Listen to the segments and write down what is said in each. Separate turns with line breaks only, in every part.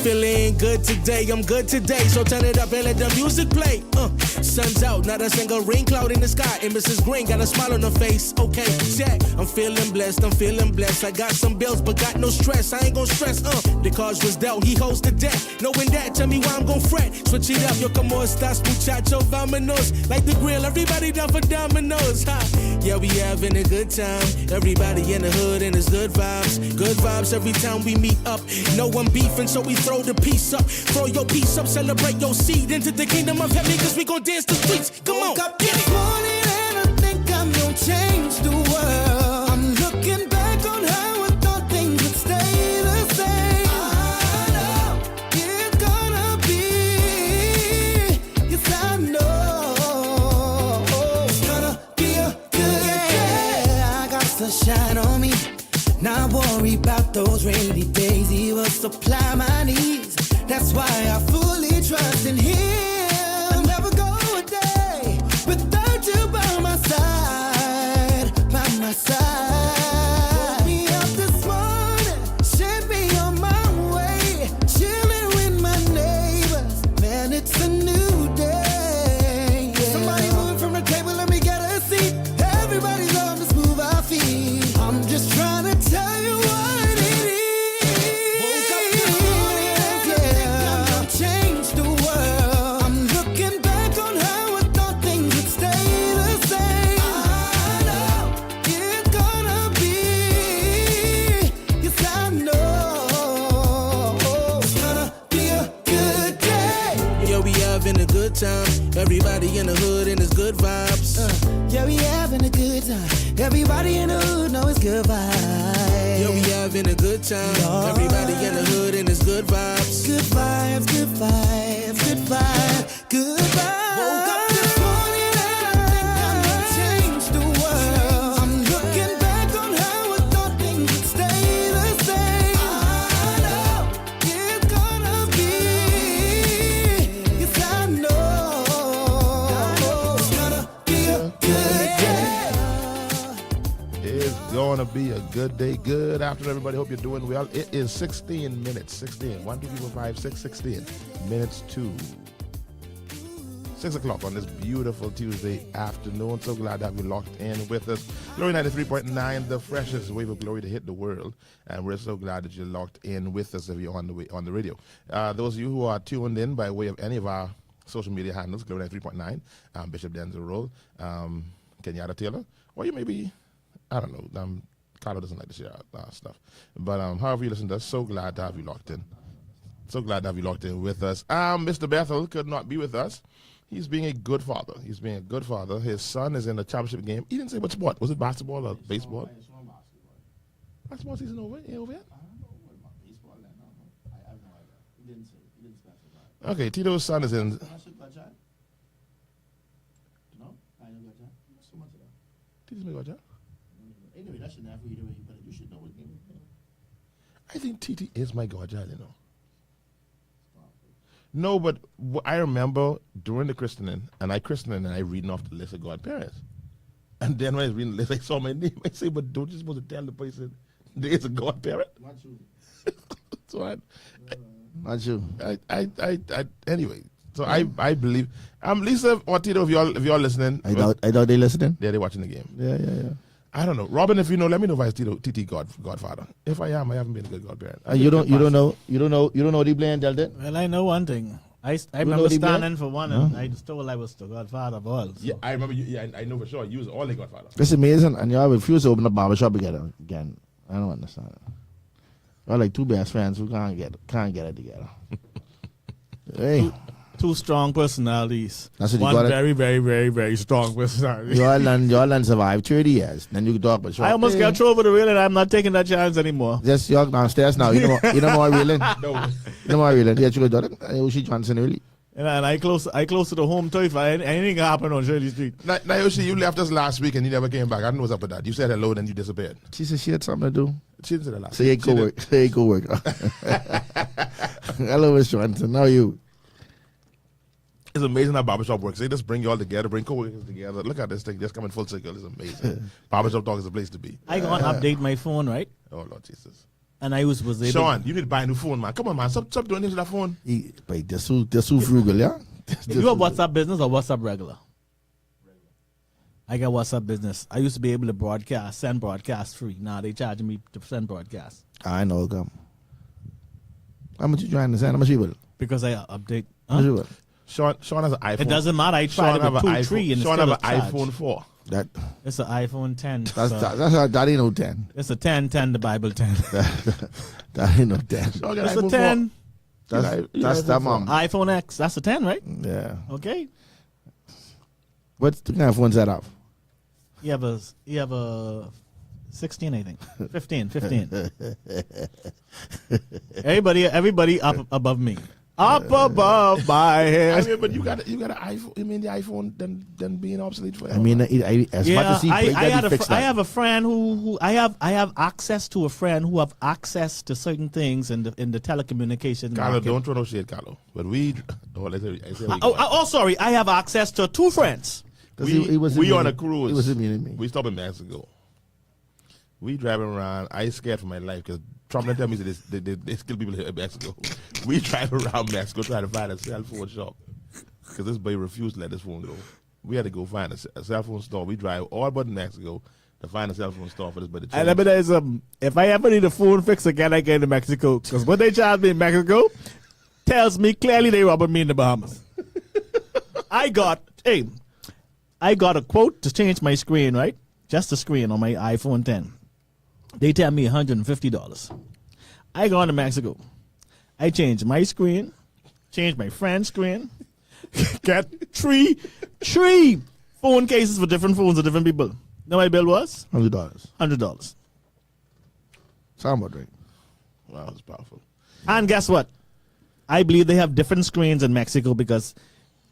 feeling good today, I'm good today. So turn it up and let the music play. Sun's out, not a single rain cloud in the sky. And Mrs. Green got a smile on her face. Okay, check. I'm feeling blessed, I'm feeling blessed. I got some bills, but got no stress. I ain't gon' stress. The cards was dealt, he holds the debt. Knowing that, tell me why I'm gon' fret. Switch it up, yo, como estas, muchacho, vámonos. Like the grill, everybody down for dominoes. Ha. Yeah, we having a good time. Everybody in the hood and it's good vibes. Good vibes every time we meet up. No one beefing, so we throw the piece up. Throw your piece up, celebrate your seed into the kingdom of heaven, cause we gon' dance the streets. Come on,
up this morning and I think I'm gonna change the world. I'm looking back on how I thought things would stay the same. I know it's gonna be, yes I know it's gonna be a good day. I got sunshine on me, not worry about those rainy days. He will supply my needs. That's why I fully trust in him. I'll never go a day without you by my side, by my side. Woke me up this morning, sent me on my way, chilling with my neighbors. Man, it's a new day. Yeah. Somebody moving from the table, let me get a seat. Everybody's on to move our feet. I'm just trying to tell you what it is. Woke up this morning and yeah, I'm gonna change the world. I'm looking back on how I thought things would stay the same. I know it's gonna be, yes I know it's gonna be a good day.
yeah, we having a good time. Everybody in the hood and it's good vibes.
Yeah, we having a good time. Everybody in the hood know it's good vibes.
Yeah, we having a good time. Everybody in the hood and it's good vibes.
Good vibes, good vibes, good vibes, good vibes. Woke up this morning and I think I'm gonna change the world. I'm looking back on how I thought things would stay the same. I know it's gonna be, yes I know it's gonna be a good day.
It's gonna be a good day. Good afternoon, everybody. Hope you're doing well. It is 16 minutes. 16. 1, 2, 3, 4, 5, 6, 16 minutes to 6 o'clock on this beautiful Tuesday afternoon. So glad to have you locked in with us. Glory 93.9, the freshest wave of glory to hit the world. And we're so glad that you're locked in with us if you're on the radio. Those of you who are tuned in by way of any of our social media handles, Glory 93.9, Bishop Denczil, Kenyatta Taylor, or you may be, I don't know, Carlo doesn't like to share stuff. But however you listen to us, so glad to have you locked in. So glad to have you locked in with us. Mr. Bethel could not be with us. He's being a good father. He's being a good father. His son is in the championship game. He didn't say what sport. Was it basketball or baseball? Basketball season over? Ain't over yet? Okay, Tito's son is in. Tito's my godchild? I think TT is my godchild, you know. No, but I remember during the christening, and I christened and I reading off the list of godparents. And then when I was reading the list, I saw my name. I say, but don't you supposed to tell the person there is a godparent?
Not you.
So
Not you.
Anyway, so I believe. Lisa or Tito, if y'all listening.
I doubt they listening.
Yeah, they're watching the game.
Yeah.
I don't know. Robin, if you know, let me know if I was TT Godfather. If I am, I haven't been a good godparent.
You don't know the blame Delta?
Well, I know one thing. I remember standing for one, and I just told I was the godfather of all. So.
Yeah, I remember you. Yeah, I know for sure. You was all the godfather.
It's amazing, and y'all refuse to open a barbershop together again. I don't understand it. Y'all like two best friends who can't get it together. Hey.
Two strong personalities.
That's what
one very, very, very, very strong personality.
Y'all done survive 30 years. Then you can talk about.
I almost got thrown over the railing. I'm not taking that chance anymore.
Just y'all downstairs now. You know more reeling.
No.
You know more reeling. Yeah, you go down. She Johnson really.
And I close to the home turf. Anything can happen on Shirley Street.
Now, Yoshi, you left us last week and you never came back. I don't know what's up with that. You said hello, then you disappeared.
She said she had something to do.
She didn't say that last
week. Say go work. Hello, Miss Johnson. How are you?
It's amazing how barbershop works. They just bring you all together, bring co-workers together. Look at this thing just coming full circle. It's amazing. Barbershop Talk is the place to be.
I gonna update my phone, right?
Oh, Lord Jesus.
And I was able.
Sean, you need to buy a new phone, man. Come on, man. Stop doing this with that phone.
But they're so frugal, yeah?
You have WhatsApp business or WhatsApp regular? I got WhatsApp business. I used to be able to send broadcast free. Now they charging me to send broadcast.
I know, come. How much you trying to send? How much you will?
Because I update.
How much you will?
Sean has an iPhone.
It doesn't matter. I tried it with 2-3 and
Sean
still
have an
charge.
iPhone 4.
It's an iPhone 10.
That ain't no 10.
It's a 10, the Bible 10.
That ain't no 10.
Sean got
It's a
iPhone
10.
4.
That's that mom.
iPhone X. That's a 10, right?
Yeah.
Okay.
What kind of phones that have?
You have a 16, I think. 15. Everybody up above me. Up above my head.
I mean, but you got an iPhone. You mean the iPhone then being obsolete forever?
I mean, as much as he
I have a friend who I have access to a friend who have access to certain things in the telecommunications
Carlo,
market.
don't throw no shade, Carlo. But we,
sorry. I have access to 2 friends.
we on a cruise.
He was in me.
We stopped in Mexico. We driving around. I scared for my life because Trump didn't tell me they kill people in Mexico. We drive around Mexico trying to find a cell phone shop because this boy refused to let this phone go. We had to go find a cell phone store. We drive all but Mexico to find a cell phone store for this boy to change.
And let me tell you something. If I ever need a phone fix again, I get to Mexico. Because what they charge me in Mexico tells me clearly they robbing me in the Bahamas. I got a quote to change my screen, right? Just the screen on my iPhone 10. They tell me $150. I go on to Mexico. I change my screen, change my friend's screen, get three phone cases for different phones of different people. Know my bill was?
$100.
$100.
Sound about right.
Wow, that's powerful.
And guess what? I believe they have different screens in Mexico because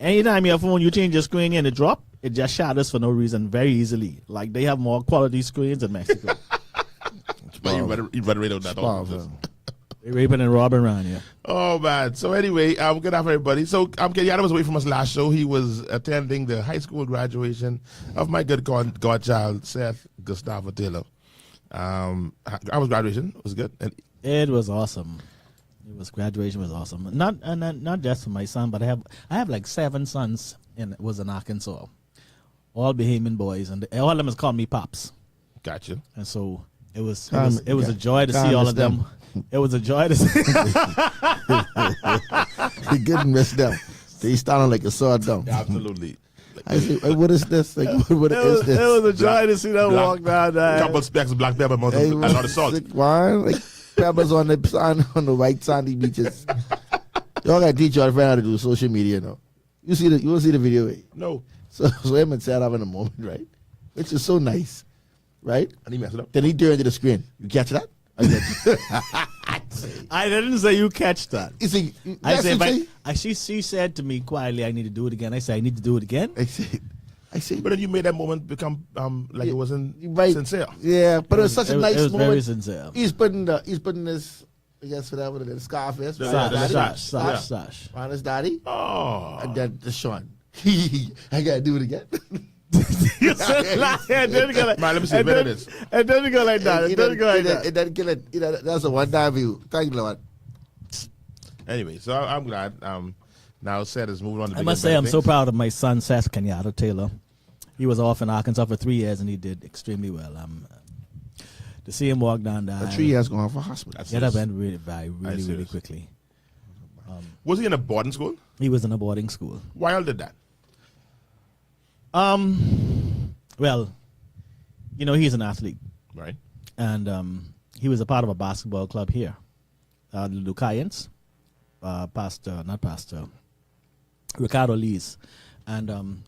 anytime your phone, you change your screen and it drop, it just shatters for no reason very easily. Like they have more quality screens in Mexico.
But you better read out that all.
They're raping and robbing around here.
Oh man. So anyway, good afternoon, everybody. So Kenyatta was away from us last show. He was attending the high school graduation of my good godchild, Seth Gustavo Taylor. I was graduation. It was good. And
it was awesome. Graduation was awesome. Not just for my son, but I have like 7 sons in Arkansas. All Bahamian boys, and all of them has called me Pops.
Gotcha.
And so it was a joy to see all of them. It was a joy to see.
He couldn't miss them. They started like a sword down.
Absolutely.
I said, hey, what is this? Like, what is this?
It was a joy to see them walk down there.
A couple of specks of black pepper, a lot of salt.
Wine, like peppers on the white sandy beaches. Y'all gotta teach your friend how to do social media now. You will see the video, eh?
No.
So him and set up in a moment, right? Which is so nice, right?
And he messed it up.
Then he turned to the screen. You catch that?
I didn't say you catch that.
You see,
she said to me quietly, I need to do it again. I said, I need to do it again.
I see.
But then you made that moment become like it wasn't sincere.
Yeah, but it was such a nice moment. It was
very sincere.
He's putting this, I guess whatever the scarf is.
Sash.
On his daddy.
Oh.
And then the Sean. I gotta do it again.
You said like, and then you go like,
man, let me see the minutes.
And then you go like that. And then you go like that.
It doesn't kill it. That's a one-time view. Thank you, Lord.
Anyway, so I'm glad. Now Seth is moving on to
I must say I'm so proud of my son, Seth Kenyatta Taylor. He was off in Arkansas for 3 years and he did extremely well. To see him walk down there.
3 years going for hospital.
Yeah, that went really quickly.
Was he in a boarding school?
He was in a boarding school.
Why all did that?
Well, he's an athlete.
Right.
And he was a part of a basketball club here. The Lucayans. Ricardo Lee's. And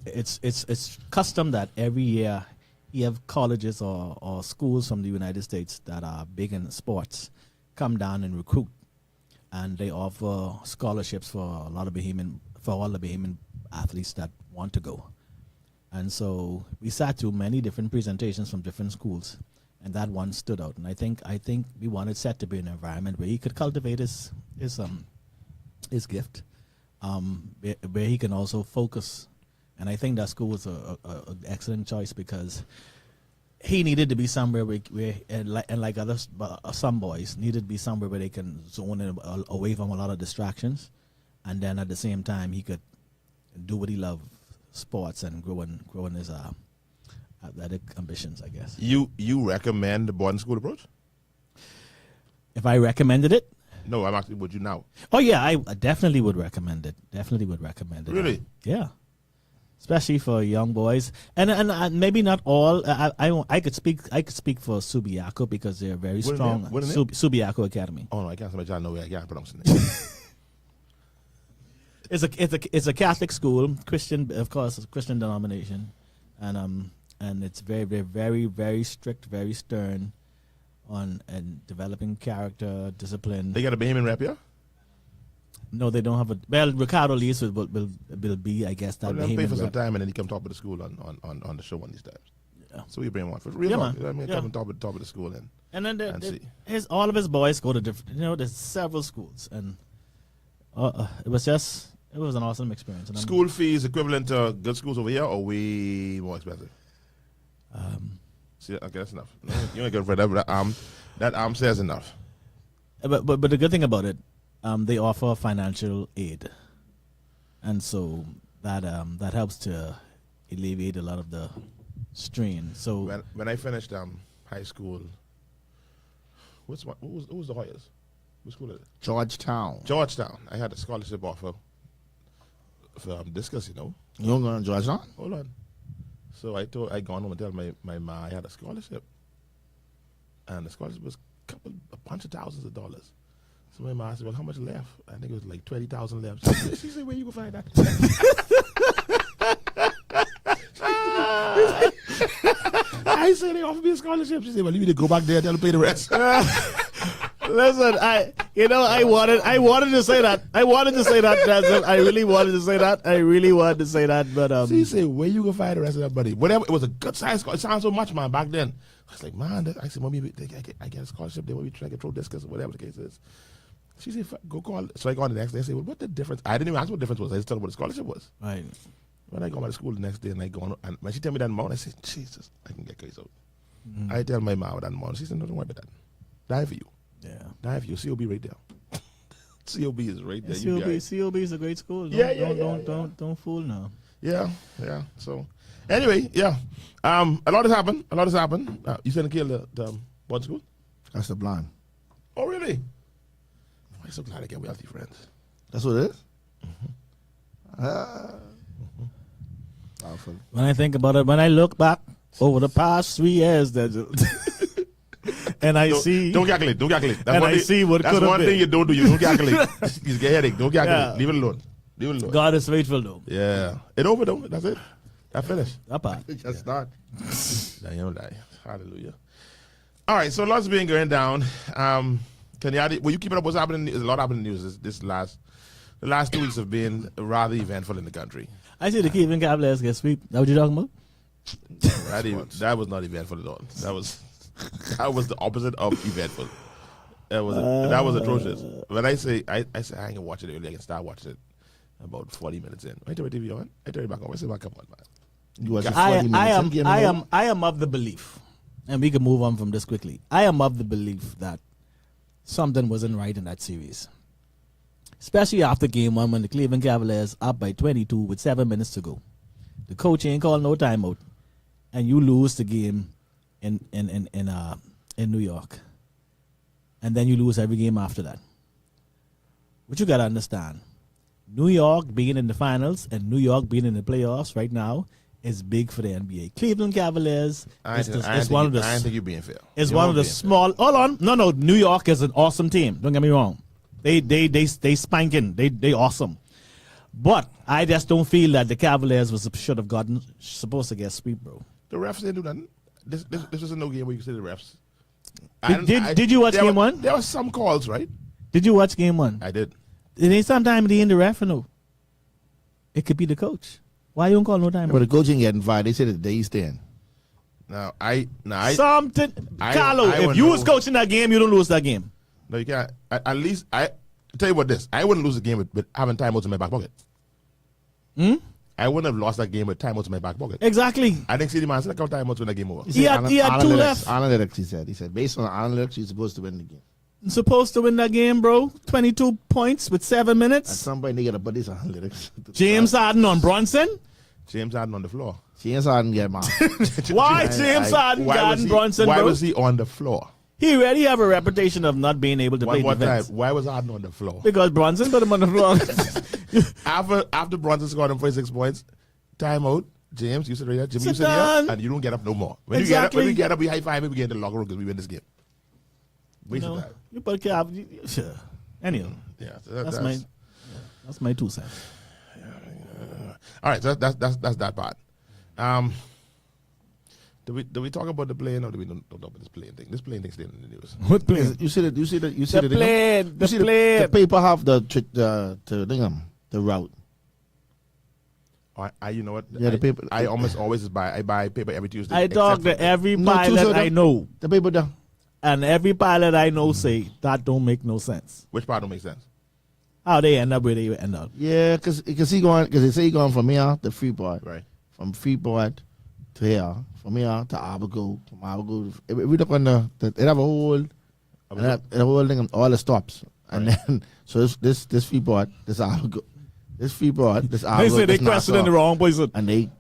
it's custom that every year you have colleges or schools from the United States that are big in sports come down and recruit. And they offer scholarships for all the Bahamian athletes that want to go. And so we sat through many different presentations from different schools, and that one stood out. And I think we wanted Seth to be in an environment where he could cultivate his gift, where he can also focus. And I think that school was an excellent choice because he needed to be somewhere where and like others, some boys needed to be somewhere where they can zone in, away from a lot of distractions, and then at the same time he could do what he loved, sports, and growing his athletic ambitions, I guess.
You recommend the boarding school approach?
If I recommended it?
No, I'm asking, would you now?
Oh yeah, I definitely would recommend it. Definitely would recommend it.
Really?
Yeah. Especially for young boys, and maybe not all. I could speak for Subiaco because they're very
What
strong.
name? What name?
Subiaco Academy.
Oh no, I can't say I know where I can't pronounce the name.
It's a Catholic school, Christian, of course, it's a Christian denomination, and it's very, very, very, very strict, very stern on and developing character, discipline.
They got a Bahamian rep, yeah?
No, they don't have a. Well, Ricardo Lees will be, I guess, that.
Well, pay
Bahamian
for some
rep.
time and then he come talk with the school on the show one of these times.
Yeah.
So we bring him on for real
Yeah,
talk.
man.
You know what I mean?
Yeah.
Come and talk with the school and
And then
see.
all of his boys go to different. There's several schools, and it was an awesome experience. And
School fees equivalent to good schools over here or way more expensive? See, okay, that's enough. No, you ain't good for that, but that says enough.
But the good thing about it, they offer financial aid, and so that helps to alleviate a lot of the strain. So
When I finished high school, who was the Hoyas? What school is it?
Georgetown.
Georgetown. I had a scholarship offer for discus, you know.
You don't go to Georgetown?
Hold on. So I gone home and tell my ma I had a scholarship, and the scholarship was a bunch of thousands of dollars. So my ma said, "Well, how much left?" I think it was like 20,000 left. She said, "Where you gonna find that?" I said, "They offered me a scholarship." She said, "Well, you need to go back there and tell them to pay the rest."
listen, I wanted to say that. I wanted to say that. Denczil. I really wanted to say that. But
She said, "Where you gonna find the rest of that money?" Whatever. It was a good size scholarship. It sounds so much, man. Back then, I was like, "Man," I said, "Mommy, I get a scholarship. They want me to try to throw discus or whatever the case is." She said, "Go call." So I go on the next day. I said, "Well, what the difference?" I didn't even ask what the difference was. I just told her what the scholarship was.
right.
When I go to school the next day and I go on, and when she tell me that amount, I said, "Jesus, I can get crazy." I tell my mom that amount. She said, "No, don't worry about that. Die for you.
Yeah.
Die for you. COB right there. COB is right there. You be all right."
COB is a great school. Don't fool now.
Yeah. So, anyway, yeah. A lot has happened. You said to kill the boarding school?
That's the blonde.
Oh, really? I'm so glad I get wealthy friends.
That's what it is? Powerful.
When I think about it, when I look back over the past 3 years, and I see.
Don't calculate.
I see what
That's
could have
one
been.
thing you don't do. You don't calculate. You get headache. Don't calculate.
Yeah.
Leave it alone.
God is faithful, though.
Yeah. It over though. That's it. That finished.
That part.
Just start.
Hallelujah. All right. So lots been going down. Kenyatta, will you keep it up? What's happening? There's a lot happening in the news. The last 2 weeks have been rather eventful in the country.
I see the Cleveland Cavaliers get sweep. That what you talking about?
That was not eventful at all. That was the opposite of eventful. That was atrocious. When I say I ain't gonna watch it early, I can start watching it about 40 minutes in. I turn my TV on. I turn it back on. I say, "Come on, man."
You watch it 40 minutes in,
I am of the belief, and we can move on from this quickly. I am of the belief that something wasn't right in that series. Especially after game 1 when the Cleveland Cavaliers up by 22 with 7 minutes to go. The coach ain't called no timeout, and you lose the game in New York, and then you lose every game after that. What you gotta understand, New York being in the finals and New York being in the playoffs right now is big for the NBA. Cleveland Cavaliers is one of the.
I don't think you're being fair.
It's one of the small. Hold on, no. New York is an awesome team. Don't get me wrong. They spanking. They awesome. But I just don't feel that the Cavaliers should have gotten supposed to get sweep, bro.
The refs didn't do nothing. This was a no game where you could say the refs.
Did you watch game 1?
There were some calls, right?
Did you watch game 1?
I did.
It ain't sometimes they in the ref or no. It could be the coach. Why you don't call no time?
But the coach ain't getting fired. They said that they stand.
Something. Carlo, if you was coaching that game, you don't lose that game.
No, you can't. At least I tell you what this. I wouldn't lose the game with having timeouts in my back pocket. I wouldn't have lost that game with timeouts in my back pocket.
Exactly.
I think CD Man said a couple timeouts when that game over.
He had two left.
Analytics, he said. Based on analytics, you're supposed to win the game.
Supposed to win that game, bro. 22 points with 7
At
minutes.
some point, they got to put these analytics.
James Harden on Brunson.
James Harden on the floor.
James Harden get man.
Why James Harden guarding Brunson,
Why
bro?
was he on the floor?
He already have a reputation of not being able to play
One
defense.
time, why was Harden on the floor?
Because Brunson put him on the floor.
After Brunson scored him 46 points, timeout. James, you sit right here. Jimmy, you sit
down.
here, and you don't get up no more. When
Exactly.
we get up, we high five and we get in the locker room because we win this game. Waste of time.
You put cap. Sure. Anyhow,
Yeah, so
that's my 2 cents.
all right. So that's that part. Do we talk about the plane or do we don't talk about this plane thing? This plane thing's still in the news.
What plane?
You see the
The plane. The plane.
the paper have the route.
You know what?
Yeah, the paper.
I almost always buy paper every Tuesday.
I talk
except
to
for-
every
No,
pilot
Tuesday,
I know,
The paper there.
and every pilot I know say that don't make no sense.
Which part don't make sense?
How they end up where they end up.
Yeah, because they say he going from here to Freeport.
Right.
From Freeport to here. From here to Abago. From Abago. If we look on the they have a whole thing, all the stops. And then, so this Freeport, this Abago. This Freeport, this Abago.
They say they
this
question in
Nassau.
the wrong person.
And they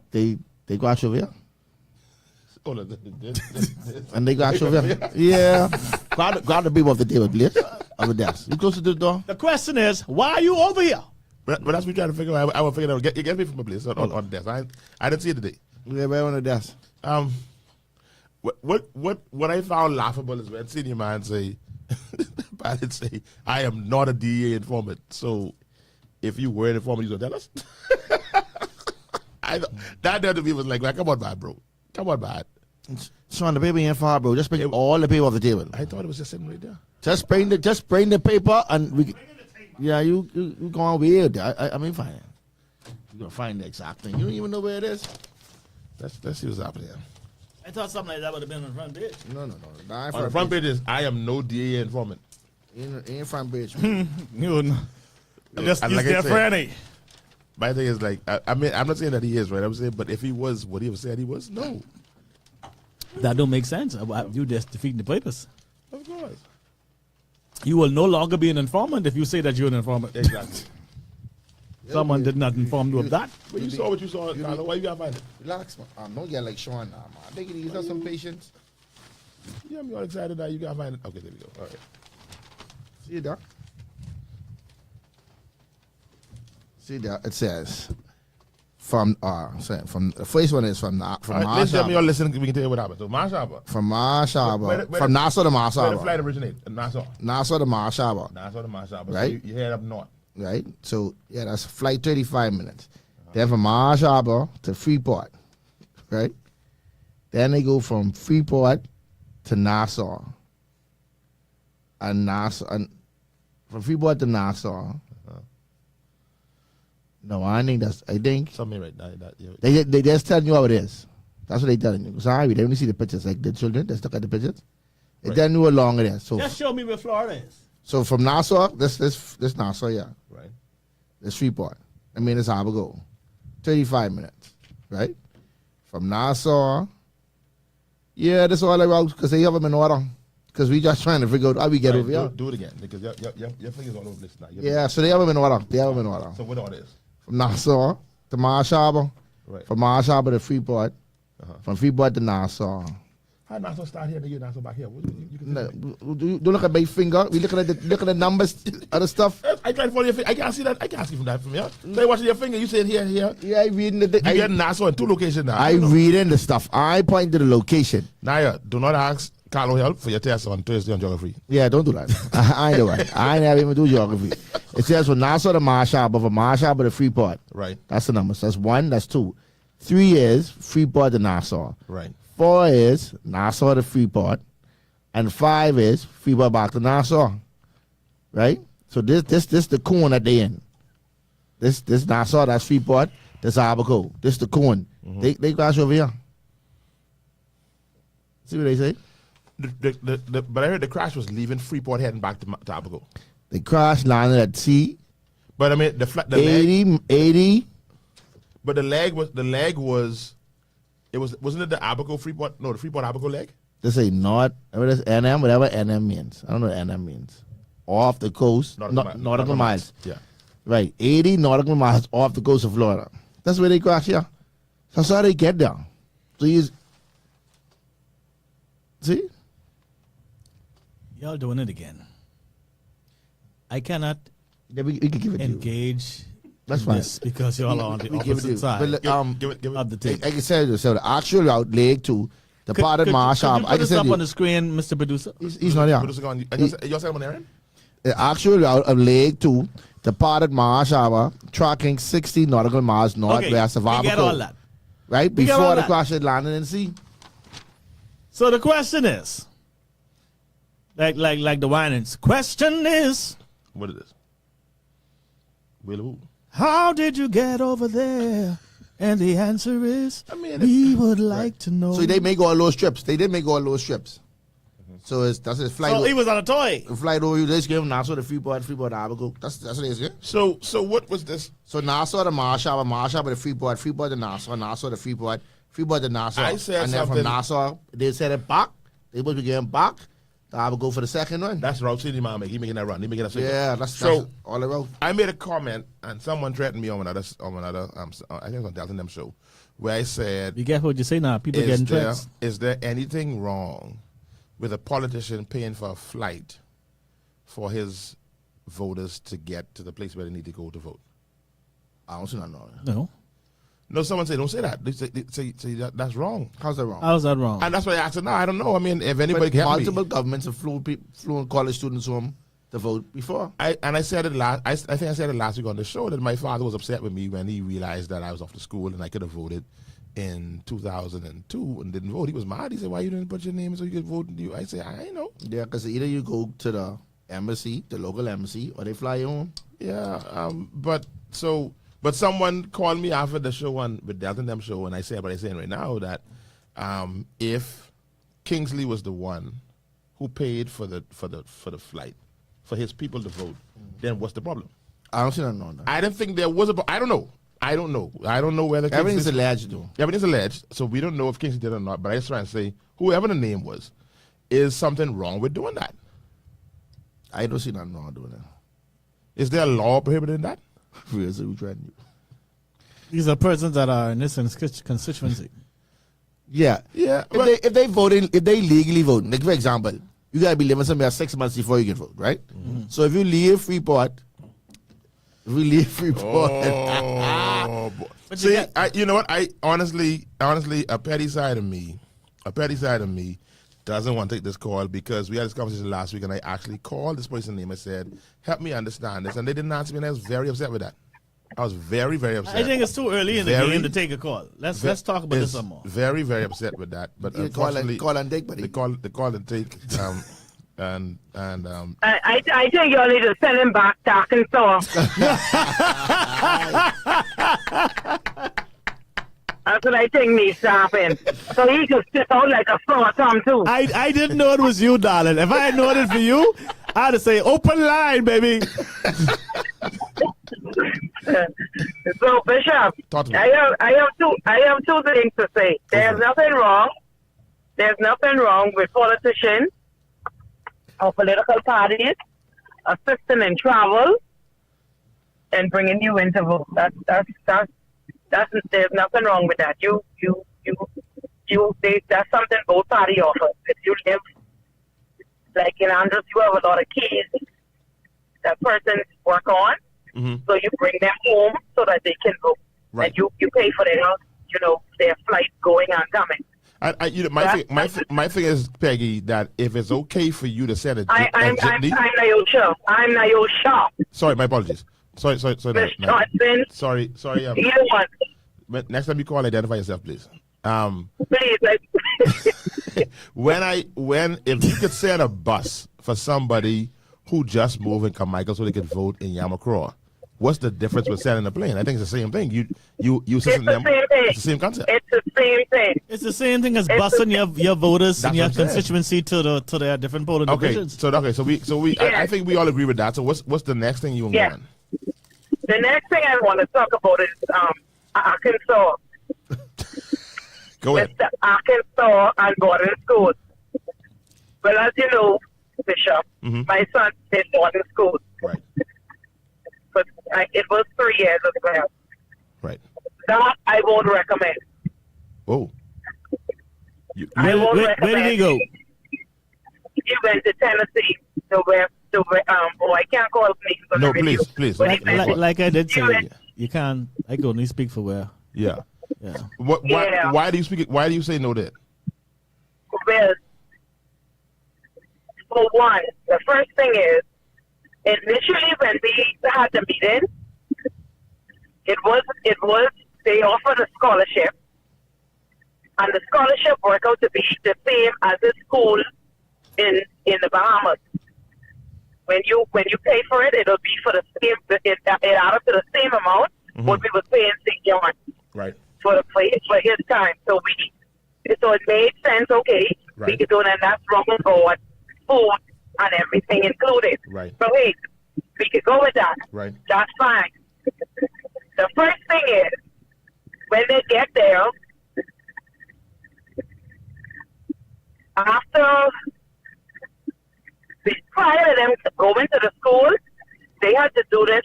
go over here.
Oh, no, this.
And they go over here. Yeah. grab the people off the table, please. Of the desk. You close to the door.
The question is, why are you over here?
But that's what we trying to figure out. I will figure it out. Get me from a place on the desk. I didn't see it today.
Yeah, right on the desk.
What I found laughable is when senior man say, pilot say, I am not a DEA informant. So if you were an informant, you gonna tell us? That to me was like, come on, man, bro. Come on, man.
Son, the paper ain't far, bro. Just bring all the paper off the table.
I thought it was just sitting right there.
Just bring the paper and we. Yeah, you going weird. I mean, fine. You gonna find the exact thing. You don't even know where it is.
Let's see what's happening here.
I thought something like that would have been on the front page.
No.
On the front page is, I am no DEA informant.
Ain't front page.
You know, just
And
use
like I
their
said,
friendly.
My thing is like, I mean, I'm not saying that he is, right? I'm saying, but if he was, would he have said he was? No.
That don't make sense. You just defeating the purpose.
Of course.
You will no longer be an informant if you say that you're an informant.
Exactly.
Someone did not inform you of that.
But you saw what you saw, Carlo. Why you gotta find it?
Relax, man. Don't get like Sean now, man. Take it easy. Have some patience.
Yeah, I'm all excited now. You gotta find it. Okay, there we go. All right.
See that? See that? It says from the first one is from
All right, let's tell me all listen. We can tell you what happened. So Marsh Harbor.
from Marsh Harbor.
Where
From
the-
Nassau to Marsh
Where the
Harbor.
flight originated? In Nassau.
Nassau to Marsh Harbor.
Nassau to Marsh Harbor.
Right.
So you head up north.
Right? So, yeah, that's flight 35 minutes. Then from Marsh Harbor to Freeport. Right? Then they go from Freeport to Nassau. And from Freeport to Nassau. No, I think
Something right now.
they just telling you how it is. That's what they telling you. Sorry, they only see the pictures, like the children, they look at the pictures. They
Right.
telling you how long it is.
Just show me where Florida is.
So from Nassau, this Nassau, yeah.
Right.
This Freeport. I mean, it's Abago. 35 minutes, right? From Nassau. Yeah, that's all about because they have them in order. Because we just trying to figure out how we get
Right,
over here.
do it again because your fingers all over this now.
Yeah, so they have them in order.
So what all this?
From Nassau to Marsh Harbor.
Right.
From Marsh Harbor to Freeport. From Freeport to Nassau.
How Nassau start here and you Nassau back here? You can
No, don't look at my finger. We looking at the numbers, other stuff.
I try to follow your finger. I can't see that. I can't see from that from here. So you watching your finger. You saying here.
Yeah, I reading the.
You get Nassau in two locations now.
I reading the stuff. I point to the location.
Naya, do not ask Carlo help for your test on Thursday on geography.
Yeah, don't do that. I ain't do that. I ain't never even do geography. It says from Nassau to Marsh Harbor, from Marsh Harbor to Freeport.
Right.
That's the numbers. That's 1, that's 2. 3 is Freeport to Nassau.
Right.
4 is Nassau to Freeport. And 5 is Freeport back to Nassau. Right? So this the cone that they in. This Nassau, that's Freeport, that's Abaco. This the cone. They crash over here. See what they say?
But I heard the crash was leaving Freeport heading back to Abaco.
They crash landed at sea.
But I mean the leg.
80
But the leg was. It wasn't it the Abaco Freeport? No, the Freeport Abaco leg.
They say not, whatever NM, whatever NM means. I don't know what NM means. Off the coast, nautical miles.
Yeah.
Right, 80 nautical miles off the coast of Florida. That's where they crash here. That's how they get there. So you see?
Y'all doing it again. I cannot
Yeah, we can give it to you.
engage
That's
in
fine.
this because y'all are on the
We give it to
opposite
you.
side
But,
Give it.
of the table.
I can say this. So the actual route, leg 2, departed Marshall.
Could you
I
put
can
this
send
up
you.
on the screen, Mr. Producer?
He's not here.
Producer gone. And y'all said him on Aaron?
The actual route of leg 2, departed Marshall, tracking 60 nautical miles northwest of
we get all
Abaco.
that.
Right
We get all
before the
that.
crash had landed in the sea.
So the question is, like the Winans. Question is,
What is this? Will who?
how did you get over there? And the answer is,
I mean,
we would like to know.
So they make all those trips. They did make all those trips. So that's his flight.
So he was on a toy.
Flight over you. They just gave him Nassau to Freeport Abaco. That's what they get.
So what was this?
So Nassau to Marshall to the Freeport to Nassau to Freeport to Nassau.
I said
and then
something-
from Nassau, they said it back. They supposed to be getting back. The Abaco for the second one.
That's Route City man. He making that run. He making that signal.
Yeah, that's
So
all around.
I made a comment and someone threatened me on another I think it was on Dalton them show where I said,
Be careful what you say now. People getting threats.
is there anything wrong with a politician paying for a flight for his voters to get to the place where they need to go to vote?
I don't see nothing wrong.
No.
No, someone say don't say that. They say that's wrong.
How's that wrong?
How's that wrong?
And that's why I asked her, no, I don't know. I mean, if anybody
But
can help
multiple
me.
governments have flown college students home to vote before.
I said it last. I think I said it last week on the show that my father was upset with me when he realized that I was off to school and I could have voted in 2002 and didn't vote. He was mad. He said, "Why you didn't put your name so you could vote?" I said, "I ain't know."
Yeah, because either you go to the embassy, the local embassy, or they fly you home.
Yeah, but someone called me after the show with Dalton them show, and I said, but I'm saying right now that if Kingsley was the one who paid for the flight for his people to vote, then what's the problem?
I don't see nothing on that.
I didn't think there was I don't know. I don't know whether
Everything's
Kingsley,
alleged, though.
everything's alleged, so we don't know if Kingsley did or not. But I just trying to say, whoever the name was, is something wrong with doing that?
I don't see nothing wrong doing that.
Is there a law prohibiting that?
Where's it we trying to do?
These are persons that are in this constituency.
Yeah.
Yeah,
If they voting, if they legally voting, like for example, you gotta be living somewhere 6 months before you can vote, right? So if you leave Freeport,
Oh, boy.
But
See,
you
you know what? I honestly, a petty side of me doesn't want to take this call because we had this conversation last week, and I actually called this person's name and said, "Help me understand this," and they didn't answer me, and I was very upset with that. I was very, very upset.
I think it's too early in the
Very-
game to take a call. Let's talk about this some more.
Very, very upset with that. But
You
unfortunately,
call and take, buddy.
they call and take. And
I think you need to send him back to Arkansas. That's what I think needs to happen. So he could sit out like a sore thumb too.
I didn't know it was you, darling. If I had known it for you, I'd have say open line, baby.
So Bishop,
Talk to me.
I have two things to say. There's nothing wrong. There's nothing wrong with politicians or political parties assisting in travel and bringing you into vote. That's there's nothing wrong with that. That's something both parties offer. If you live like in Andrews, you have a lot of keys that persons work on, so you bring them home so that they can vote.
Right.
And you pay for their flight going and coming.
My thing is, Peggy, that if it's okay for you to send a
I'm
jitney.
not your show. I'm not your shop.
Sorry, my apologies. Sorry.
Miss Johnson,
Sorry.
either one.
Next time you call, identify yourself, please.
Please,
If you could send a bus for somebody who just moved in Carmichael so they could vote in Yamacraw, what's the difference with sending a plane? I think it's the same thing. You send them.
same thing.
It's the same concept.
It's the same thing.
It's the same thing as busing your voters
That's
and your
what I'm saying.
constituency to their different polling
Okay,
divisions.
so we
Yeah.
I think we all agree with that. So what's the next thing you want?
Yeah. The next thing I want to talk about is Arkansas.
Go ahead.
Mr. Arkansas and boarding school. Well, as you know, Bishop, my son did boarding school.
Right.
But it was 3 years as well.
Right.
That I won't recommend.
Oh.
Where did he go?
He went to Tennessee. I can't call names on
No,
the radio.
please.
Like I did say,
went-
you can't. I can only speak for where.
Yeah.
Yeah.
Why do you speak it? Why do you say no there?
Well, for one, the first thing is, initially when we had the meeting, it was they offered a scholarship, and the scholarship worked out to be the same as the school in the Bahamas. When you pay for it, it'll be for the same. It added up to the same amount what we were paying St. John
Right.
for his time. So it made sense. Okay, we
Right.
could do it, and that's room and board, food, and everything included.
Right.
So hey, we could go with that.
Right.
That's fine. The first thing is, when they get there, prior to them going to the school, they had to do this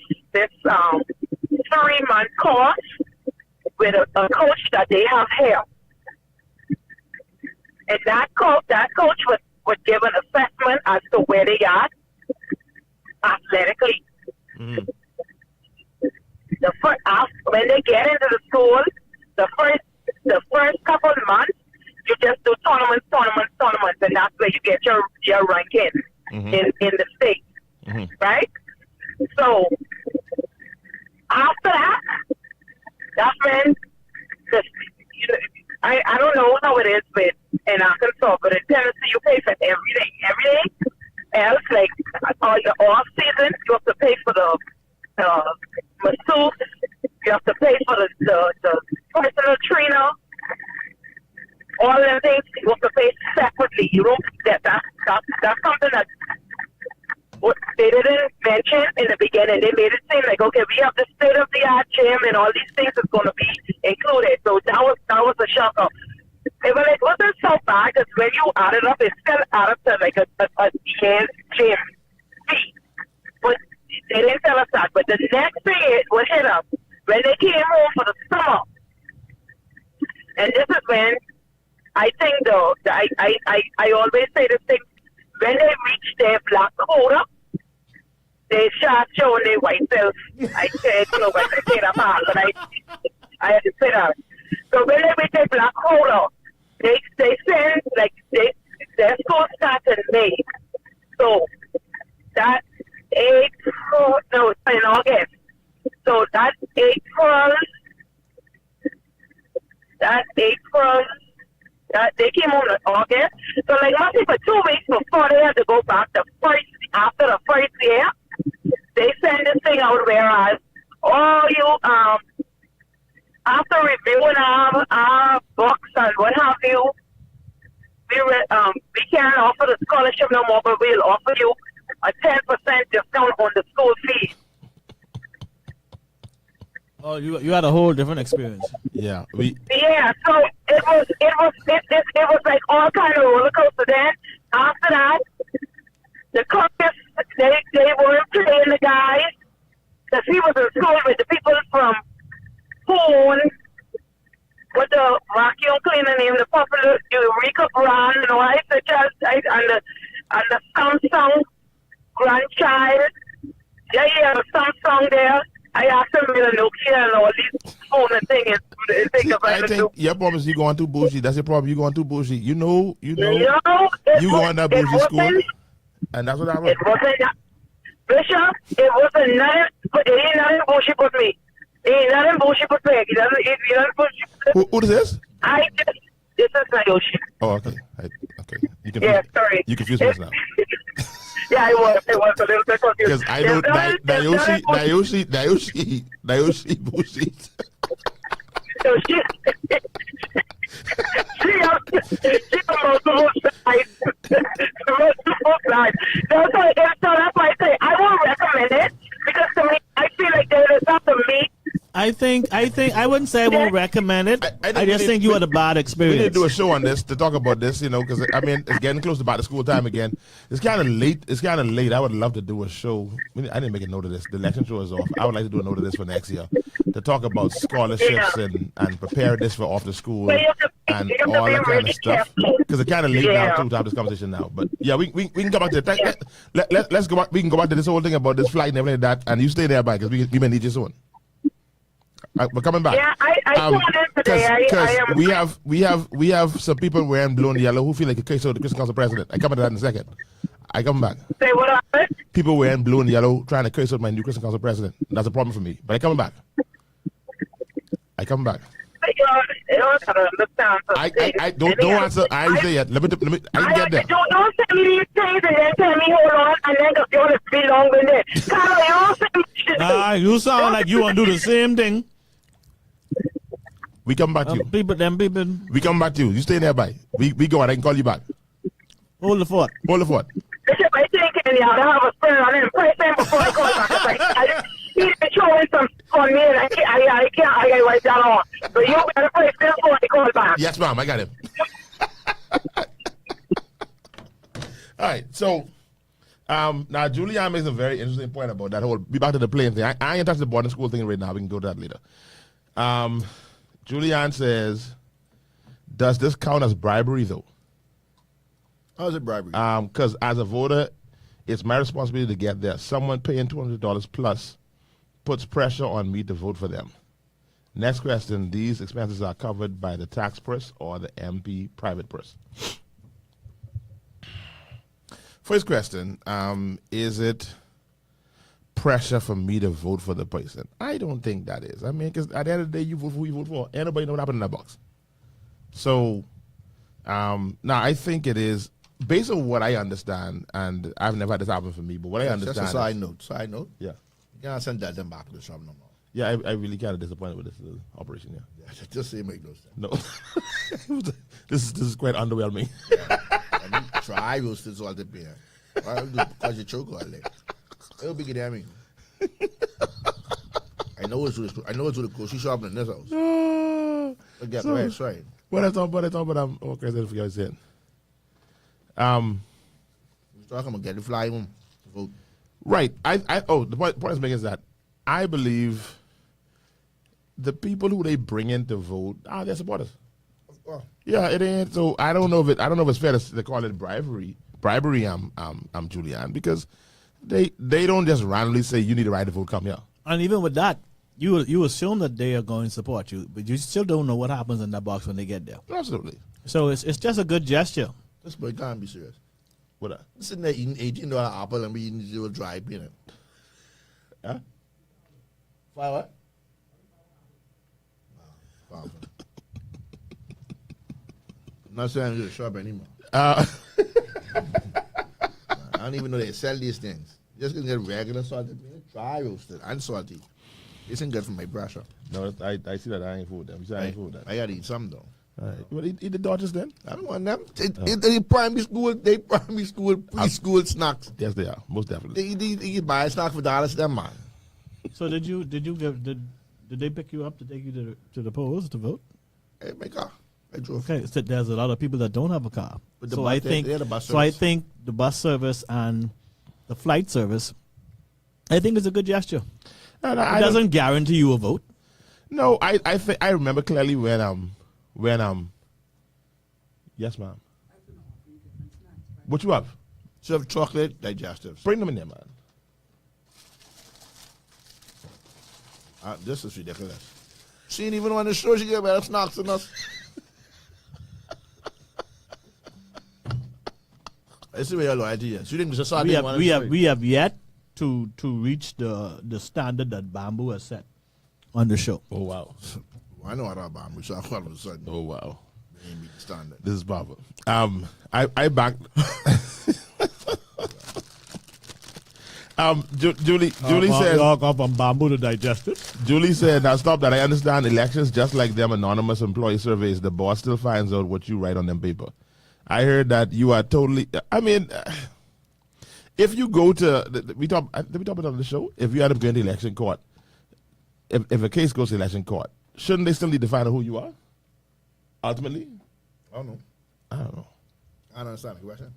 3-month course with a coach that they have here. And that coach would give an assessment as to where they are athletically.
Mm-hmm.
When they get into the school, the first couple of months, you just do tournaments, and that's where you get your ranking in the state, right? So after that, that's when I don't know how it is in Arkansas, but in Tennessee you pay for everything. Else, like your off season, you have to pay for the masseuse, you have to pay for the personal trainer. All of them things you have to pay separately. You don't get that. That's something that they didn't mention in the beginning. They made it seem like, okay, we have the state of the art gym and all these things is going to be included. So that was a shocker. It wasn't so bad because when you add it up, it still added up to like a year's gym fee. But they didn't tell us that. But the next thing what hit us when they came home for the summer, and this is when I think though, I always say this thing, when they reach their black quota, they start showing their white self. I said, but I say that part, but I had to say that. So when they reach their black quota, they send, like, their school starts in May. So that it's in August. So that April, they came home in August. So like maybe for 2 weeks before they had to go back, after the first year, they send this thing out whereas after reviewing our books and what have you, we can't offer the scholarship no more, but we'll offer you a 10% discount on the school fees.
Oh, you had a whole different experience.
Yeah.
So it was like all kind of roller coaster. Then after that, the coaches they weren't playing the guys because he was in school with the people from Poon, with the vacuum cleaner name, the popular Eureka brand, and all that, and the Samsung grandchild. Yeah, the Samsung there. I asked him with a Nokia and all these phone and things.
I think your problem is you going too bougie. That's your problem. You going too bougie. You know. You going that bougie school, and that's what I was.
It wasn't Bishop. It wasn't nothing. It ain't nothing bullshit with me. It ain't nothing bullshit with me. It doesn't bullshit.
Who is this?
This is Nayoshi.
Oh, okay. Okay.
Sorry.
You confused us now.
Yeah, it was a little bit confused.
Because I know Nayoshi bullshit.
So she multiple sides. So that's why I say I won't recommend it because to me I feel like there is not to meet
I think I wouldn't say I won't recommend it. I just think you had a bad
We
experience.
need to do a show on this to talk about this, because I mean it's getting close to back to school time again. It's kind of late. I would love to do a show. I didn't make a note of this. The election show is off. I would like to do a note of this for next year to talk about scholarships and prepare this for after school and all that kind of stuff. Because it's kind of late now too to have this conversation now. But yeah, we can come back to it. Let's go back. We can go back to this whole thing about this flight and everything like that. And you stay there, because we may need you soon. We're coming back.
Yeah, I tuned in today.
Because we have some people wearing blue and yellow who feel like a case of the Christian Council president. I come to that in a second. I come back.
Say what happened?
People wearing blue and yellow trying to curse out my new Christian Council president. That's a problem for me. But I come back. I come back.
You don't understand.
I don't answer. I ain't there yet. Let me. I can get there.
Don't tell me these things and then tell me hold on and then you want to be long with it. Carlo, you don't say me shit.
Nah, you sound like you want to do the same thing.
We come back to you.
People.
We come back to you. You stay nearby. We go and I can call you back.
Hold the fort.
Hold the fort.
Bishop, I think Kenyatta have a spirit on him. Pray them before I call back. He's been showing some on me and I can't write that on. So you better pray them before I call back.
Yes, ma'am. I got him. All right. So, now Julianne makes a very interesting point about that whole be back to the plane thing. I ain't touched the boarding school thing right now. We can go to that later. Julianne says, does this count as bribery though?
How is it bribery?
Because as a voter, it's my responsibility to get there. Someone paying $200 plus puts pressure on me to vote for them. Next question, these expenses are covered by the tax purse or the MP private purse? First question, is it pressure for me to vote for the person? I don't think that is. I mean, because at the end of the day, you vote for who you vote for. Anybody know what happened in that box? So, now I think it is, based on what I understand, and I've never had this happen for me, but what I understand
Just a side note. Side note.
Yeah.
You can't send that them back to the shop no more.
Yeah, I really kind of disappointed with this operation, yeah.
Just say make those.
No. This is quite underwhelming.
I need try roasted salt to beer. Because you choke all day. It'll be good at me. I know it's with the grocery shop in this house. Get
So-
right, sorry.
What I thought, but I'm okay. I forget what I said.
So I'm gonna get the fly home to vote.
Right. The point I was making is that I believe the people who they bring in to vote are their supporters.
Well,
Yeah, it ain't. So I don't know if it's fair to call it bribery. Julianne, because they don't just randomly say you need a right to vote. Come here.
And even with that, you assume that they are going to support you, but you still don't know what happens in that box when they get there.
Absolutely.
So it's just a good gesture.
this boy can't be serious.
What?
I'm sitting there eating $18 apple and we eating zero dry peanut.
Huh?
Why what? Wow. I'm not saying I'm to the shop anymore. I don't even know they sell these things. Just gonna get regular salted peanut, dry roasted, and salty. This ain't good for my pressure.
No, I see that. I ain't food them. You see, I ain't food that.
I gotta eat some though.
All right. Well, eat the Dodgers then.
I don't want them. They primary school, preschool snacks.
Yes, they are. Most definitely.
They buy a snack for dollars, them man.
So did they pick you up to take you to the polls to vote?
Hey, my car. I drove.
Okay, so there's a lot of people that don't have a car.
But the
So
bus-
I think
they had a bus
so. I
service.
think the bus service and the flight service, I think it's a good gesture.
No,
It
I don't-
doesn't guarantee you a vote.
No, I think I remember clearly when yes, ma'am. What you have?
Serve chocolate digestives.
Bring them in there, man.
This is ridiculous. She ain't even on the show. She get better snacks than us. This is where your loyalty is. You think it's a
We have yet to reach the standard that Bamboo has set on the show.
Oh wow.
I know what about me, so all of a sudden
Oh wow.
they ain't meet the standard.
This is Baba. I backed. Julie says.
Go from Bamboo to Digested.
Julie said, "Now stop that. I understand elections just like them anonymous employee surveys. The boss still finds out what you write on them paper. I heard that you are totally. I mean, if you go to we talk about it on the show. If you end up going to election court, if a case goes to election court, shouldn't they still need to find out who you are? Ultimately,
I don't know.
I don't know.
I don't understand the question.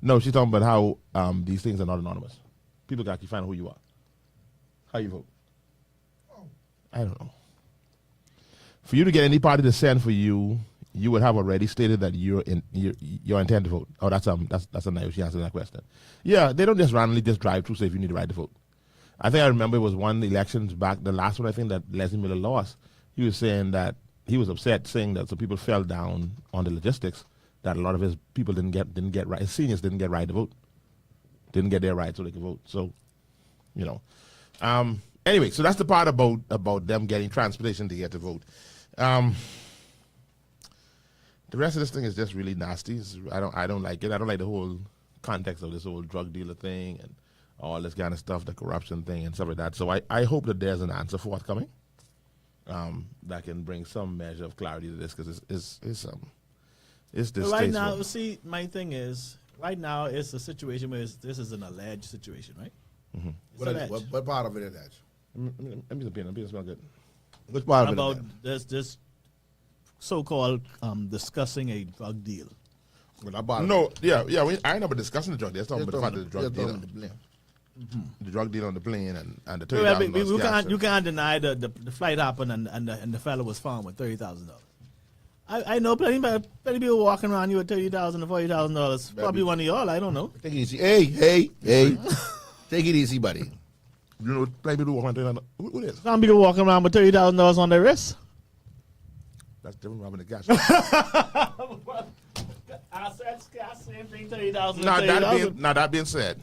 No, she's talking about how these things are not anonymous. People got to find out who you are. How you vote? I don't know. For you to get any party to send for you, you would have already stated that your intent to vote. Oh, that's a nice. She answered that question. Yeah, they don't just randomly just drive through say if you need the right to vote. I think I remember it was one elections back, the last one I think that Leslie Miller lost. He was saying that he was upset, saying that some people fell down on the logistics, that a lot of his people didn't get right. His seniors didn't get right to vote, didn't get their right so they could vote. So, you know, anyway, so that's the part about them getting transportation to get to vote. The rest of this thing is just really nasty. I don't like it. I don't like the whole context of this whole drug dealer thing and all this kind of stuff, the corruption thing and stuff like that. So I hope that there's an answer forthcoming that can bring some measure of clarity to this, because it's distasteful.
Right now, see, my thing is, right now it's a situation where this is an alleged situation, right?
Mm-hmm.
What part of it is that?
Let me smell good.
Which part of it
About
is that?
this so-called discussing a drug deal.
No, I ain't never discussing the drug deal. It's talking about the fact that the drug deal. The drug deal on the plane and the $30,000.
You can't deny the flight happened and the fellow was found with $30,000. I know plenty people walking around you with $30,000 or $40,000. Probably one of y'all. I don't know.
Take it easy. Hey. Take it easy, buddy.
You know, plenty people walking around. Who is?
Some people walking around with $30,000 on their wrist.
That's different robbing the cash.
I said same thing, $30,000.
Now that being said,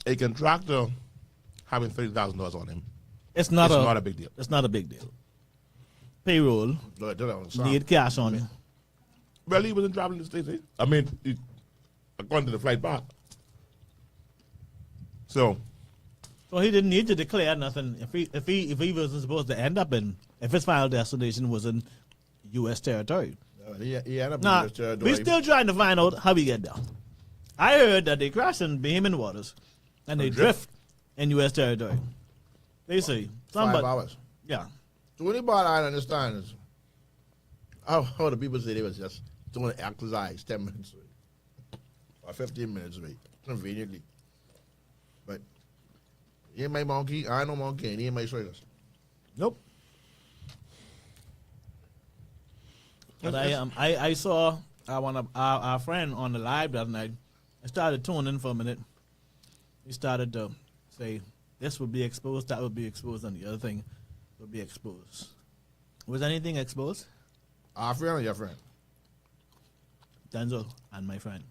a contractor having $30,000 on him,
it's not
a big deal.
It's not a big deal. Payroll, need cash on it.
Well, he wasn't traveling to the States. I mean, according to the flight back. So
he didn't need to declare nothing if he wasn't supposed to end up if his final destination was in U.S. territory.
He ended up in
Now,
U.S. territory.
we're still trying to find out how he get down. I heard that they crash in Bahamian waters and they drift in U.S. territory. They say
5 hours.
Yeah.
So what about I understand is how the people say they was just doing an exercise 10 minutes away or 15 minutes away, conveniently. But he ain't my monkey, I ain't no monkey, and he ain't my traders.
Nope. But I saw one of our friend on the live that night. I started tuning in for a minute. He started to say this would be exposed, that would be exposed, and the other thing would be exposed. Was anything exposed?
Our friend or your friend?
Denczil and my friend.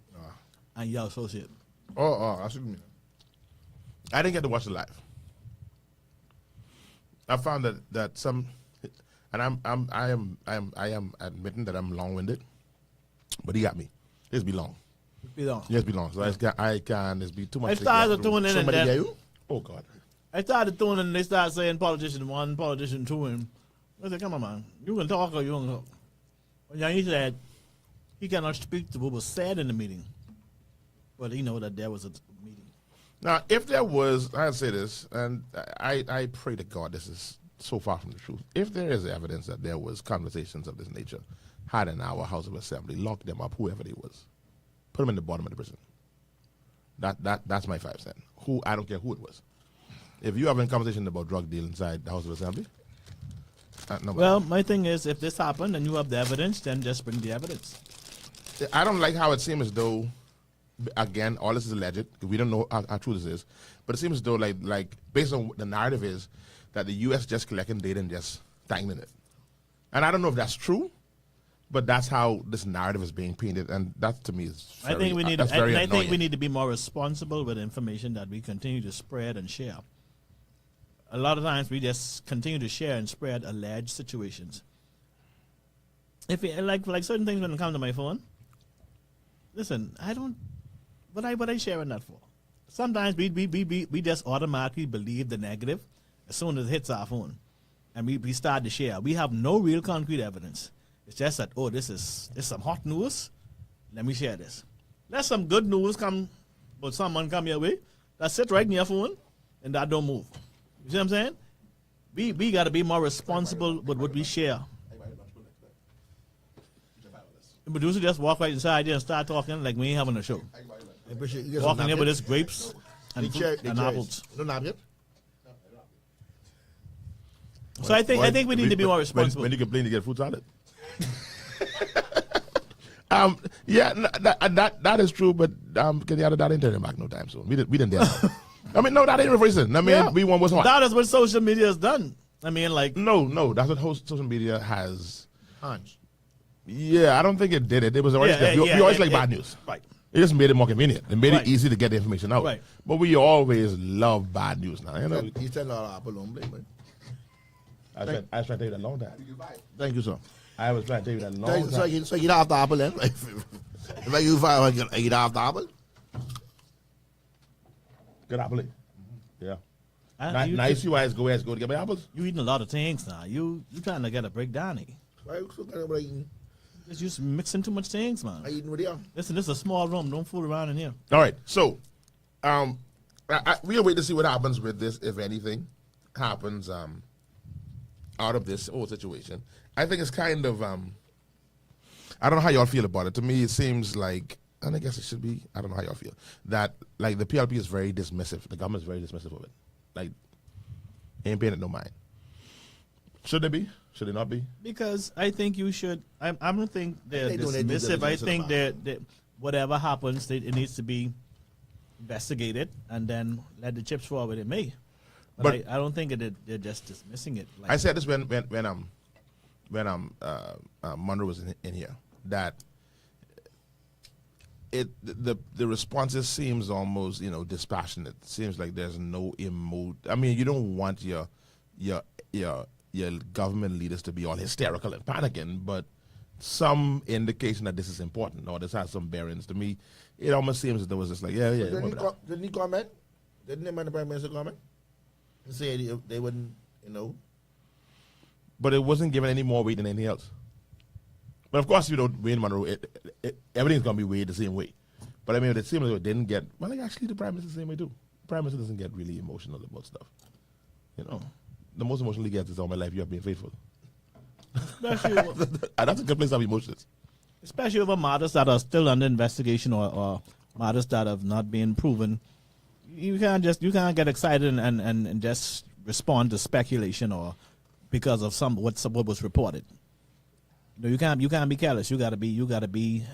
And your associate.
Oh, I see what you mean.
I didn't get to watch it live. I found that some, and I am admitting that I'm long-winded, but he got me. It's be long. Yes, be long. So I can. It's be too much.
I started tuning in.
Somebody
and
get
then,
you?
Oh God.
I started tuning in and they started saying politician 1, politician 2, and I said, come on, man. You can talk or you don't talk. And he said he cannot speak to what was said in the meeting. But he know that there was a meeting.
Now, if there was, I'd say this, and I pray to God this is so far from the truth. If there is evidence that there was conversations of this nature had in our House of Assembly, lock them up, whoever they was. Put them in the bottom of the prison. That's my 5 cents. I don't care who it was. If you have a conversation about drug deal inside the House of Assembly, nobody.
Well, my thing is, if this happened and you have the evidence, then just bring the evidence.
I don't like how it seems as though, again, all this is alleged. We don't know how true this is, but it seems as though, like based on what the narrative is, that the U.S. just collecting data and just dangling it. And I don't know if that's true, but that's how this narrative is being painted, and that to me is very,
I think we need.
I
think we need to be more responsible with information that we continue to spread and share. A lot of times we just continue to share and spread alleged situations. If it, like certain things when it comes to my phone, listen, I don't. What I sharing that for? Sometimes we just automatically believe the negative as soon as it hits our phone, and we start to share. We have no real concrete evidence. It's just that, oh, this is some hot news. Let me share this. Let some good news come, but someone come your way. That sit right in your phone, and that don't move. You see what I'm saying? We got to be more responsible with what we share. The producer just walk right inside there and start talking like we ain't having a show. Walking there with his grapes and apples.
No napkin?
So I think we need to be more responsible.
When you complain, you get fruit salad. Yeah, that is true, but Kenyatta, that ain't turning back no time soon. We didn't do that. I mean, no, that ain't reversing. I mean, we want what's what.
That is what social media has done. I mean, like
no, that's what social media has.
Hunch.
Yeah, I don't think it did it. It was always we always like bad news.
Right.
It just made it more convenient. It made
Right.
it easy to get the information out.
Right.
But we always love bad news now. You know,
He's telling all apple hombre, man.
I was trying to tell you that long time.
Thank you, sir.
I was trying to tell you that long time.
So you don't have the apple then? If I give $500, you don't have the apple?
Good apple. Yeah.
you
Nice you guys go to get my apples.
You eating a lot of things now. You trying to get a breakdown here.
Why you so kind of eating?
It's just mixing too much things, man.
I eating with you?
Listen, this is a small room. Don't fool around in here.
All right. So, we'll wait to see what happens with this, if anything happens out of this whole situation. I think it's kind of I don't know how y'all feel about it. To me, it seems like, and I guess it should be, I don't know how y'all feel, that like the PLP is very dismissive. The government is very dismissive of it. Like, ain't paying it no mind. Should they be? Should they not be?
Because I think you should. I don't think they're
They do their due
dismissive. I
diligence
think
about
that whatever happens, it needs to be investigated and then let the chips fall where they may. But I don't think they're just dismissing it. Like,
I said this when Monroe was in here, that the responses seems almost dispassionate. It seems like there's no I mean, you don't want your government leaders to be all hysterical and panicking, but some indication that this is important or this has some bearings. To me, it almost seems that there was just like,
Didn't he comment? Didn't the Prime Minister comment? And say they wouldn't,
but it wasn't given any more weight than anything else. But of course, Wayne Monroe, everything's going to be weighed the same way. But I mean, it seems like it didn't get, well, like actually the Prime Minister the same way too. The Prime Minister doesn't get really emotional about stuff. The most emotional he gets is all my life you have been faithful. That's a good place to have emotions.
Especially over matters that are still under investigation or matters that have not been proven. You can't get excited and just respond to speculation or because of what was reported. You can't be careless. You gotta be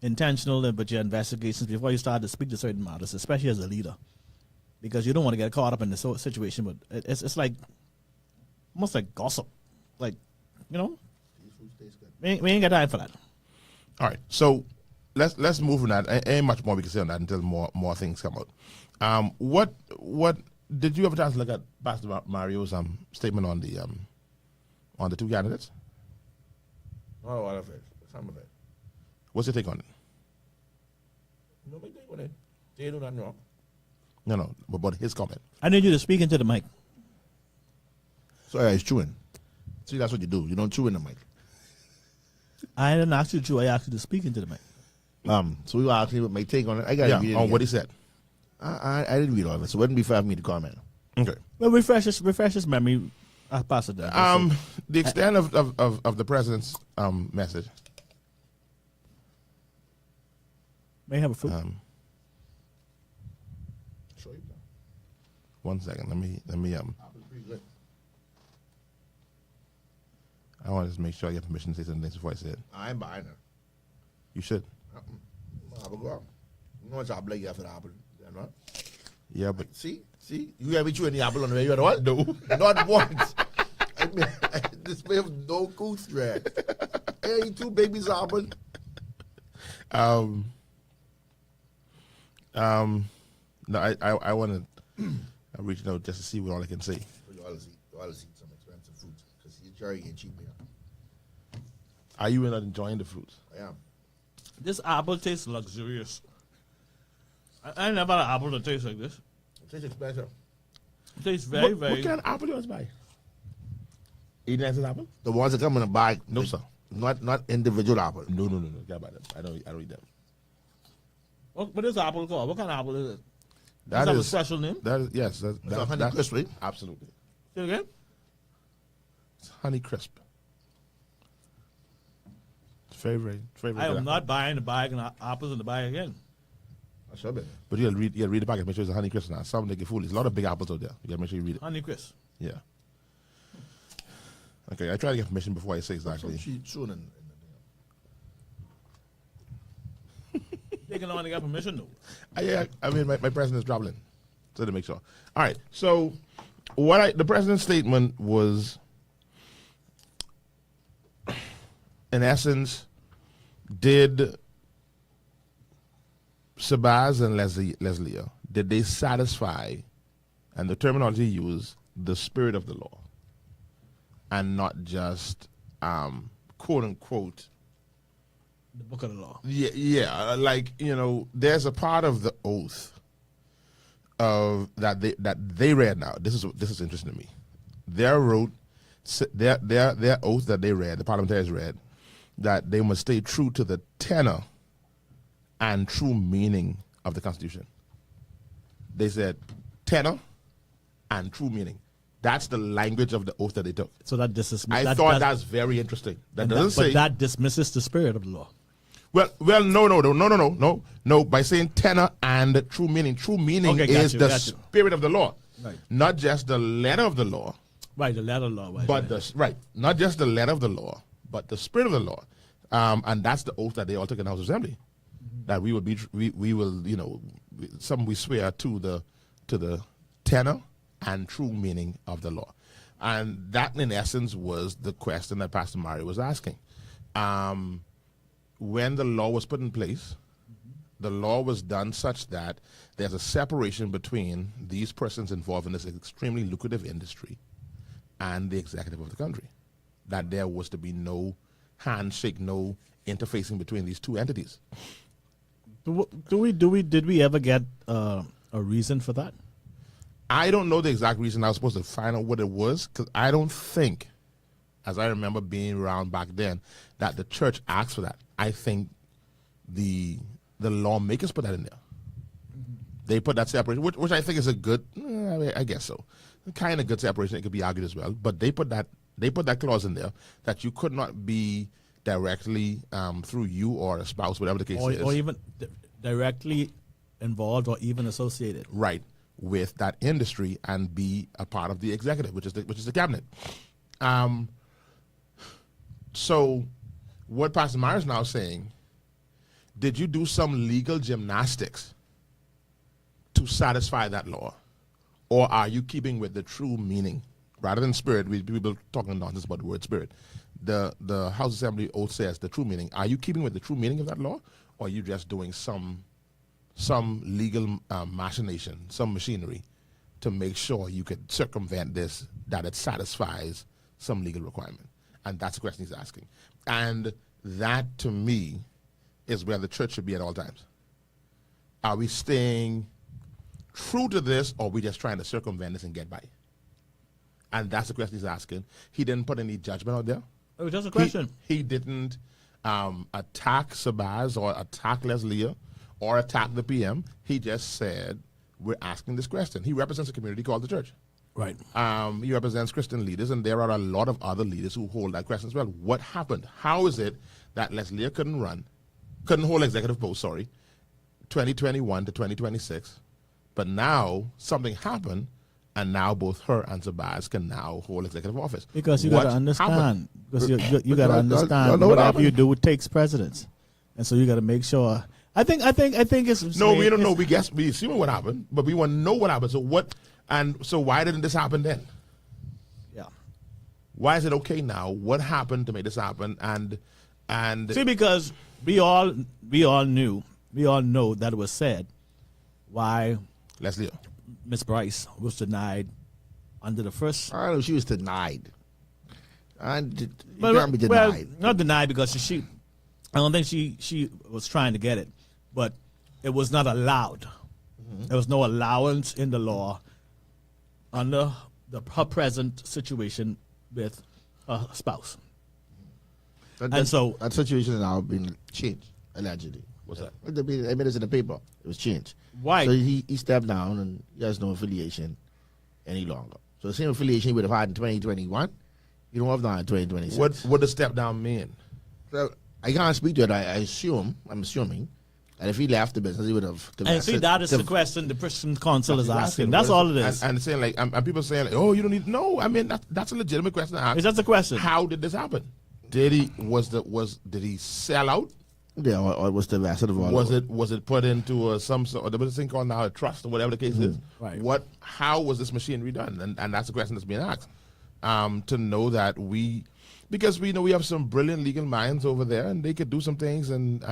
intentional about your investigations before you start to speak to certain matters, especially as a leader, because you don't want to get caught up in the situation. But it's like almost like gossip, like we ain't got time for that.
All right, so let's move on that. Ain't much more we can say on that until more things come out. What did you have a chance to look at Pastor Mario's statement on the two candidates?
Not all of it. Some of it.
What's your take on it?
No, my take on it. They do not know.
No, but his comment.
I need you to speak into the mic.
Sorry, it's chewing. See, that's what you do. You don't chew in the mic.
I didn't ask you to chew. I asked you to speak into the mic.
So we were asking what my take on it. I got to read it
on
again.
what he said.
I didn't read all of it, so it wouldn't be fair for me to comment.
Okay.
Well, refresh his memory. I'll pass it down.
The extent of the president's message.
May I have a fruit?
Sure you can.
1 second. Let me I want to just make sure I get permission to say some things before I say it.
I ain't buying it.
You should.
Apple go out. You know what's apple like after the apple? You know?
Yeah, but
See? You have me chewing the apple on the way. You know what? No. Not once. I mean, this may have no cool thread. Hey, two babies apple.
No, I want to. I'm reaching out just to see what all I can say.
You always eat some expensive fruits because your cherry ain't cheap here.
Are you not enjoying the fruits?
I am.
This apple tastes luxurious. I never had an apple that tastes like this.
It tastes expensive.
It tastes very,
What kind of apple you want to buy? Eating as an apple?
The ones that come in a bag.
No, sir.
Not individual apple.
No. Can't buy them. I don't eat them.
What is the apple called? What kind of apple is it? Does that have a special name?
That is, yes.
That's Honey Crisp, right?
Absolutely.
Say it again?
It's Honey Crisp. It's very
I
good.
am not buying the bag and apples in the bag again.
I should be.
But you gotta read the packet, make sure it's a Honey Crisp now. Some they get foolish. There's a lot of big apples out there. You gotta make sure you read it.
Honey Crisp.
Yeah. Okay, I try to get permission before I say exactly.
Taking on to get permission though.
I mean, my president is traveling, so to make sure. All right, so the president's statement was, in essence, did Shabazz and Leslie, did they satisfy, and the terminology used, the spirit of the law, and not just quote unquote
The book of the law.
Yeah, like, there's a part of the oath of that they read now. This is interesting to me. Their oath that they read, the parliamentarians read, that they must stay true to the tenor and true meaning of the Constitution. They said tenor and true meaning. That's the language of the oath that they took.
So that dismisses.
I thought that's very interesting. That doesn't say.
But that dismisses the spirit of the law.
Well, no. By saying tenor and true meaning is the spirit of the law,
Right.
not just the letter of the law,
Right, the letter law. Right,
but not just the letter of the law, but the spirit of the law, and that's the oath that they all took in the House of Assembly, that we will we swear to the tenor and true meaning of the law, and that in essence was the question that Pastor Mario was asking. When the law was put in place, the law was done such that there's a separation between these persons involved in this extremely lucrative industry and the executive of the country. That there was to be no handshake, no interfacing between these two entities.
Did we ever get a reason for that?
I don't know the exact reason. I was supposed to find out what it was, because I don't think, as I remember being around back then, that the church asked for that. I think the lawmakers put that in there. They put that separation, which I think is a good, I guess so, kind of good separation. It could be argued as well, but they put that clause in there that you could not be directly through you or a spouse, whatever the case is,
or even directly involved or even associated,
right, with that industry and be a part of the executive, which is the cabinet. So, what Pastor Meyer is now saying, did you do some legal gymnastics to satisfy that law? Or are you keeping with the true meaning? Rather than spirit, people talking nonsense about the word spirit. The House Assembly oath says the true meaning. Are you keeping with the true meaning of that law? Or are you just doing some legal machination, some machinery to make sure you could circumvent this, that it satisfies some legal requirement? And that's the question he's asking. And that, to me, is where the church should be at all times. Are we staying true to this, or are we just trying to circumvent this and get by? And that's the question he's asking. He didn't put any judgment out there.
It was just a question.
He didn't attack Shabazz or attack Leslie or attack the PM. He just said, we're asking this question. He represents a community called the church.
Right.
He represents Christian leaders, and there are a lot of other leaders who hold that question as well. What happened? How is it that Leslie couldn't hold executive post, 2021 to 2026, but now something happened, and now both her and Shabazz can now hold executive office?
Because you got to understand.
Happened?
Because you got to understand whatever you do, it takes precedence, and so you got to make sure. I think it's
no. We don't know. We assume what happened, but we want to know what happened. So what? And so why didn't this happen then?
Yeah.
Why is it okay now? What happened to make this happen? And
see, because we all know that it was said why
Leslie,
Miss Bryce was denied under the first.
I don't know if she was denied. Can't be denied.
Well, not denied because she. I don't think she was trying to get it, but it was not allowed. Mm-hmm. There was no allowance in the law under her present situation with her spouse.
And so that situation has now been changed, allegedly.
What's that?
I mean, it's in the paper. It was changed.
Why?
So he stepped down and he has no affiliation any longer. So the same affiliation he would have had in 2021, you don't have now in 2026.
What does step down mean?
So I can't speak to it. I'm assuming, that if he left the business, he would have.
And see, that is the question the Christian Council is asking. That's all it is.
And saying like, and people saying like, oh, you don't need. No, I mean that's a legitimate question to ask.
Is that the question?
How did this happen? Did he sell out?
Yeah, or was the rest of the
Was it put into some sort? There was a thing called now a trust or whatever the case is.
Right.
How was this machinery done? And that's the question that's being asked. To know that because we know we have some brilliant legal minds over there, and they could do some things, and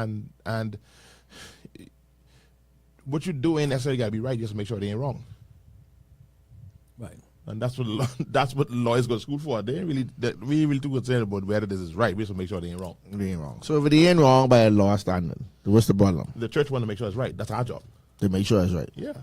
what you do ain't necessarily got to be right. Just to make sure they ain't wrong.
Right.
And that's what lawyers go to school for. They ain't really too concerned about whether this is right. We just make sure they ain't wrong.
They ain't wrong. So if it ain't wrong by a law standard, what's the problem?
The church want to make sure it's right. That's our job.
They make sure it's right.
Yeah.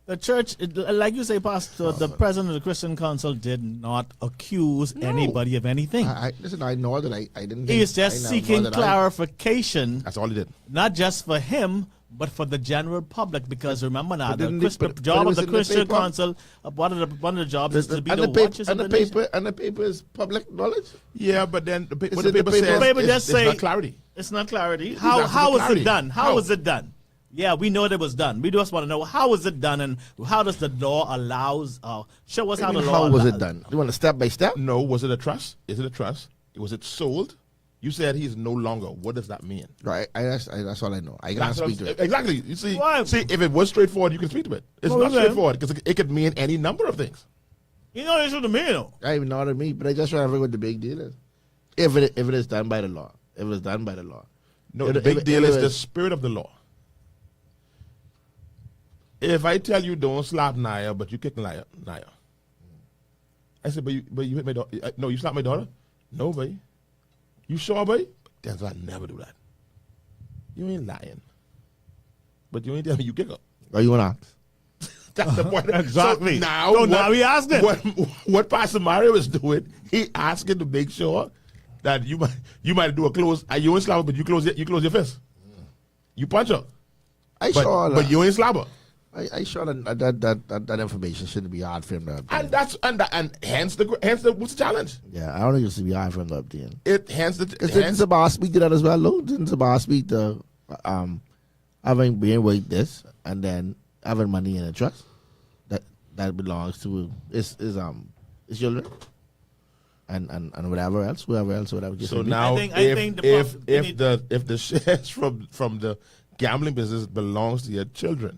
The church, like you say, Pastor, the president of the Christian Council did not accuse anybody of anything.
Listen, I know that I didn't.
He is just seeking clarification.
That's all he did.
Not just for him, but for the general public. Because remember now, the
but
job
it
of
was
the
in the
Christian
paper.
Council, one of the jobs is to be the watchers
and
of
the
the nation.
paper and the paper is public knowledge.
Yeah, but then what
Is
the
it the
paper
paper?
says
The paper
is
just
it's
say
not clarity.
It's not clarity.
asking
How
for
was
clarity.
it done? How
How?
was it done? Yeah, we know that it was done. We just want to know how was it done and how does the law allows show us how the law.
How was
allows.
it done? You want to step by step?
No, was it a trust? Is it a trust? Was it sold? You said he's no longer. What does that mean?
Right. That's all I know. I can't speak to it.
Exactly. You see,
Why?
if it was straightforward, you can speak to it. It's
Well,
not
then-
straightforward because it could mean any number of things.
You know this what the mean though.
I even know what I mean, but I just trying to figure what the big deal is. If it is done by the law. If it is done by the law.
No,
If
the
it-
big
if
deal
it
is the
was-
spirit of the law. If I tell you don't slap Naya, but you kick Naya, I said, but you hit my daughter. No, you slapped my daughter. No, boy. You sure, boy? That's why I never do that. You ain't lying, but you ain't telling me you kick her.
Or you want to ask?
That's the point.
Exactly.
So now,
So now he asked it.
What Pastor Mario is doing, he asking to make sure that you might do a close. You ain't slap her, but you close your fist. You punch her, but you ain't slap her.
I sure that information shouldn't be hard for him to obtain.
And hence the what's the challenge?
Yeah, I don't think it should be hard for him to obtain. Didn't the boss speak to that as well, though? Didn't the boss speak to having being with this and then having money in a trust that belongs to his children and whatever else, whoever case
So
may be.
now,
I think
if the shares from the gambling business belongs to your children,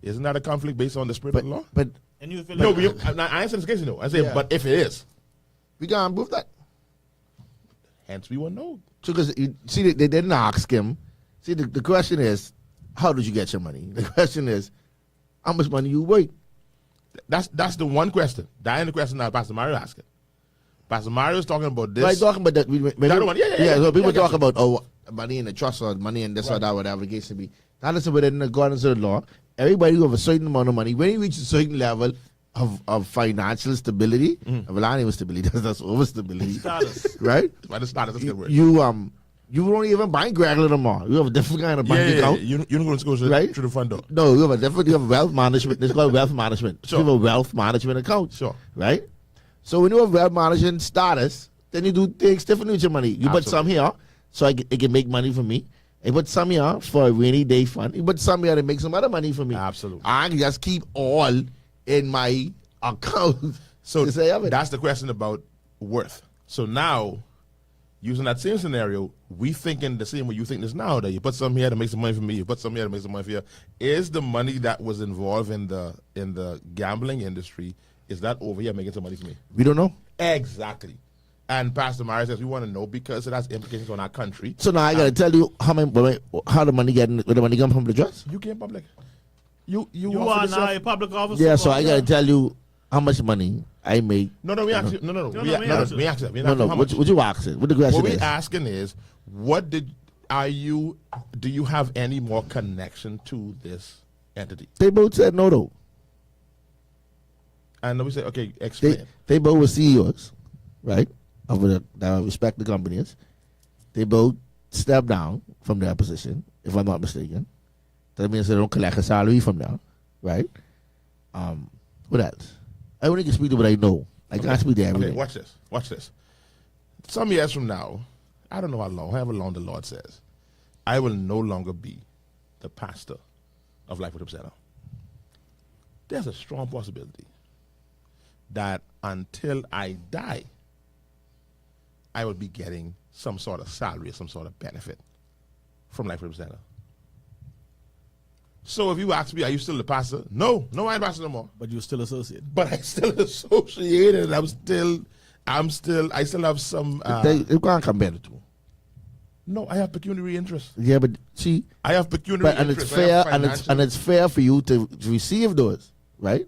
isn't that a conflict based on the spirit of the law?
But
And you feel
No,
like
I answer this case. No, I say,
Yeah.
but if it is,
we can't prove that.
hence we won't know.
So, because they didn't ask him. See, the question is, how did you get your money? The question is, how much money you worth?
That's the one question. That ain't the question that Pastor Mario asking. Pastor Mario is talking about this.
Right, talking about that.
That one, yeah.
So people
Yeah,
talk
yeah.
about money in the trust or money in this or
Right.
that, whatever the case may be. That is within accordance to the law. Everybody who have a certain amount of money, when you reach a certain level of financial stability, well, not even stability, that's over stability,
status.
right?
Why the status is a good word.
You don't even bank regular no more. You have a different kind of bank account.
You don't go to school
Right?
through the front door.
No, you have wealth management. It's called wealth management.
Sure.
You have a wealth management account.
Sure.
Right? So when you have wealth management status, then you do things differently with your money. You put some here so it can make money for me. You put some here for a rainy day fund. You put some here to make some other money for me.
Absolutely.
I can just keep all in my account.
So
to say of it.
that's the question about worth. So now, using that same scenario, we thinking the same way you think this now, that you put some here to make some money for me, you put some here to make some money for you. Is the money that was involved in the gambling industry, is that over here making some money for me?
We don't know.
Exactly. And Pastor Mario says we want to know because it has implications on our country.
So now I gotta tell you how the money where the money come from the trust.
You came public. You
You
offered
are
yourself-
now a public officer.
Yeah, so I gotta tell you how much money I make.
No, we actually no.
No,
We
we asked
we
you.
asked that. We
No,
asked how much.
what you asking? What the question
What we
is?
asking is, do you have any more connection to this entity?
They both said no though.
And then we say, okay, explain.
They both were CEOs, right? That respect the companies. They both stepped down from their position, if I'm not mistaken. That means they don't collect a salary from them, right? What else? I only can speak to what I know. I can't speak to everything.
Okay, watch this. Watch this. Some years from now, I don't know how long, however long the Lord says, I will no longer be the pastor of Life Worship Center. There's a strong possibility that until I die, I will be getting some sort of salary or some sort of benefit from Life Worship Center. So if you ask me, are you still the pastor? No, I ain't pastor no more.
But you're still associated.
But I still associated. I still have some.
They can't compare the two.
No, I have pecuniary interest.
Yeah, but see,
I have pecuniary
and
interest.
it's fair, and it's fair for you to receive those, right?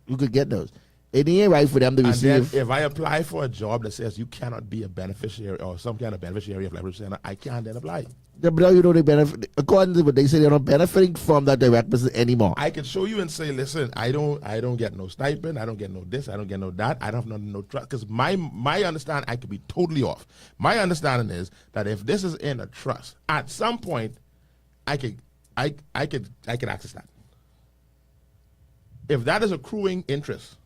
You could get those. It ain't right for them to
And then
receive.
if I apply for a job that says you cannot be a beneficiary or some kind of beneficiary of Life Worship Center, I can't then apply.
Yeah, but now you know they benefit. According to what they say, they're not benefiting from that direct business anymore.
I can show you and say, listen, I don't get no stipend, I don't get no this, I don't get no that, I don't have no trust. Because my understanding, I could be totally off. My understanding is that if this is in a trust, at some point, I could access that. If that is accruing interest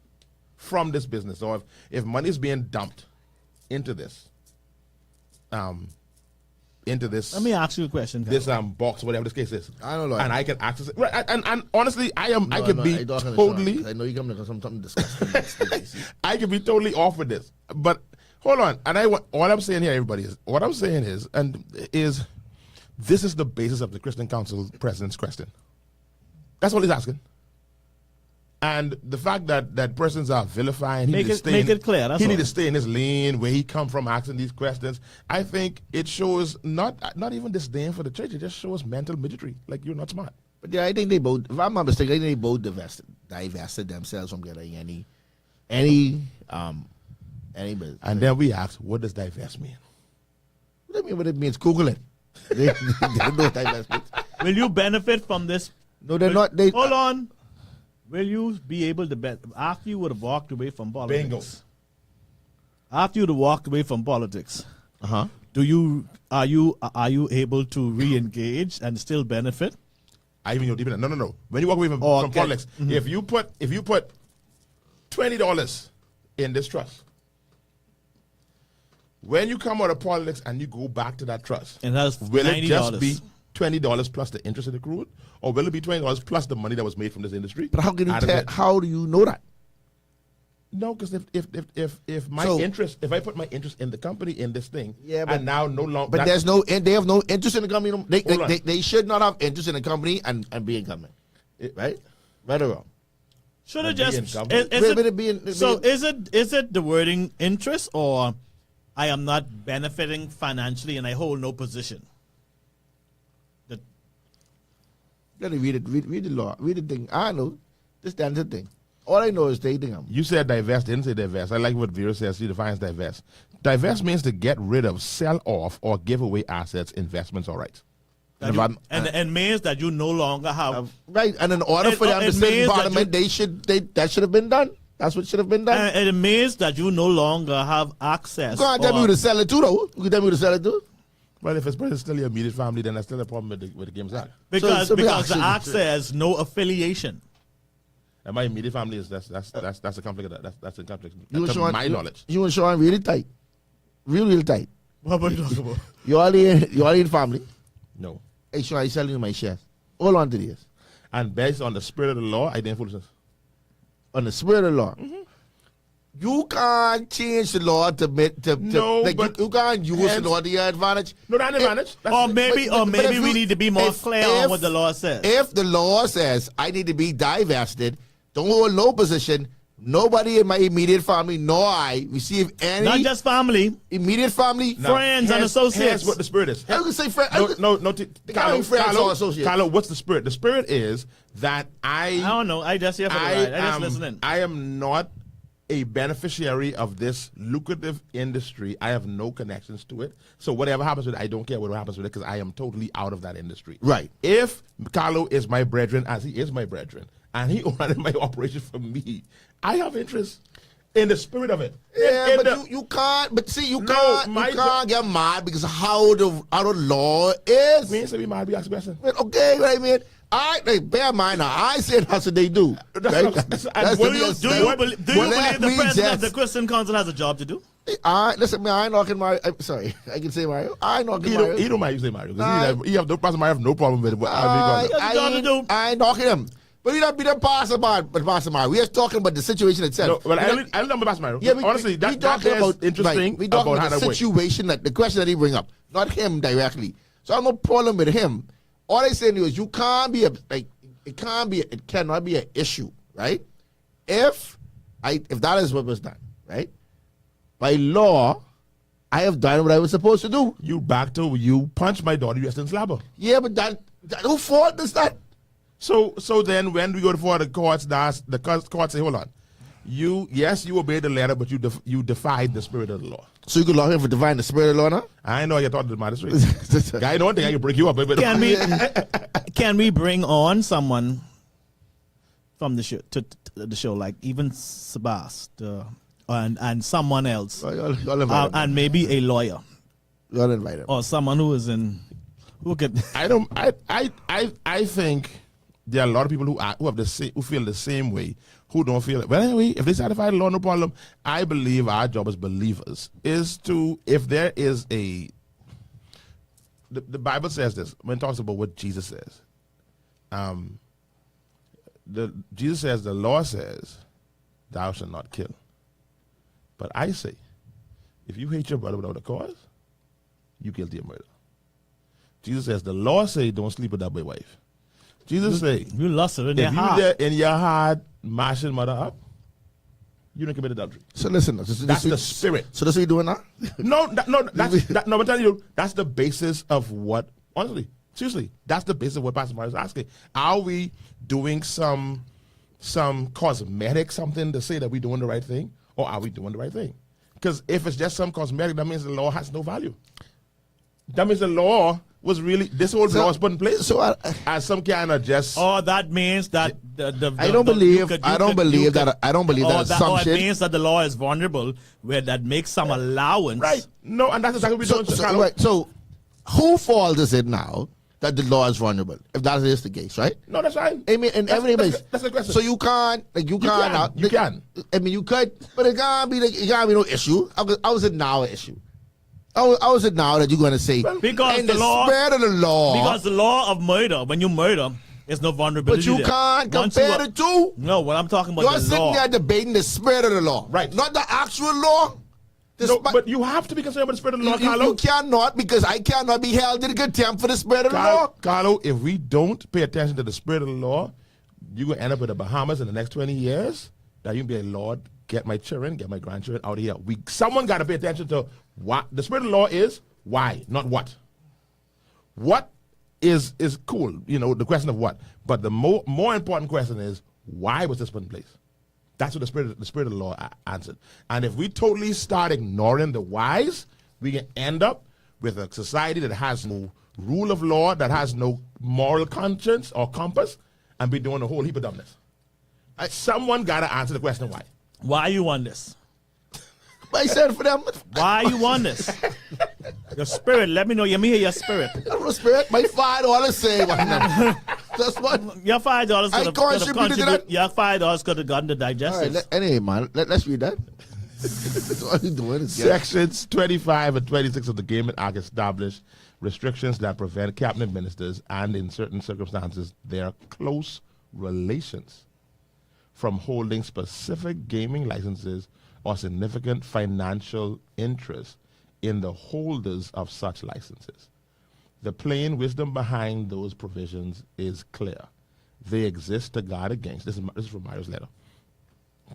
from this business, or if money is being dumped into this,
Let me ask you a question.
this box, whatever this case is,
I don't know.
and I can access it. Right, and honestly, I can be
I
totally.
know you're coming to something disgusting.
I can be totally off with this, but hold on. And what I'm saying here, everybody, is what I'm saying is this is the basis of the Christian Council president's question. That's all he's asking. And the fact that persons are vilifying,
Make it clear. That's
he
all.
need to stay in his lane, where he come from, asking these questions. I think it shows not even disdain for the church. It just shows mental midgetry. Like, you're not smart.
But yeah, I think they both, if I'm not mistaken, I think they both divested themselves from getting any business.
And then we ask, what does divest mean?
What do you mean what it means? Google it. They know divestment.
Will you benefit from this?
No, they're not. They
Hold on. Will you be able to bet after you would have walked away from politics?
Bingo.
After you would have walked away from politics,
Uh-huh.
are you able to re-engage and still benefit?
I even go deeper. No. When you walk away from
Okay.
politics, if you put $20 in this trust, when you come out of politics and you go back to that trust,
And that's
will it just
$90.
be $20 plus the interest it accrued, or will it be $20 plus the money that was made from this industry?
But how can you
out of
tell?
it?
How do you know that?
No, because if my
So-
interest, if I put my interest in the company in this thing,
Yeah, but-
and now no longer,
But there's no, and they have no interest in the company.
Hold on.
They should not have interest in the company and be in company, right? Right or wrong?
Should it
Be
just
in government.
is it the wording interest, or I am not benefiting financially and I hold no position?
Let me read it. Read the law. Read the thing. I know. This stands the thing. All I know is they think I'm.
You said divest, didn't say divest. I like what Vera says. She defines divest. Divest means to get rid of, sell off, or give away assets, investments, or rights.
That you, and means that you no longer have.
Right, and in order for them to
it
sit in
means that
parliament, that should have been done. That's what should have been done.
And it means that you no longer have access.
You can't tell me who to sell it to, though. You can tell me who to sell it to.
Well, if it's still your immediate family, then that's still a problem with the Games Act.
Because
So
the act says no affiliation.
And my immediate family is that's a conflict. That's a conflict.
You
To
and Sean,
my knowledge.
You and Sean really tight, real tight.
What are you talking about?
You all in family.
No.
Hey, Sean, I'm selling you my shares. Hold on to this.
And based on the spirit of the law, I didn't foolishness.
On the spirit of the law. You can't change the law to
No,
like,
but
you can't use the law to your advantage.
No, that's an advantage.
Or maybe
if
we
you-
need to be more
if-
clear on
if-
what the law says.
If the law says I need to be divested, don't hold no position, nobody in my immediate family nor I receive any
Not just family,
immediate family.
Now,
friends and
here's-
associates.
Here's what the spirit is.
I could say friend.
No.
can't be friends or associates.
Carlo, what's the spirit? The spirit is that
I don't know. I just here for the ride. I just listening.
I am not a beneficiary of this lucrative industry. I have no connections to it. So whatever happens with it, I don't care what happens with it because I am totally out of that industry.
Right.
If Carlo is my brethren, as he is my brethren, and he running my operation for me, I have interest. in the spirit of it.
Yeah,
In
but
the-
you can't. But see, you
No,
can't get mad because how the law is.
We ain't say we might be asking question.
Okay, right, man. Bear in mind now. I said that's what they do. Right?
What
Do you believe the president of the Christian Council has a job to do?
Listen, man, I ain't knocking Mario. I'm sorry, I can say Mario. I ain't knocking Mario.
He don't mind you say Mario. He have no problem. I have no problem with it.
I ain't knocking him. But we don't pass about Pastor Mario. We are talking about the situation itself.
No, but I don't know Pastor Mario.
Yeah,
honestly,
we
that
talking
is
about
interesting.
We talking
about
about
how
the situation, that the question that he bring up, not him directly. So I have no problem with him. All I saying is you can't be it cannot be an issue, right? If that is what was done, right? By law, I have done what I was supposed to do.
You punched my daughter, you just didn't slap her.
Yeah, but that who fault is that?
So then when we go before the courts, the court say, hold on. You obeyed the letter, but you defied the spirit of the law.
So you could lock him for defying the spirit of the law now?
I know you thought the magistrate. Guy, don't think I can break you up. But
Can we bring on someone from the show to the show, like even Sebas and someone else,
Y'all invite him.
and maybe a lawyer
Y'all invite him.
or someone who could.
I think there are a lot of people who feel the same way, who don't feel it. Well, anyway, if they satisfy the law, no problem. I believe our job as believers is to, if there is the Bible says this when it talks about what Jesus says. Jesus says, the law says, thou shalt not kill. But I say, if you hate your brother without a cause, you guilty of murder. Jesus says, the law say, don't sleep with that boy wife. Jesus say,
You lost it in your
if
heart.
you there in your heart mashing mother up, you don't commit adultery.
So listen,
That's the spirit.
So that's what you doing now?
No, I'm telling you, that's the basis of what, honestly, seriously, that's the basis of what Pastor Mario is asking. Are we doing some cosmetic something to say that we're doing the right thing, or are we doing the right thing? Because if it's just some cosmetic, that means the law has no value. That means the law was really, this whole law was put in place
So
as some kind of just.
Oh, that means that
I don't believe that
It
assumption.
means that the law is vulnerable, where that makes some allowance.
Right. No, and that's exactly what we're doing. Carlo.
Right, so who fault is it now that the law is vulnerable? If that is the case, right?
No, that's right.
I mean, and everybody.
That's the question.
So you can't,
You can.
I mean, you could, but it can't be no issue. How is it now an issue? How is it now that you're going to say
Because
in
the law,
spirit of the law?
because the law of murder, when you murder, there's no vulnerability.
But you
there.
can't
Once
compare
you
the two.
No, what I'm talking about
You're
the
sitting
law.
there debating the spirit of the law,
Right.
Not the actual law.
No, but you have to be concerned about the spirit of the law, Carlo.
You cannot, because I cannot be held in contempt for the spirit of the law.
Carlo, if we don't pay attention to the spirit of the law, you're going to end up in the Bahamas in the next 20 years. That you can be a Lord, get my children, get my grandchildren out of here. Someone got to pay attention to what the spirit of the law is, why, not what. What is cool, the question of what. But the more important question is, why was this put in place? That's what the spirit of the law answered. And if we totally start ignoring the whys, we can end up with a society that has no rule of law, that has no moral conscience or compass, and be doing a whole heap of dumbness. Someone got to answer the question why.
Why you want this?
I said for them,
Why you want this? Your spirit. Let me know. Let me hear your spirit.
spirit, my $5 say one. That's what.
Your $5
I
could have
contributed to
contributed.
that.
Your $5 could have gotten the
All
digestive.
right, anyway, man, let's read that. That's all you doing is
Sections 25 and 26 of the Gaming Act establish restrictions that prevent cabinet ministers and, in certain circumstances, their close relations from holding specific gaming licenses or significant financial interest in the holders of such licenses. The plain wisdom behind those provisions is clear. They exist to guard against, this is from Mario's letter,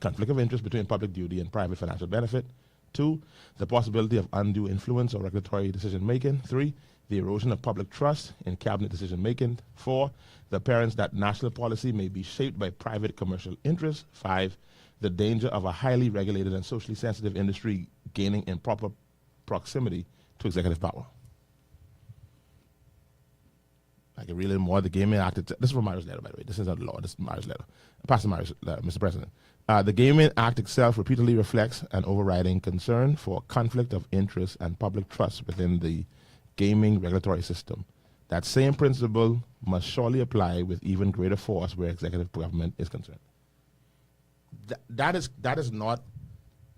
conflict of interest between public duty and private financial benefit. 2, the possibility of undue influence or regulatory decision-making. 3, the erosion of public trust in cabinet decision-making. 4, the appearance that national policy may be shaped by private commercial interests. 5, the danger of a highly regulated and socially sensitive industry gaining improper proximity to executive power. I can read it more. The Gaming Act. This is from Mario's letter, by the way. This is not the law. This is Mario's letter. Pastor Mario's letter, Mr. President. The Gaming Act itself repeatedly reflects an overriding concern for conflict of interest and public trust within the gaming regulatory system. That same principle must surely apply with even greater force where executive government is concerned. That is not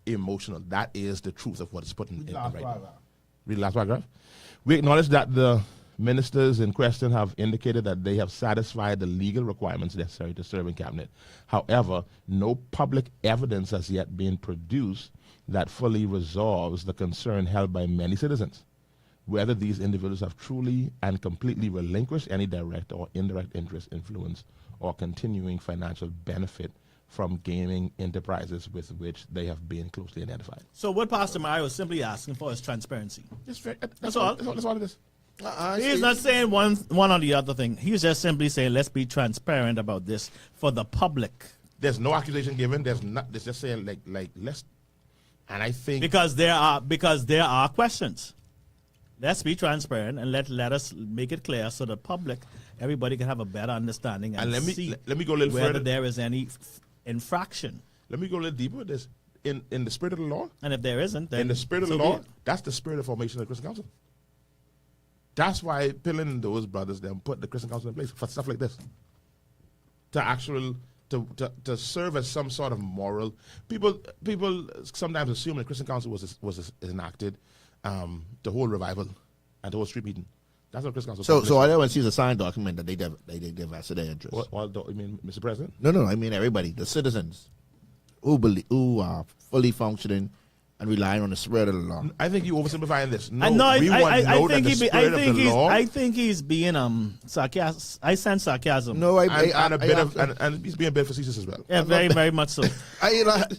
emotional. That is the truth of what is put in the right. Read the last paragraph. We acknowledge that the ministers in question have indicated that they have satisfied the legal requirements necessary to serve in cabinet. However, no public evidence has yet been produced that fully resolves the concern held by many citizens, whether these individuals have truly and completely relinquished any direct or indirect interest, influence, or continuing financial benefit from gaming enterprises with which they have been closely identified.
So what Pastor Mario is simply asking for is transparency.
That's all. That's all it is.
He's not saying one or the other thing. He's just simply saying, let's be transparent about this for the public.
There's no accusation given. There's just saying like let's. And I think
because there are questions. Let's be transparent and let us make it clear so the public, everybody can have a better understanding and
let
see
me go a little
whether
further.
there is any infraction.
Let me go a little deeper with this. In the spirit of the law,
And if there isn't, then
in the spirit of
so
the
be
law,
it.
that's the spirit of formation of the Christian Council. That's why Pillin and those brothers then put the Christian Council in place for stuff like this. To serve as some sort of moral. People sometimes assume the Christian Council was enacted to hold revival and to hold street meeting. That's what Christian Council.
So I don't see the signed document that they divested their interest.
You mean, Mr. President?
No, I mean everybody, the citizens who are fully functioning and relying on the spirit of the law.
I think you oversimplifying this. No,
I
we want to know that the spirit of the law.
I think he's being sarcastic. I sense sarcasm.
No,
and he's being a bit facetious as well.
Yeah, very, very much so.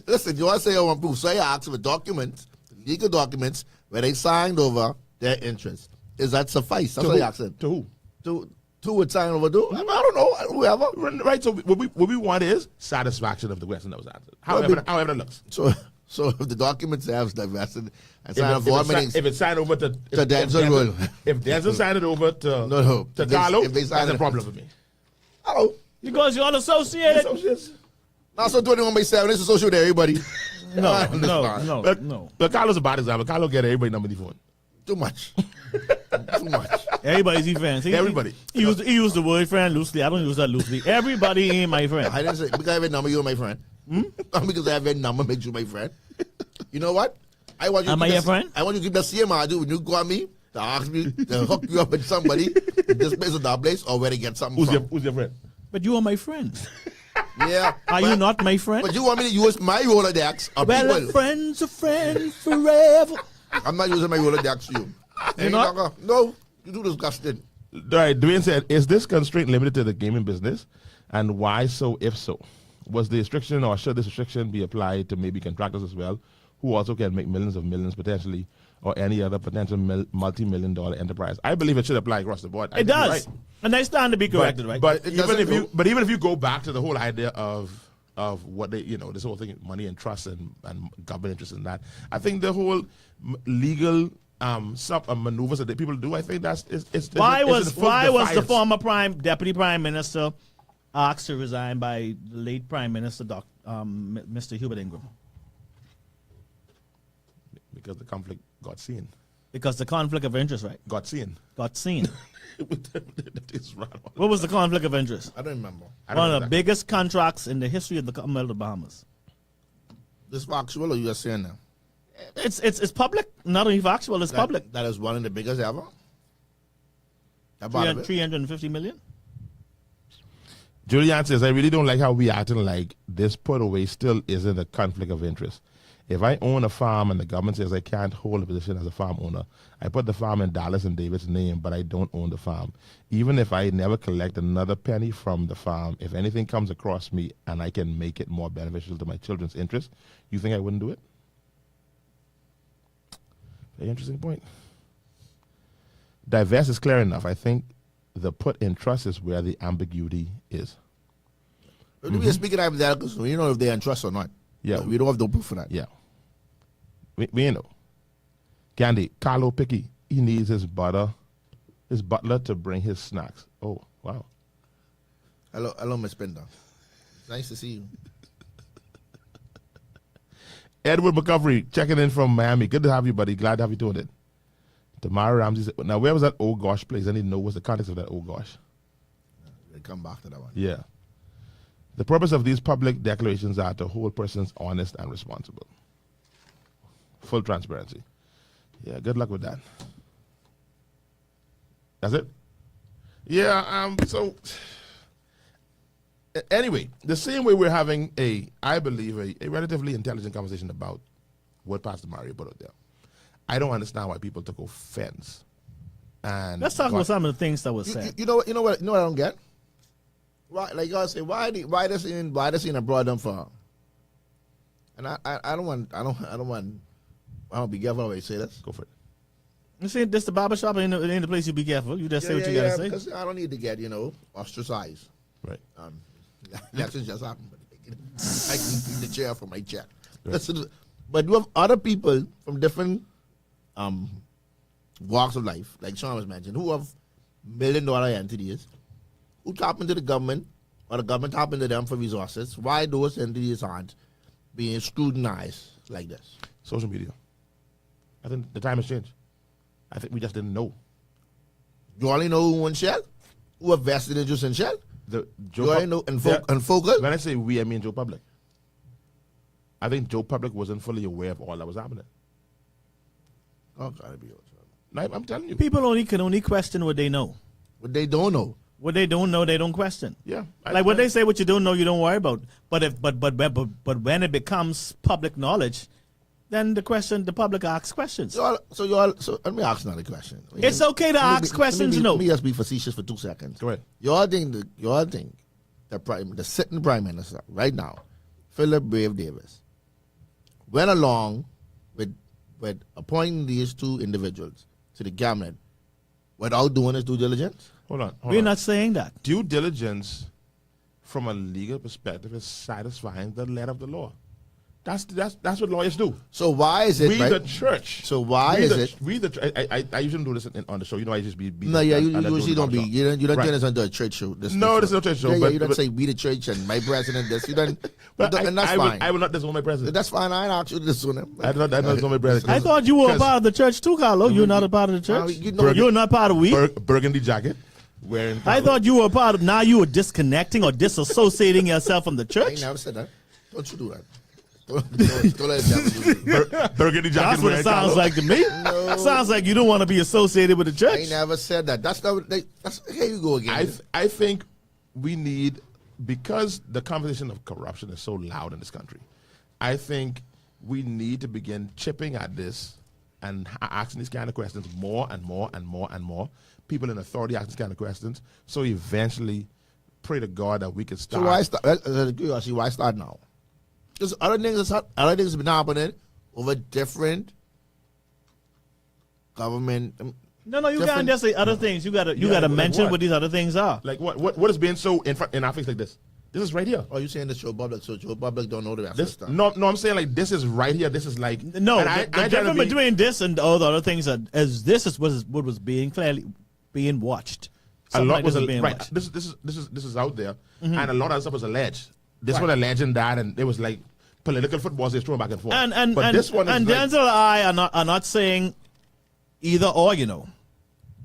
Listen, you want to say I want proof, so I asked for documents, legal documents, where they signed over their interest. Is that suffice? That's what I asked.
To who?
To would sign over to? I don't know, whoever.
Right. So what we want is satisfaction of the question that was answered. However it looks.
So if the documents have divested and
If
signed over meetings,
it's signed over to
Denczil,
if Denczil signed it over to
if
Carlo,
they sign
that's a
it-
problem for me.
oh,
Because you're unassociated.
Associates.
not so 21 by 7. This is social with everybody.
No.
But Carlo's a bad example. Carlo get everybody number on the phone.
Too much. Too much.
Everybody's his friend. See,
Everybody.
He used the word friend loosely. I don't use that loosely. Everybody ain't my friend.
I didn't say because I have a number, you're my friend. Not because I have a number makes you my friend. You know what? I want you.
Am
to
I
keep
your
the-
friend?
I want you to keep the same I do when you call me to ask me to hook you up with somebody in this place or that place or where to get something
Who's your friend?
But you are my friend.
Yeah.
Are you not my friend?
But you want me to use my Rolodex or
Well, a
people?
friend's a friend forever.
I'm not using my Rolodex for you.
You're not?
No, you do disgusting.
All right, Dwayne said, is this constraint limited to the gaming business? And why so, if so? Was the restriction or should this restriction be applied to maybe contractors as well, who also can make millions of millions potentially, or any other potential multi-million dollar enterprise? I believe it should apply across the board. I
It
think you're
does.
right.
And they stand to be corrected, right?
But
It
even
doesn't
if you go back to the whole idea of what they, this whole thing, money and trust and government interest in that, I think the whole legal maneuvers that people do, I think
Why was the former deputy prime minister asked to resign by the late prime minister, Mr. Hubert Ingram?
Because the conflict got seen.
Because the conflict of interest, right?
Got seen.
Got seen.
It's right on.
What was the conflict of interest?
I don't remember.
I don't
One
know
of the
that.
biggest contracts in the history of the Commonwealth of the Bahamas.
This factual or you just saying that?
It's public. Not only factual, it's public.
That is one of the biggest ever. That part of it.
350 million.
Julian says, I really don't like how we acting like this put away still isn't a conflict of interest. If I own a farm and the government says I can't hold a position as a farm owner, I put the farm in Dallas and David's name, but I don't own the farm. Even if I never collect another penny from the farm, if anything comes across me and I can make it more beneficial to my children's interest, you think I wouldn't do it? Very interesting point. Divest is clear enough. I think the put in trust is where the ambiguity is.
We are speaking hypotheticals, so we don't know if they're in trust or not.
Yeah.
We don't have no proof for that.
Yeah. We ain't know. Candy, Carlo Picky, he needs his butler to bring his snacks. Oh, wow.
Hello, Miss Pender. Nice to see you.
Edward McCovery checking in from Miami. Good to have you, buddy. Glad to have you doing it. Tamara Ramsey said, now where was that oh gosh place? I need to know what's the context of that oh gosh.
They come back to that one.
Yeah. The purpose of these public declarations are to hold persons honest and responsible. Full transparency. Yeah, good luck with that. That's it? Yeah, so anyway, the same way we're having I believe, a relatively intelligent conversation about what Pastor Mario put out there. I don't understand why people took offense. And
Let's talk about some of the things that was said.
You know what I don't get? Why, like y'all say, why this in brought them for? And I don't be careful how I say this.
Go for it.
You see, this the barbershop ain't the place you be careful. You just say what you gotta say.
Because I don't need to get, ostracized.
Right.
Elections just happened. I can keep the chair for my chair.
Right.
But you have other people from different walks of life, like Sean was mentioned, who have $1 million entities, who tap into the government, or the government tap into them for resources. Why those entities aren't being scrutinized like this?
Social media. I think the time has changed. I think we just didn't know.
You only know who owns Shell? Who have vested interest in Shell? You only know and Focal?
When I say we, I mean Joe Public. I think Joe Public wasn't fully aware of all that was happening.
Oh, gotta be
I'm telling you.
People can only question what they know.
What they don't know.
What they don't know, they don't question.
Yeah.
Like when they say what you don't know, you don't worry about. But when it becomes public knowledge, then the public asks questions.
So let me ask another question.
It's okay to ask questions, you know.
Let me just be facetious for 2 seconds.
Go ahead.
Y'all think the sitting prime minister right now, Philip Brave Davis, went along with appointing these two individuals to the cabinet without doing his due diligence?
Hold on.
We're not saying that.
Due diligence, from a legal perspective, is satisfying the letter of the law. That's what lawyers do.
So why is it
the church?
So why is it?
I usually do this on the show. You know, I just be
no, yeah, you usually don't be. You don't turn this into a church show.
This is no church show.
Yeah, you don't say we the church and my president this. You don't. And that's fine.
I will not disown my president.
That's fine. I ain't asked you to disown him.
I don't disown my president.
I thought you were a part of the church too, Carlo. You're not a part of the church. You're not part of we.
Burgundy jacket. Wearing.
I thought you were a part of. Now you were disconnecting or disassociating yourself from the church.
I never said that. Don't you do that. Don't let it
Burgundy jacket.
That's what it sounds like to me.
No.
Sounds like you don't want to be associated with the church.
I never said that. That's here you go again.
I think we need, because the conversation of corruption is so loud in this country, I think we need to begin chipping at this and asking these kind of questions more and more and more and more. People in authority asking these kind of questions. So eventually, pray to God that we can start.
So why start now? Because other things have been happening over different government.
No, you can't just say other things. You gotta mention what these other things are.
Like what is being so in our face like this? This is right here.
Oh, you saying this Joe Public? So Joe Public don't know the rest of
This
stuff.
no, I'm saying like this is right here. This is like
No. The difference between this and all the other things is this is what was being clearly being watched.
A lot
like
was
being
right.
watched.
This is out there, and a lot of stuff was alleged. This one alleging that, and it was like political footballs they're throwing back and forth. But this one is
and
like,
Denczil and I are not saying either or. You know,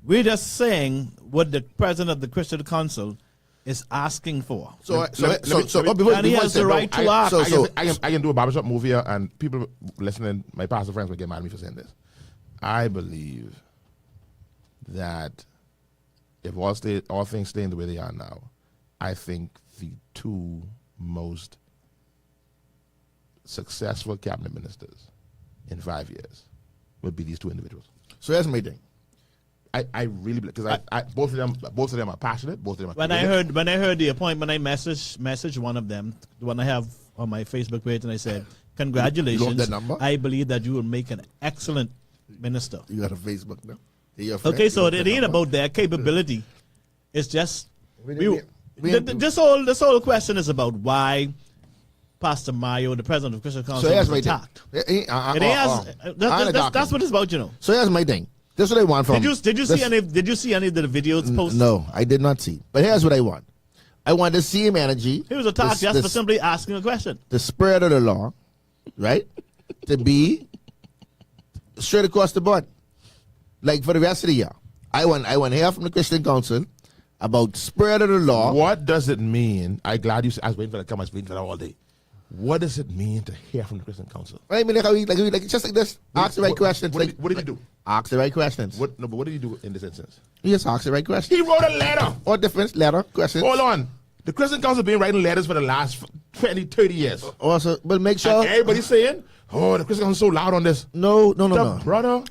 we're just saying what the president of the Christian Council is asking for.
So
And he has the right to ask.
I can do a barbershop movie here, and people listening, my pastor friends will get mad at me for saying this. I believe that if all things stay in the way they are now, I think the two most successful cabinet ministers in 5 years would be these two individuals.
So that's my thing.
I really, because both of them are passionate. Both of them are.
When I heard the appointment, I messaged one of them, the one I have on my Facebook page, and I said, "Congratulations!
You want that number?
I believe that you will make an excellent minister."
You got a Facebook now?
Okay, so it ain't about their capability. It's just this whole question is about why Pastor Mayo, the president of Christian Council, was attacked. That's what it's about, you know.
So here's my thing. This is what I want from.
Did you see any of the videos posted?
No, I did not see. But here's what I want. I want the same energy.
He was attacked just for simply asking a question.
The spirit of the law, right? to be straight across the board. Like for the rest of the year. I want to hear from the Christian Council about spirit of the law.
What does it mean? I'm glad you said, I was waiting for that come. I was waiting for that all day. What does it mean to hear from the Christian Council?
I mean, like just like this. Ask the right questions.
What did he do?
Ask the right questions.
But what did he do in this instance?
He just asked the right questions.
He wrote a letter.
Or different letter questions.
Hold on. The Christian Council has been writing letters for the last 20, 30 years.
Also, but make sure.
And everybody's saying, oh, the Christian Council is so loud on this.
No.
The brother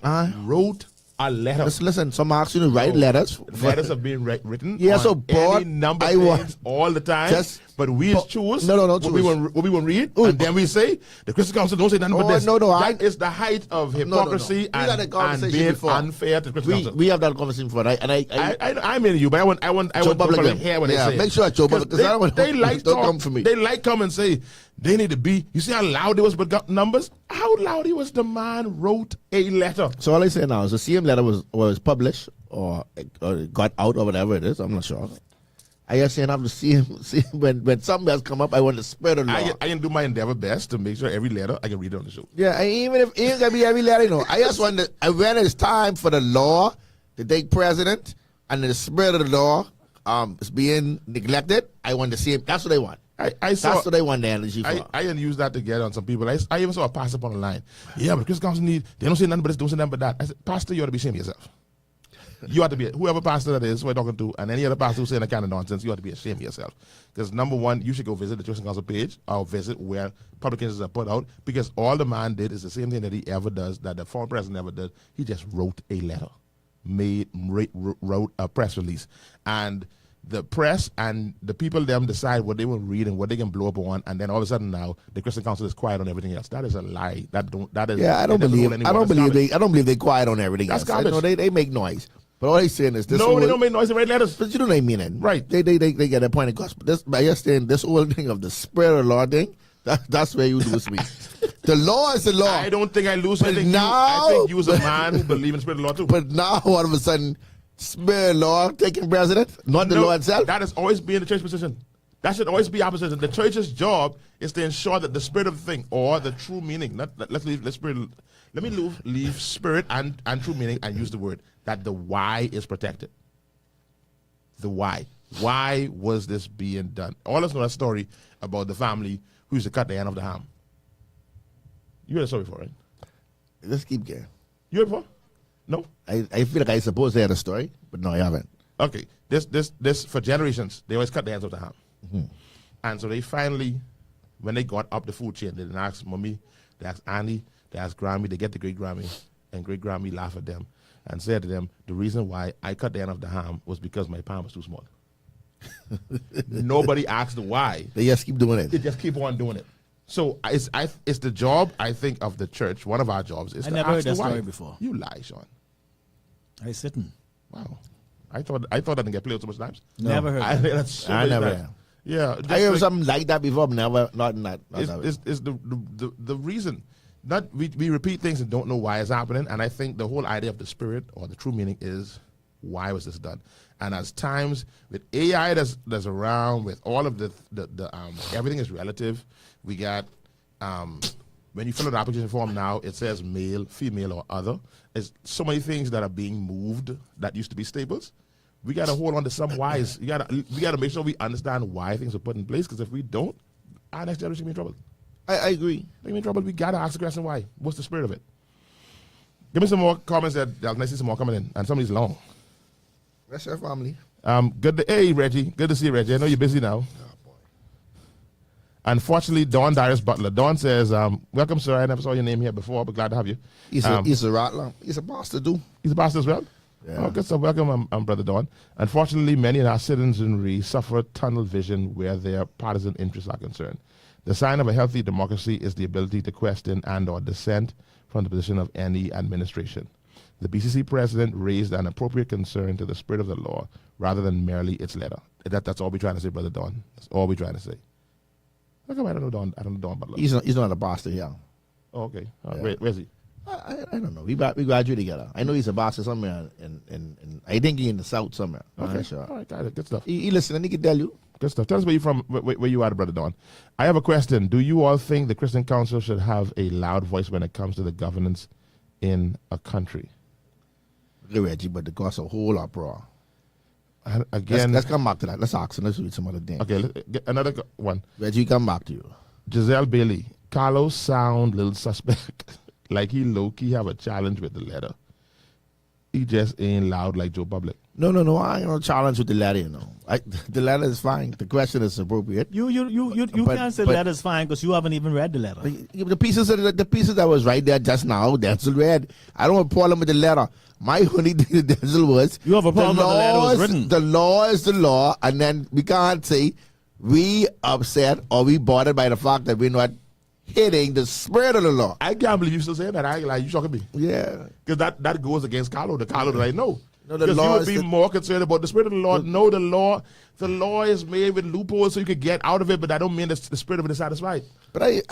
wrote a letter.
Listen, some ask you to write letters.
Letters are being written.
Yeah,
on
so board,
any number
I
of
want
things all the time.
just
but we choose.
No,
what we want to read,
Ooh.
and then we say the Christian Council don't say nothing but this. That is the height of hypocrisy
We had a
and
conversation
being
before.
unfair to the Christian Council.
We have that conversation before, right? And
I'm in you, but I want
Joe
people to
Public
hear what they say.
make sure Joe Public, because I don't want
they like
don't
talk,
come for me.
They like come and say they need to be. You see how loud it was with numbers? How loud it was? The man wrote a letter.
So all I say now is the same letter was published or got out or whatever it is. I'm not sure. I just saying I'm to see when something else come up. I want to spread the law.
I can do my endeavor best to make sure every letter I can read it on the show.
Yeah, and even if it ain't gonna be every letter, I just want to. When it's time for the law to take precedent and the spirit of the law is being neglected, I want to see it. That's what I want. That's what I want the energy for.
I didn't use that to get on some people. I even saw a pastor up on the line. Yeah, but Chris Council they don't say nothing but this, don't say nothing but that. I said, Pastor, you ought to be ashamed of yourself. You ought to be, whoever pastor that is, who I'm talking to, and any other pastor who's saying that kind of nonsense, you ought to be ashamed of yourself. Because number one, you should go visit the Christian Council page or visit where publications are put out, because all the man did is the same thing that he ever does, that the former president never did. He just wrote a letter, wrote a press release. And the press and the people them decide what they will read and what they can blow up on, and then all of a sudden now the Christian Council is quiet on everything else. That is a lie. I don't
believe they quiet on everything
That's
else.
garbage.
I know they make noise. But all he's saying is this.
No, they don't make noise. They write letters.
But you know what I mean,
right?
They get a point across. But by just saying this whole thing of the spirit of the law thing, that's where you lose me. The law is the law.
I don't think I lose. I think you was a man who believe in the spirit of the law too.
But now all of a sudden, spirit of law taking precedent, not the law itself.
That has always been the church position. That should always be our position. The church's job is to ensure that the spirit of the thing, or the true meaning, let me leave spirit and true meaning and use the word, that the why is protected. The why. Why was this being done? All of us know that story about the family who used to cut the end of the ham. You heard the story before, right?
Let's keep going.
You heard before? No?
I feel like I supposed to have a story, but no, I haven't.
Okay. This for generations, they always cut the ends of the ham.
Mm-hmm.
And so they finally, when they got up the food chain, they didn't ask mommy, they asked Annie, they asked Grammy, they get the great Grammy, and great Grammy laughed at them and said to them, the reason why I cut the end of the ham was because my palm was too small. Nobody asked the why.
They just keep doing it.
They just keep on doing it. So it's the job, I think, of the church. One of our jobs is to
never
ask
heard that
the why.
story before.
You lie, Sean.
I sitting.
Wow. I thought I didn't get played so much times.
No. Never heard
I
that.
that's so
I
many
never
times.
have.
Yeah.
I heard something like that before, but never, not that.
It's the reason. We repeat things and don't know why it's happening. And I think the whole idea of the spirit or the true meaning is, why was this done? And as times with AI that's around, with all of the everything is relative. We got when you fill out an application form now, it says male, female, or other. There's so many things that are being moved that used to be staples. We got to hold on to some whys. We got to make sure we understand why things are put in place. Because if we don't, our next generation will be in trouble.
I agree.
They're in trouble. We got to ask the question why. What's the spirit of it? Give me some more comments. I see some more coming in, and some of these long.
That's your family.
Hey Reggie, good to see you, Reggie. I know you're busy now. Unfortunately, Don Darius Butler. Don says, welcome, sir. I never saw your name here before, but glad to have you.
He's a rattler. He's a pastor, too.
He's a pastor as well?
Yeah.
Oh, good stuff. Welcome, Brother Don. Unfortunately, many in our citizenry suffer tunnel vision where their partisan interests are concerned. The sign of a healthy democracy is the ability to question and or dissent from the position of any administration. The BCC president raised an appropriate concern to the spirit of the law rather than merely its letter. That's all we're trying to say, Brother Don. That's all we're trying to say. How come I don't know Don Butler?
He's not a pastor here.
Oh, okay.
Yeah.
Where's he?
I don't know. We graduated together. I know he's a pastor somewhere in I think he's in the South somewhere. I'm
Okay.
not sure.
All right, got it. Good stuff.
He listen and he can tell you.
Good stuff. Tell us where you from, where you are, Brother Don. I have a question. Do you all think the Christian Council should have a loud voice when it comes to the governance in a country?
Okay, Reggie, but it costs a whole uproar.
And again,
Let's come back to that. Let's ask and let's read some other things.
okay, get another one.
Reggie, come back to you.
Giselle Bailey. Carlo sound little suspect. Like he low-key have a challenge with the letter. He just ain't loud like Joe Public.
No. I ain't no challenge with the letter, you know. The letter is fine. The question is appropriate.
You
But-
can't say
but-
letter's fine because you haven't even read the letter.
The pieces that was right there just now, Denczil read. I don't have a problem with the letter. My only thing with Denczil was
You have a problem with the letter was written.
The law is the law, and then we can't say we upset or we bothered by the fact that we're not hitting the spirit of the law.
I can't believe you still saying that. I ain't like you shocking me.
Yeah.
Because that goes against Carlo. The Carlo that I know.
No, the
Because you
law
would
is
be
the-
more concerned about the spirit of the law. No, the law is made with loopholes so you could get out of it, but that don't mean the spirit of it is satisfied.
But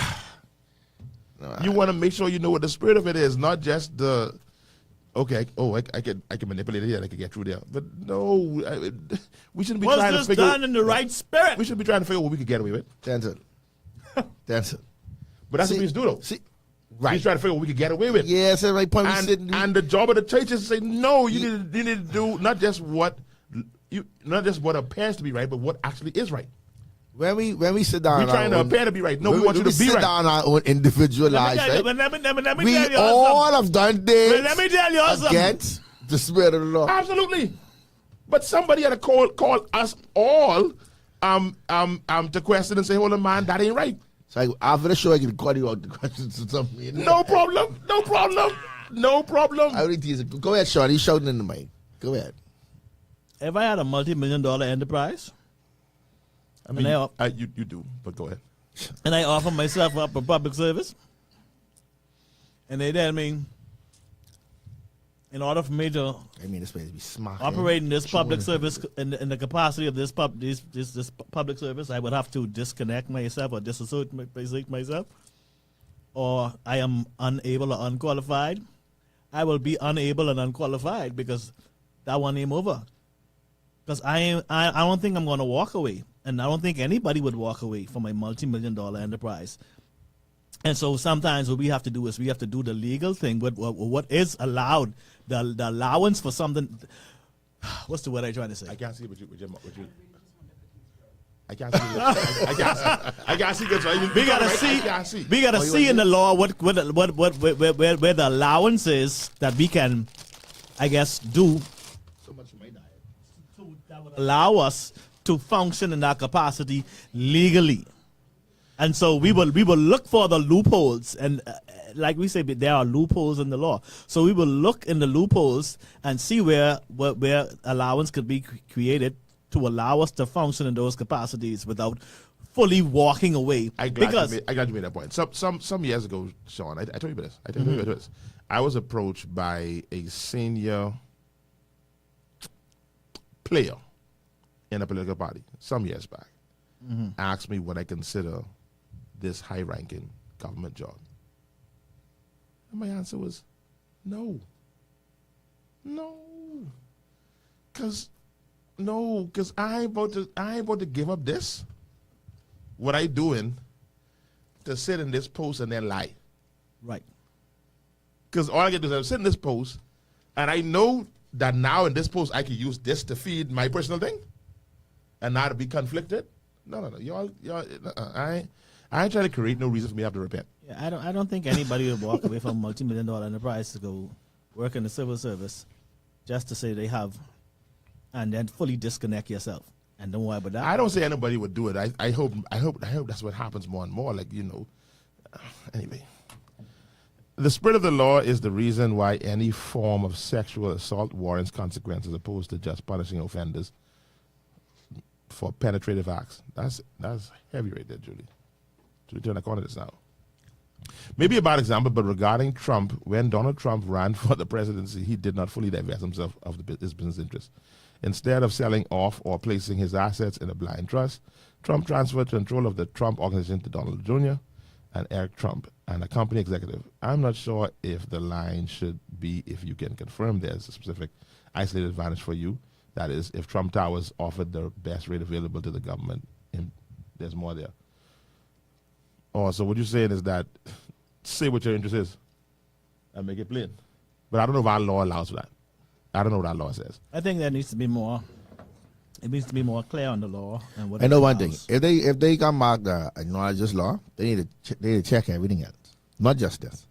You want to make sure you know what the spirit of it is, not just the. Okay, I can manipulate it here. I can get through there, but no, we shouldn't be
Was
trying to
this
figure.
done in the right spirit?
We should be trying to figure out what we could get away with.
Denczil.
But that's what we do, though.
See,
We're
right.
trying to figure out what we could get away with.
Yeah, that's the right point.
And the job of the church is to say no. You need to do not just what appears to be right, but what actually is right.
when we sit down,
We're trying to appear to be right. No, we want you to be
sit
right.
down our own individual
Let me
lives,
tell you-
right?
let me
We
tell you
all
something.
have done things
Let me tell you something.
against the spirit of the law.
Absolutely. But somebody had to call us all to question and say, hold on, man, that ain't right.
So after the show, I can call you out the questions or something.
No problem. No problem. No problem.
I already tease it. Go ahead, Sean. He's shouting in the mic. Go ahead.
If I had a multi-million-dollar enterprise,
I mean,
and
you do, but go ahead.
I offer myself up for public service, and they tell me, in order for me to
I mean, this place be smart.
operate in this public service, in the capacity of this public service, I would have to disconnect myself or disassociate myself, or I am unable or unqualified. I will be unable and unqualified because that one ain't over. Because I don't think I'm going to walk away, and I don't think anybody would walk away from a multi-million-dollar enterprise. And so sometimes what we have to do is we have to do the legal thing with what is allowed, the allowance for something. What's the word I'm trying to say?
I can't see what you. I can't see. I can't see.
We gotta see.
I can't see.
We gotta see in the law where the allowance is that we can, I guess, do.
So much for my diet.
That would allow us to function in our capacity legally. And so we will look for the loopholes, and like we say, there are loopholes in the law. So we will look in the loopholes and see where allowance could be created to allow us to function in those capacities without fully walking away.
I glad you made that point. Some years ago, Sean, I told you this. I told you this. I was approached by a senior player in a political party some years back. Asked me would I consider this high-ranking government job. And my answer was, no. No. Because I ain't about to give up this. What I doing to sit in this post and then lie.
Right.
Because all I get to do is sit in this post, and I know that now in this post I can use this to feed my personal thing, and not to be conflicted. No. Y'all, I ain't trying to create no reason for me to have to repent.
Yeah, I don't think anybody would walk away from a multi-million-dollar enterprise to go work in the civil service just to say they have, and then fully disconnect yourself. And don't worry about that.
I don't say anybody would do it. I hope that's what happens more and more. Anyway. The spirit of the law is the reason why any form of sexual assault warrants consequences opposed to just punishing offenders for penetrative acts. That's heavy right there, Julie. Julie, turn the corner this now. Maybe a bad example, but regarding Trump, when Donald Trump ran for the presidency, he did not fully divest himself of his business interests. Instead of selling off or placing his assets in a blind trust, Trump transferred control of the Trump organization to Donald Jr. and Eric Trump and a company executive. I'm not sure if the line should be if you can confirm there's a specific isolated advantage for you, That is, if Trump Towers offered the best rate available to the government, there's more there. Oh, so what you're saying is that say what your interest is and make it plain. But I don't know if our law allows for that. I don't know what our law says.
I think there needs to be more. It needs to be more clear on the law and what.
I
it
know one thing.
allows.
If they come back to acknowledge this law, they need to check everything else, not just this.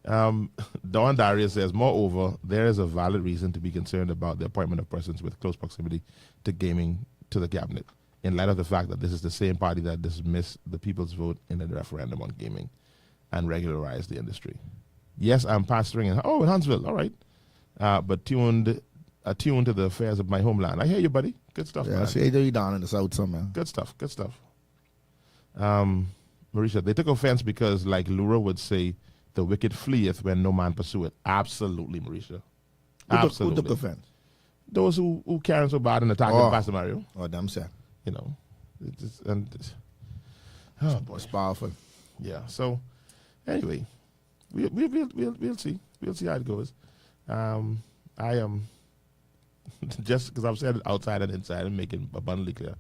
Don Darius says, moreover, there is a valid reason to be concerned about the appointment of persons with close proximity to gaming to the cabinet, in light of the fact that this is the same party that dismissed the people's vote in the referendum on gaming and regularized the industry. Yes, I'm pastoring in Huntsville, all right, but tuned to the affairs of my homeland. I hear you, buddy. Good stuff,
Yeah, I
man.
see you down in the south somewhere.
Good stuff. Marisha, they took offense because, like Lura would say, the wicked fleeth when no man pursueth. Absolutely, Marisha.
Who took offense?
Those who Karen so bad and attacking Pastor Mario.
Oh, damn, sir.
You know.
It's powerful.
Yeah. So, anyway, we'll see. We'll see how it goes. I am just because I've said it outside and inside and making abundantly clear.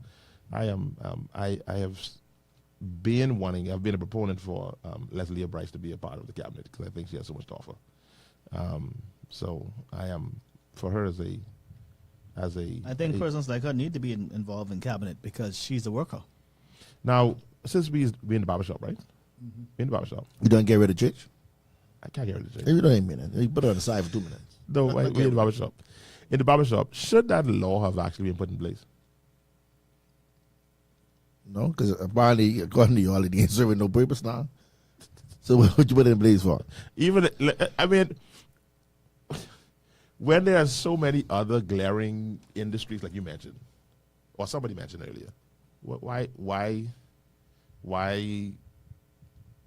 I have been a proponent for Leslie Bryce to be a part of the cabinet because I think she has so much to offer. So I am for her as a.
I think persons like her need to be involved in cabinet because she's a worker.
Now, since we in the barbershop, right? Mm-hmm. In the barbershop.
You don't get rid of church?
I can't get rid of church.
You don't even mean it. You put it on the side for 2 minutes.
No, we in the barbershop. In the barbershop, should that law have actually been put in place?
No, because apparently, according to you, all it ain't serving no purpose now. So what you put it in place for?
When there are so many other glaring industries like you mentioned, or somebody mentioned earlier, why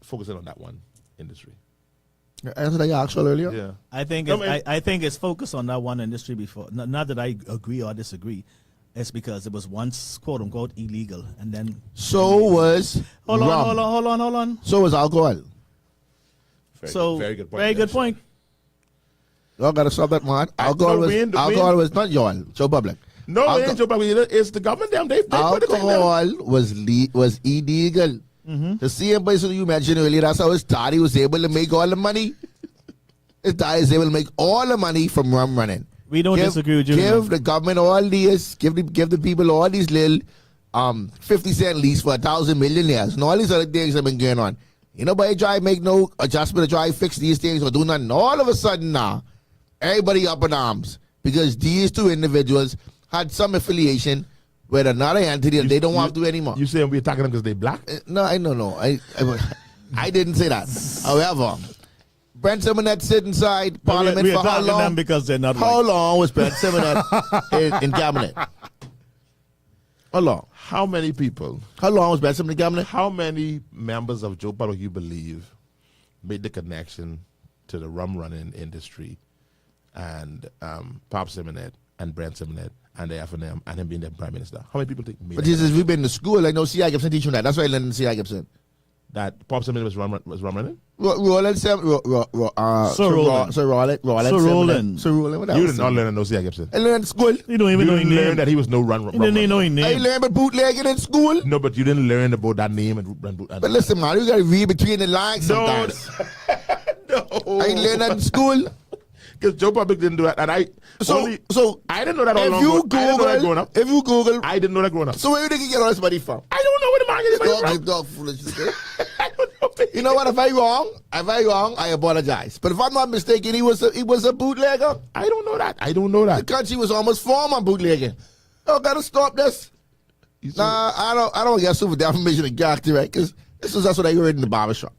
focusing on that one industry?
Answer that you asked earlier?
Yeah.
I think it's focused on that one industry before. Not that I agree or disagree. It's because it was once quote unquote illegal, and then
So was
hold
rum.
on.
So was alcohol.
Very good point.
Very good point.
Y'all gotta stop that, man. Alcohol was not y'all. Joe Public.
No, it ain't Joe Public either. It's the government. They put it in there.
Alcohol was illegal.
Mm-hmm.
The same person you mentioned earlier, that's how his daddy was able to make all the money. His daddy is able to make all the money from rum running.
We don't disagree with you.
Give the government all these, give the people all these little 50-cent lease for 1,000 millionaires and all these other things have been going on. Ain't nobody try to make no adjustment to try to fix these things or do nothing. All of a sudden now, everybody up in arms because these two individuals had some affiliation with another entity that they don't want to do anymore.
You saying we're attacking them because they black?
No, I don't know. I didn't say that. However, Brent Simonet sit inside Parliament
we
for how long?
Them because they're not
How
white.
long was Brent Simonet in cabinet? How long?
How many people?
How long was Brent Simonet in cabinet?
How many members of Joe Public you believe made the connection to the rum running industry and Pop Simonet and Brent Simonet and the FNM and him being the prime minister? How many people think made
But
that
Jesus, we've been to school. I know C.I. Gibson teaching that. That's why I learned C.I. Gibson.
that Pop Simonet was rum running?
Roland. Sir Roland, whatever.
You did not learn no C.I. Gibson.
I learned in school.
You don't even
You
know his
didn't learn
name.
that he was no rum
You didn't even know his
I
name.
learned about bootlegging in school.
No, but you didn't learn about that name and
But listen, man, you got to read between the lines sometimes.
no.
I learned that in school.
Because Joe Public didn't do that, and I didn't know that all
if
along.
you
I didn't know that growing up.
If you Google,
I didn't know that growing up.
so where do you get all this money from?
I don't know where the market is money from.
Dog foolishness.
I don't know.
You know what? If I'm wrong, I apologize. But if I'm not mistaken, he was a bootlegger.
I don't know that. I don't know
The
that.
country was almost formed on bootlegging. Oh, gotta stop this. Nah, I don't get super defamation of character, right? Because that's what I heard in the barbershop.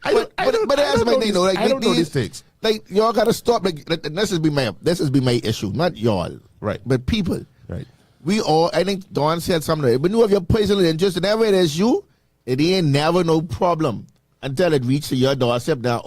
But that's my thing, though. Like,
I don't know these things.
Like, y'all gotta stop. Like, this has been my issue, not y'all,
Right.
But people.
Right.
We all, I think Don said something. But you have your personal interest, and whenever it is you, it ain't never no problem until it reaches your doorstep. Now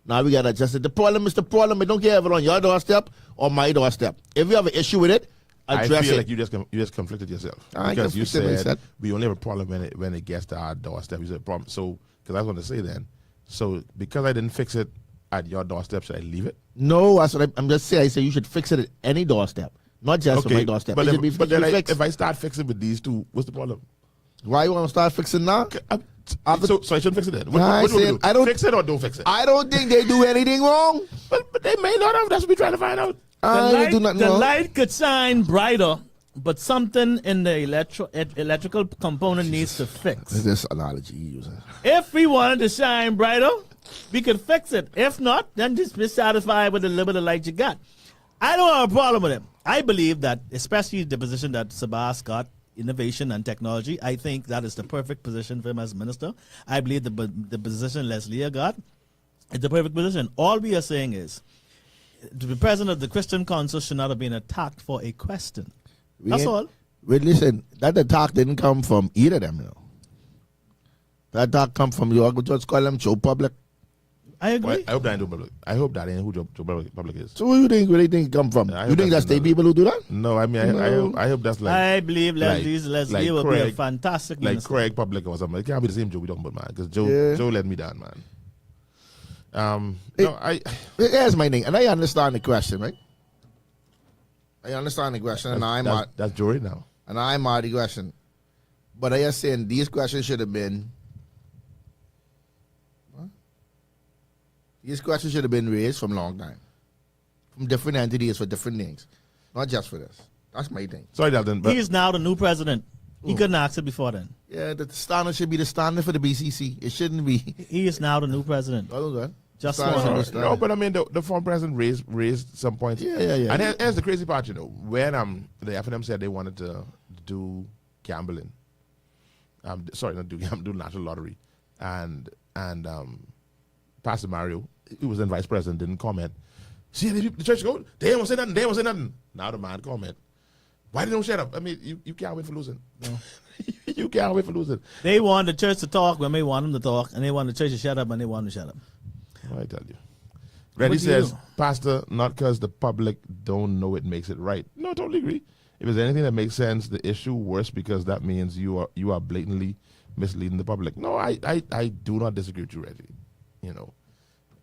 we gotta adjust it. The problem is the problem. I don't care if it's on your doorstep or my doorstep. If you have an issue with it, address
I feel
it.
like you just conflicted yourself
I
because you
conflicted
said
myself.
we only have a problem when it gets to our doorstep. You said problem. So because I was going to say then, so because I didn't fix it at your doorstep, should I leave it?
No, that's what I'm just saying. I say you should fix it at any doorstep, not just on my doorstep.
But,
It should be
but then
fixed.
if I start fixing with these two, what's the problem?
Why you want to start fixing now?
So I shouldn't fix it then.
Nah,
What do we do?
I don't-
Fix it or don't fix it?
I don't think they do anything wrong.
But they may not have. That's what we're trying to find out.
I do nothing
The
wrong.
light could shine brighter, but something in the electrical component needs to fix.
Is this analogy you using?
If we wanted to shine brighter, we could fix it. If not, then just be satisfied with the little bit of light you got. I don't have a problem with it. I believe that, especially the position that Sabas got, innovation and technology, I think that is the perfect position for him as minister. I believe the position Leslie got is the perfect position. All we are saying is, the president of the Christian Council should not have been attacked for a question. That's all.
Wait, listen, that attack didn't come from either of them, you know. That attack come from you. I could just call them Joe Public.
I agree.
I hope that ain't Joe Public. I hope that ain't who Joe Public is.
So who you think it come from?
I
You
hope
think that's the
another-
people who do that?
No, I mean, I hope that's like.
I believe Leslie will be a
Craig-
fantastic
like
minister.
Craig Public or something. It can't be the same Joe we talking about, man. Because
Yeah.
Joe let me down, man.
Here's my thing, and I understand the question, right? I understand the question, and I'm
that's Joe right now.
and I'm out the question. But I just saying these questions should have been. What? These questions should have been raised from a long time, from different entities for different things, not just for this. That's my thing.
Sorry, Dalton, but
He is now the new president. He couldn't ask it before then.
Yeah, the standard should be the standard for the BCC. It shouldn't be.
He is now the new president. Just
Standard
one.
should be
no,
standard.
but I mean the former president raised some points.
Yeah.
And here's the crazy part, you know, when the FNM said they wanted to do gambling. Sorry, not do gambling, do national lottery, and Pastor Mario, who was then vice president, didn't comment. See, the church go, they ain't say nothing. They ain't say nothing. Now the man comment. Why they don't shut up? I mean, you can't wait for losing. No. You can't wait for losing.
They want the church to talk when they want them to talk, and they want the church to shut up when they want them to shut up.
I tell you. Reddy
What do you
says,
do?
Pastor, not because the public don't know it makes it right. No, I totally agree. If there's anything that makes sense, the issue worse because that means you are blatantly misleading the public. No, I do not disagree with you, Reggie. You know,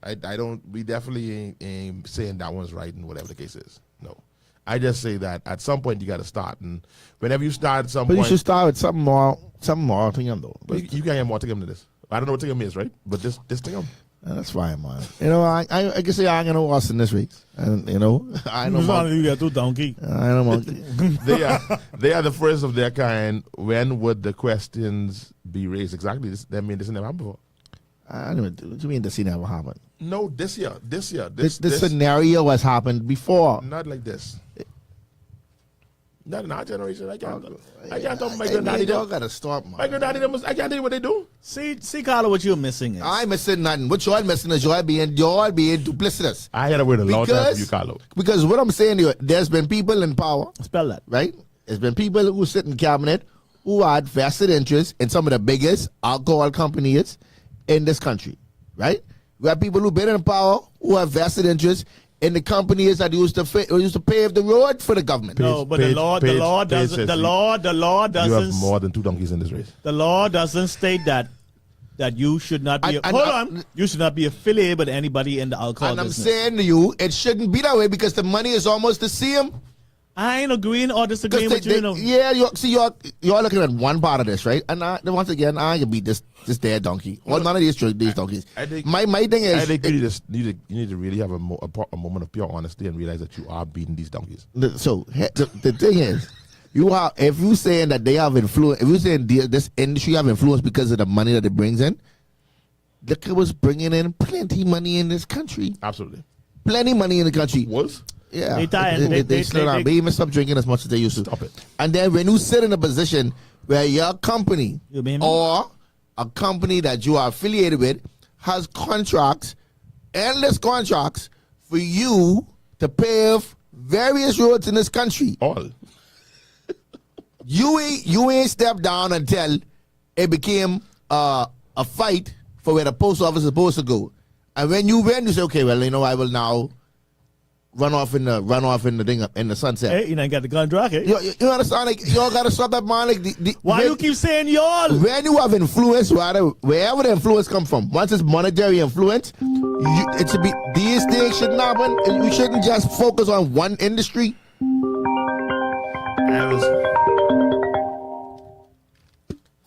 I don't. We definitely ain't saying that one's right and whatever the case is. No, I just say that at some point you got to start, and whenever you start at some
But
point,
you should start with something more to him though.
you can't get more to him than this. I don't know what to him is, right? But this to him.
That's fine, man. You know, I can say I ain't gonna watch in this week, and you know, I know
You got to donkey.
I know monkey.
they are the first of their kind. When would the questions be raised? Exactly. This never happened before.
I don't know. What do you mean this never happened?
No, this year.
This scenario has happened before.
Not like this. Not in our generation. I can't talk my granddaddy.
Y'all gotta stop, man.
My granddaddy, I can't tell you what they do.
See, Carlo, what you're missing is.
I ain't missing nothing. What y'all missing is y'all being duplicitous.
I had a word a long time for you, Carlo.
Because what I'm saying to you, there's been people in power,
Spell that.
right? There's been people who sit in cabinet who had vested interest in some of the biggest alcohol companies in this country, right? We have people who've been in power who have vested interest in the companies that used to pave the road for the government.
No, but the law doesn't. The law
You have
doesn't.
more than two donkeys in this race.
The law doesn't state that you should not be. You should not be affiliated with anybody in the alcohol
And I'm
business.
saying to you, it shouldn't be that way because the money is almost the same.
I ain't agreeing or disagreeing with you. You know.
Yeah, you're looking at one part of this, right? And once again, I can beat this dead donkey. Well, none of these donkeys.
I think-
my thing is,
I think you need to really have a moment of pure honesty and realize that you are beating these donkeys.
so the thing is, if you saying that they have influence, if you saying this industry have influence because of the money that it brings in, look, it was bringing in plenty money in this country.
Absolutely.
Plenty money in the country.
Was?
Yeah,
They
slow down. They even stop drinking as much as they used to.
Stop it.
And then when you sit in a position where your company
You mean me?
or a company that you are affiliated with has contracts, endless contracts for you to pave various roads in this country,
All.
you ain't stepped down until it became a fight for where the post office is supposed to go. And when you win, you say, okay, well, you know, I will now run off in the thing in the sunset.
Hey, you know, got the gun drop. Hey.
You understand? Like, y'all gotta stop that, man. Like,
Why you keep saying y'all?
when you have influence, wherever the influence come from, once it's monetary influence, it should be, these things shouldn't happen. You shouldn't just focus on one industry.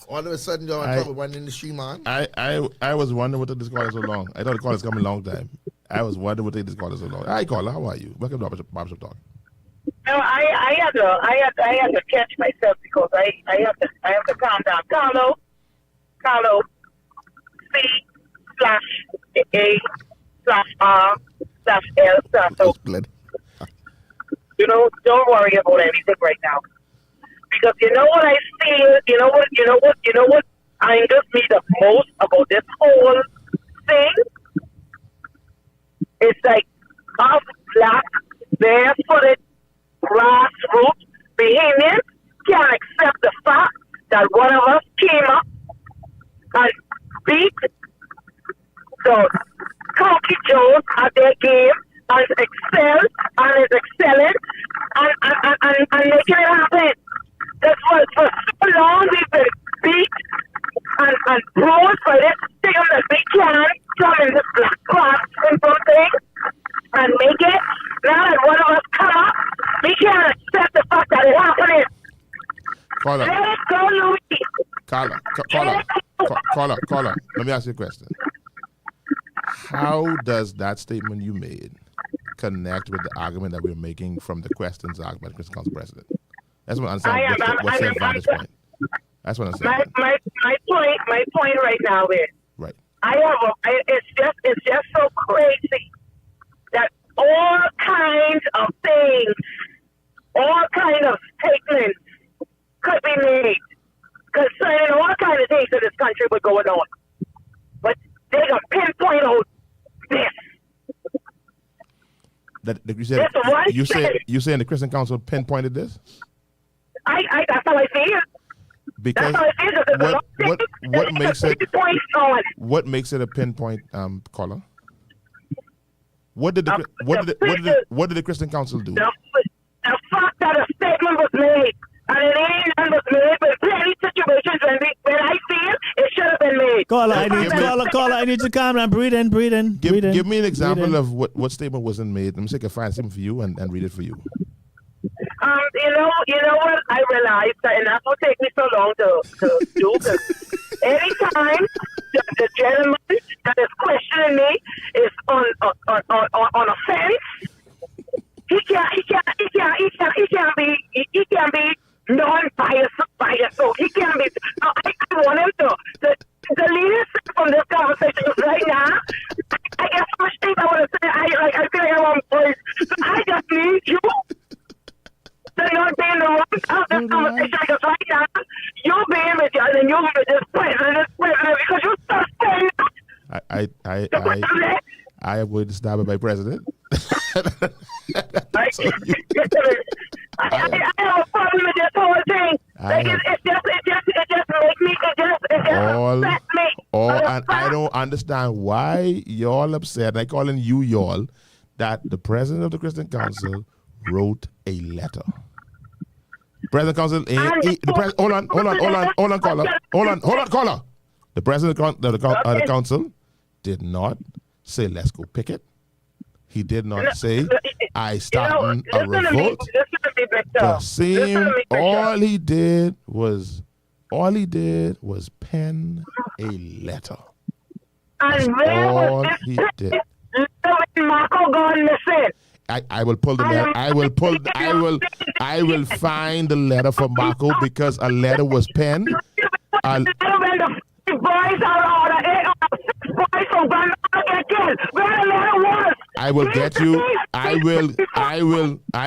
All of a sudden, you're on top of one industry, man.
I was wondering what took this call so long. I thought the call is coming a long time. I was wondering what took this call so long. Hi, Carlo. How are you? Welcome to Barbershop Talk.
No, I had to catch myself because I have to calm down. Carlo, C/A/R/L/O. You know, don't worry about anything right now. Because you know what I feel, you know what angers me the most about this whole thing? It's like us black, barefooted, grassroots Bahamians can't accept the fact that one of us came up and beat the County Joes at their game and excelled and is excelling and making it happen. That's what for so long we've been beat and bruised by this thing that we can't come in this black class and something and make it. Now that one of us come up, we can't accept the fact that it's happening.
Carlo.
Let it go, Louis.
Carlo. Let me ask you a question. How does that statement you made connect with the argument that we're making from the questions asked by the Christian Council President? That's what I understand. What's their vantage point? That's what I'm saying.
My point right now is
right.
It's just so crazy that all kinds of things, all kinds of statements could be made concerning all kinds of things in this country were going on, but they can pinpoint out this.
That you saying the Christian Council pinpointed this?
That's how I see it.
Because what makes it a pinpoint, Carlo? What did the Christian Council do?
The fact that a statement was made and it ain't none was made, but plenty situations when I feel it should have been made.
Caller, I need to calm down. Breathe in.
Give me an example of what statement wasn't made. Let me see if I can find something for you and read it for you.
You know what I realized, and that's what take me so long to do. Cause anytime the gentleman that is questioning me is on a fence, he can't be non-biased. So he can't be. I want him to. The leadership from this conversation is right now. I guess much things I want to say. I feel like I want voice. So I just need you. So you're being the wrong of this conversation because right now you're being with you and you're with this president because you're so standing.
I am going to stop at my president.
I have a problem with this whole thing. It just makes me. Upset me.
And I don't understand why y'all upset. I calling you y'all that the president of the Christian Council wrote a letter. President Council, hold on, caller. The president of the council did not say let's go picket. He did not say I starting a revolt. The same. All he did was pen a letter. That's all he did.
Marco gone missing.
I will pull the letter. I will find the letter for Marco because a letter was penned.
When the boys are boys from Ghana get killed. Where the letter was.
I will get you. I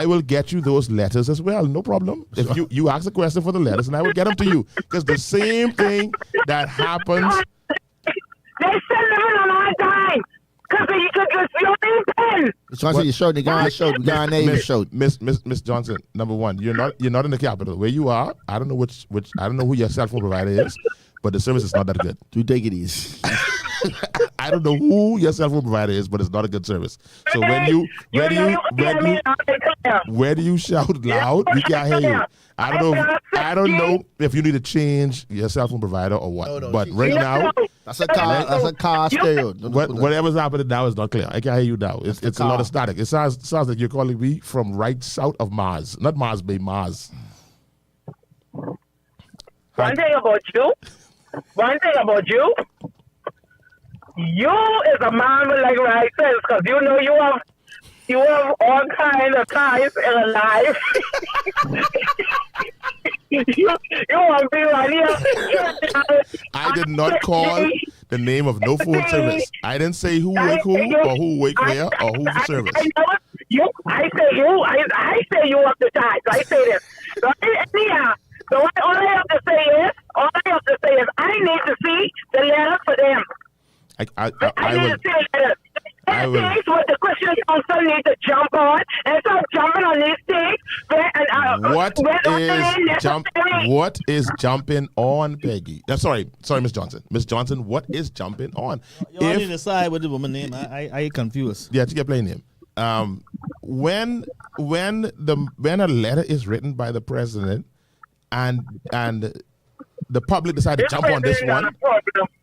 will get you those letters as well. No problem. If you ask a question for the letters, and I will get them to you because the same thing that happens.
They send them in on our time. Because you could just your name pen.
You showed the guy name you showed.
Miss Johnson, number one, you're not in the capital. Where you are, I don't know which I don't know who your cell phone provider is, but the service is not that good.
Do take it easy.
I don't know who your cell phone provider is, but it's not a good service. So when you shout loud, we can't hear you. I don't know if you need to change your cell phone provider or what.
No,
but right now,
that's a car stereo.
whatever's happening now is not clear. I can't hear you now. It's a lot of static. It sounds like you're calling me from right south of Mars, not Mars Bay, Mars.
One thing about you, you is a man with like right sense, because you know you have all kinds of ties in life. you want to be right here.
I did not call the name of no phone service. I didn't say who wake who or who wake where or who for service.
I say you up the ties. I say this. So all I have to say is I need to see the letter for them. I need to see the letter. That things what the Christian Council need to jump on and start jumping on these things.
What is jumping on, Peggy? Sorry, Miss Johnson. Miss Johnson, what is jumping on?
You need to decide what the woman name. I confused.
Yeah, to get plain name. When a letter is written by the president and the public decide to jump on this one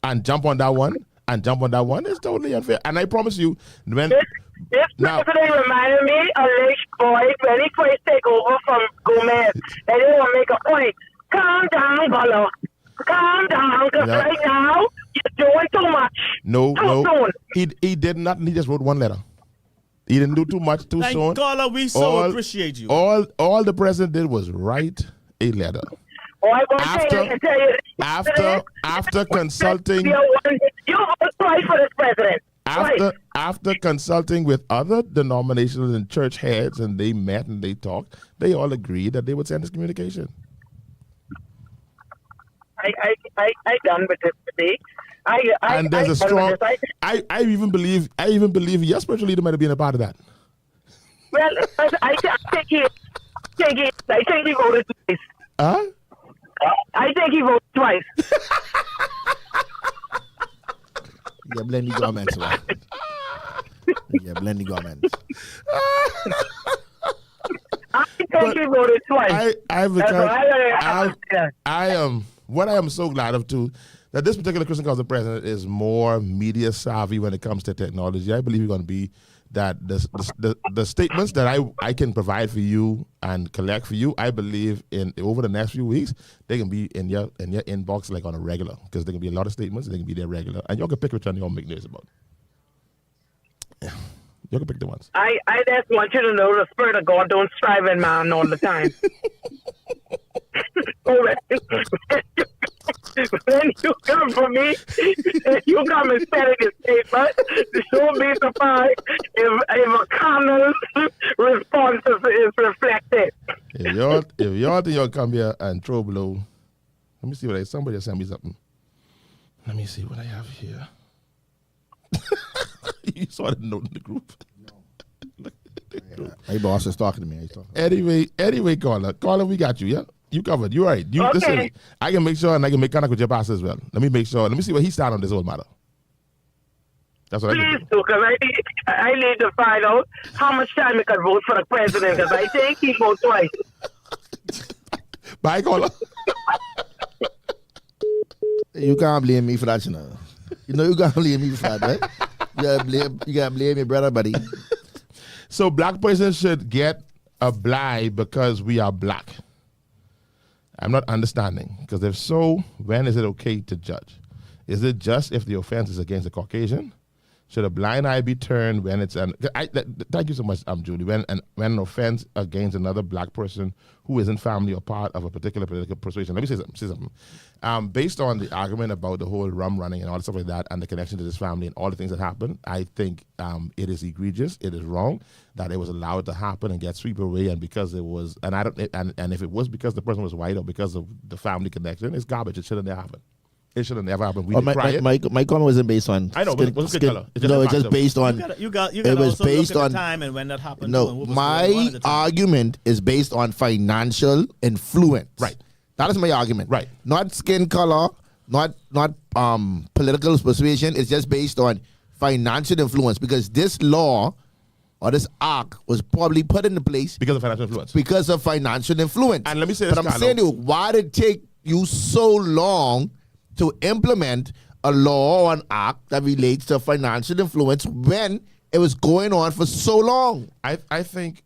and jump on that one and jump on that one, it's totally unfair. And I promise you, when
this president reminded me of Leish Boyd when he first take over from Gomez, and they will make a point. Calm down, Carlo. Calm down, because right now you're doing too much.
No. He did not. He just wrote one letter. He didn't do too much too soon.
Carlo, we appreciate you.
All the president did was write a letter. After consulting,
you vote twice for this president.
After consulting with other denominations and church heads, and they met and they talked, they all agreed that they would send this communication.
I done with this today.
And there's a strong. I even believe your spiritual leader might have been a part of that.
Well, I think he voted twice.
Huh?
I think he voted twice.
Yeah, blend the governments, man. Yeah, blend the governments.
I think he voted twice.
What I am so glad of too, that this particular Christian Council president is more media savvy when it comes to technology. I believe he's going to be that the statements that I can provide for you and collect for you, I believe in over the next few weeks, they can be in your inbox like on a regular, because there can be a lot of statements, they can be there regular, and y'all can pick which one y'all make news about. Yeah. You can pick the ones.
I just want you to know the Spirit of God don't strive in man all the time. When you come for me, you come and say this statement, don't be surprised if a carnal response is reflected.
If y'all think y'all come here and throw blow, let me see what somebody sent me something. Let me see what I have here. You saw the note in the group.
No. My boss is talking to me.
Anyway, Carlo, we got you. Yeah, you covered. You right. You
okay.
Listen. I can make sure, and I can make contact with your boss as well. Let me make sure. Let me see what he stand on this whole matter. That's what I can do.
Because I need to find out how much time I can vote for the president. Because I think he votes twice.
Bye, Carlo.
You can't blame me for that, you know. You can't blame me for that, right? You gotta blame your brother, buddy.
So black persons should get a blind because we are black. I'm not understanding, because if so, when is it okay to judge? Is it just if the offense is against a Caucasian? Should a blind eye be turned when it's thank you so much, Julie. When an offense against another black person who isn't family or part of a particular political persuasion. Let me say something. Based on the argument about the whole rum running and all the stuff like that, and the connection to this family and all the things that happened, I think it is egregious. It is wrong that it was allowed to happen and get swept away. And because it was, and if it was because the person was white or because of the family connection, it's garbage. It shouldn't have happened. It should have never happened. We
my comment wasn't based on.
I know, but it wasn't good color.
It's just based on.
You got
it was
also
based
look at
on
the time and when that happened.
No, my argument is based on financial influence.
Right.
That is my argument.
Right.
Not skin color, not political persuasion. It's just based on financial influence, because this law or this act was probably put into place
Because of financial influence.
because of financial influence.
And let me say this,
but I'm
Carlo.
saying to you, why did it take you so long to implement a law or an act that relates to financial influence when it was going on for so long?
I think,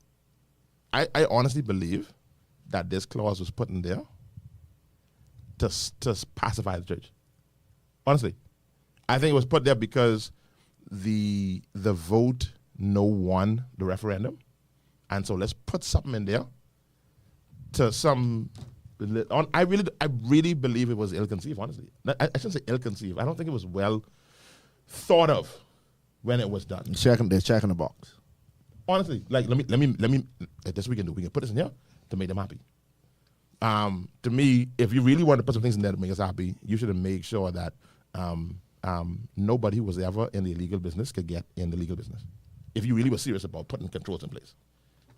I honestly believe that this clause was put in there to pacify the church. Honestly. I think it was put there because the vote no won the referendum. And so let's put something in there to some... I really believe it was ill-conceived, honestly. I shouldn't say ill-conceived. I don't think it was well thought of when it was done.
They're checking the box.
Honestly, like let me this we can do. We can put this in here to make them happy. To me, if you really want to put some things in there to make us happy, you should make sure that nobody who was ever in the illegal business could get in the legal business. If you really were serious about putting controls in place.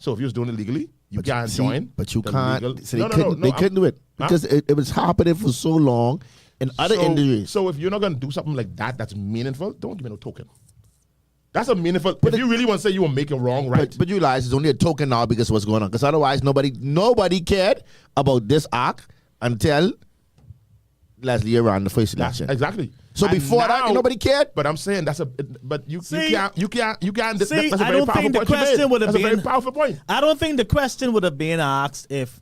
So if you was doing it legally, you can't join.
But you
the
can't.
legal-
So
No,
they couldn't do it because it was happening for so long in other industries.
So if you're not going to do something like that that's meaningful, don't give me no token. That's a meaningful. If you really want to say you will make it wrong, right?
But you realize it's only a token now because of what's going on. Because otherwise, nobody cared about this act until last year around the first election.
Exactly.
So
And
before that,
now-
nobody cared.
But I'm saying that's a. But you
See-
can't. That's
See,
a
I
very
don't
powerful
think the
point you made.
question would have
That's a very
been-
powerful point.
I don't think the question would have been asked if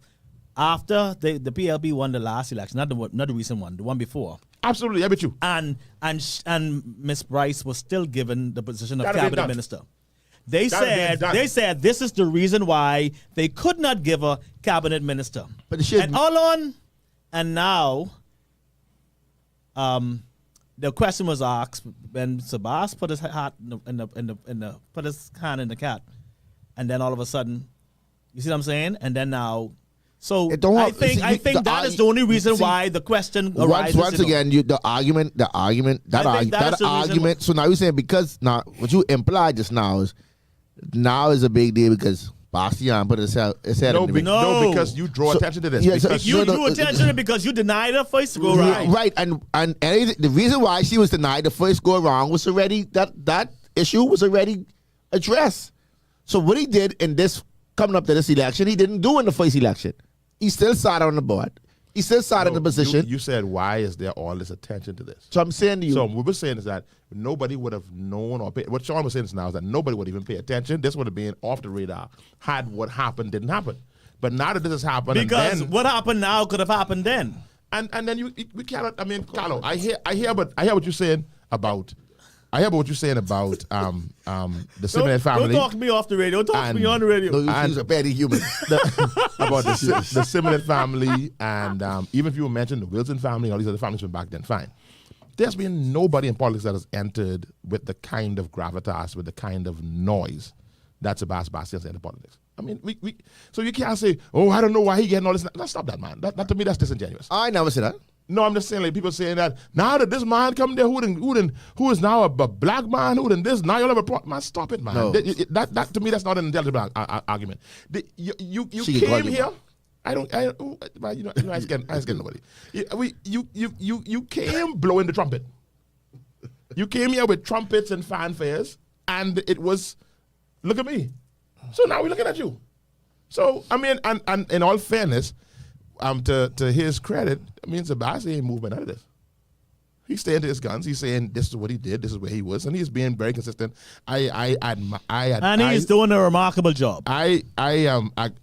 after the PLP won the last election, not the recent one, the one before,
Absolutely, I bet you.
and Miss Bryce was still given the position of
That'd have been
cabinet
done.
minister. They
That'd have been done.
said this is the reason why they could not give a cabinet minister.
But it should-
And all on, and now, the question was asked when Sabas put his hat put his hand in the cat, and then all of a sudden, you see what I'm saying? And then now, so
It don't
I
have-
think
see,
I think
the
that is
argu-
the only reason
see,
why the question arises.
Once again, the argument.
I think that is
That
the reason
argument. So now you're saying because now what you implied just now is a big deal because Bastian put his head
No,
in the
No.
because you draw
So-
attention to this.
yeah, so-
Because
you
no,
drew attention because you denied her first to go
Right,
right.
and the reason why she was denied the first go around was already that issue was already addressed. So what he did in this coming up to this election, he didn't do in the first election. He still sat on the board. He still sat in the position.
You said, why is there all this attention to this?
So I'm saying to you,
So what we're saying is that nobody would have known or what Sean was saying is now is that nobody would even pay attention. This would have been off the radar had what happened didn't happen. But now that this has happened,
Because
and then,
what happened now could have happened then.
and then we cannot. I mean, Carlo, I hear what you're saying about. I hear what you're saying about the Simeon family.
Don't talk to me off the radio. Don't talk to me
And-
on the radio.
no, he's a petty human.
about the Simeon family, and even if you mention the Wilson family and all these other families from back then, fine. There's been nobody in politics that has entered with the kind of gravitas, with the kind of noise that Sebastian's entered politics. I mean, so you can't say, oh, I don't know why he getting all this. Let's stop that, man. That to me, that's disingenuous.
I never said that.
No, I'm just saying, like, people saying that now that this man come there, who is now a black man, who this, now you'll have a problem. Man, stop it, man.
No.
That to me, that's not an intelligible argument. You
She can call
came
you
here. I scared nobody. You came blowing the trumpet. You came here with trumpets and fanfares, and it was, look at me. So now we're looking at you. So I mean, and in all fairness, to his credit, I mean, Sebastian ain't moving out of this. He's staying to his guns. He's saying this is what he did, this is where he was, and he's being very consistent.
And he's doing a remarkable job.
I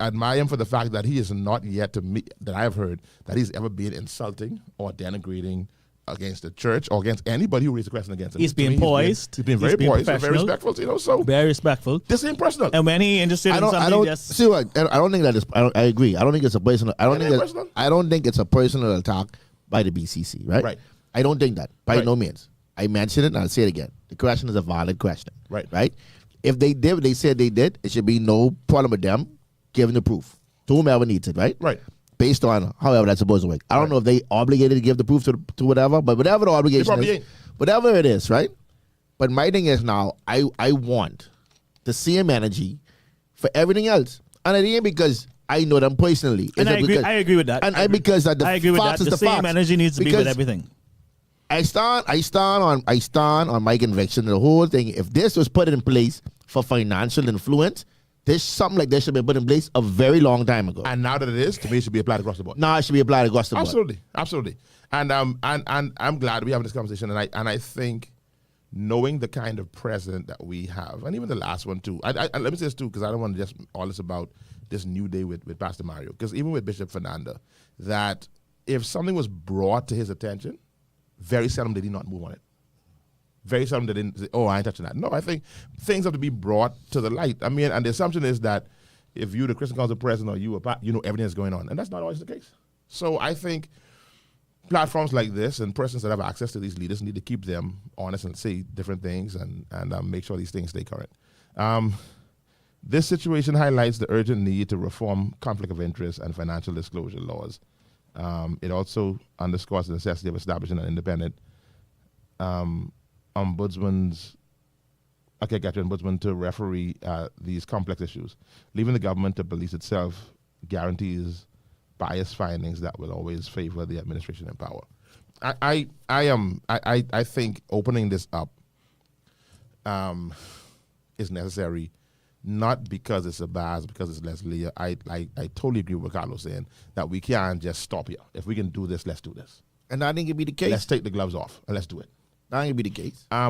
admire him for the fact that he is not yet to me that I have heard that he's ever been insulting or denigrating against the church or against anybody who raised a question against him.
He's
To me,
being poised.
He's been very
He's being
poised, and very
professional.
respectful. So
Very respectful.
this ain't personal.
And when he interested in something,
I don't
just
see what I don't think that is. I agree. I don't think it's a personal. I don't
It
think
ain't
that,
personal.
I don't think it's a personal attack by the BCC. Right.
Right.
I don't think that by
Right.
no means. I mentioned it and I'll say it again. The question is a valid question.
Right.
Right. If they did what they said they did, it should be no problem with them giving the proof to whomever needs it. Right.
Right.
Based on however that's supposed to work. I don't know if they obligated to give the proof to whatever, but whatever the obligation
probably
is,
ain't.
whatever it is, right? But my thing is now, I want the same energy for everything else. And it ain't because I know them personally.
And
It's
I agree.
because-
I agree with that.
And because that the
I agree with
facts
that.
is
The same
facts.
energy needs to be with
Because
everything.
I stand on my conviction. The whole thing, if this was put in place for financial influence, something like this should be put in place a very long time ago.
And now that it is, to me, it should be applied across the board.
Now it should be applied across the board.
Absolutely. And I'm glad we're having this conversation. And I think knowing the kind of president that we have, and even the last one too. Let me say this too, because I don't want to just all this about this new day with Pastor Mario. Because even with Bishop Fernanda, that if something was brought to his attention, very seldom did he not move on it. Very seldom did he say, "Oh, I ain't touching that." No, I think things have to be brought to the light. I mean, and the assumption is that if you, the Christian Council president, or you know everything that's going on, and that's not always the case. So I think platforms like this and persons that have access to these leaders need to keep them honest and say different things and make sure these things stay current. This situation highlights the urgent need to reform conflict of interest and financial disclosure laws. It also underscores the necessity of establishing an independent ombudsman to referee these complex issues. Leaving the government to police itself guarantees biased findings that will always favor the administration in power. I think opening this up is necessary, not because it's a bias, because it's Leslie. I totally agree with what Carlo saying, that we can't just stop here. If we can do this, let's do this.
And I think it'd be the case.
Let's take the gloves off and let's do it.
That ain't be the case.
I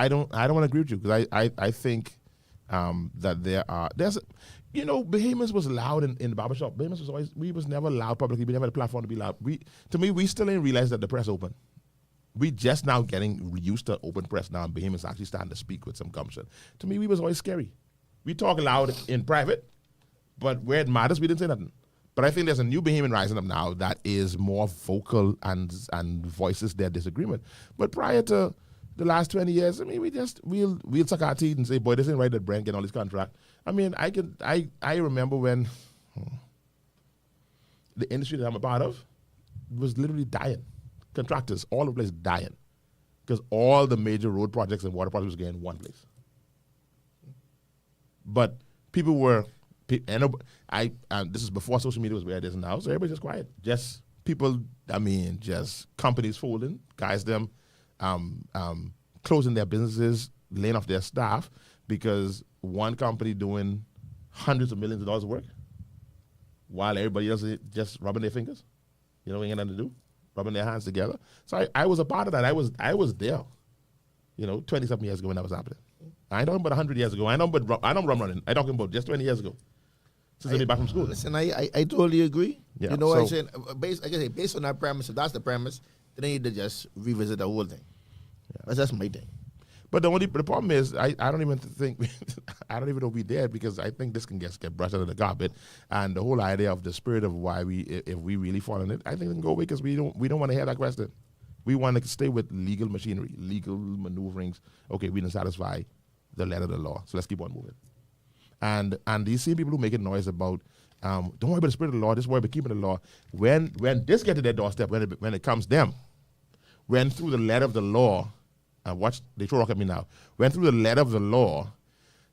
don't want to agree with you, because I think that there's Behemoth was loud in the barbershop. Behemoth was never loud publicly. We never had a platform to be loud. To me, we still didn't realize that the press open. We just now getting used to open press now, and Behemoth's actually starting to speak with some gumption. To me, we was always scary. We talk loud in private, but where it matters, we didn't say nothing. But I think there's a new Behemoth rising up now that is more vocal and voices their disagreement. But prior to the last 20 years, I mean, we'll suck our teeth and say, boy, this ain't right that Brent getting all this contract. I mean, I remember when the industry that I'm a part of was literally dying. Contractors, all over the place dying. Because all the major road projects and water projects was getting in one place. But people were, this is before social media was where it is now, so everybody's just quiet. Just people, just companies folding, guys them closing their businesses, laying off their staff because one company doing hundreds of millions of dollars of work while everybody else is just rubbing their fingers. Ain't nothing to do, rubbing their hands together. So I was a part of that. I was there, 20-something years ago when that was happening. I ain't talking about 100 years ago. I don't rum running. I'm talking about just 20 years ago. Since I came back from school.
Listen, I totally agree.
Yeah,
what I'm saying? Based on that premise, if that's the premise, then they need to just revisit the whole thing. Yeah. That's my thing.
But the problem is, I don't even think, I don't even know if we did, because I think this can get brushed under the carpet. And the whole idea of the spirit of why if we really fall in it, I think it can go away, because we don't want to hear that question. We want to stay with legal machinery, legal maneuverings. Okay, we didn't satisfy the letter of the law, so let's keep on moving. And you see people who make a noise about, don't worry about the spirit of the law, just worry about keeping the law. When this gets to their doorstep, when it comes them, when through the letter of the law, and watch, they throw rock at me now, when through the letter of the law,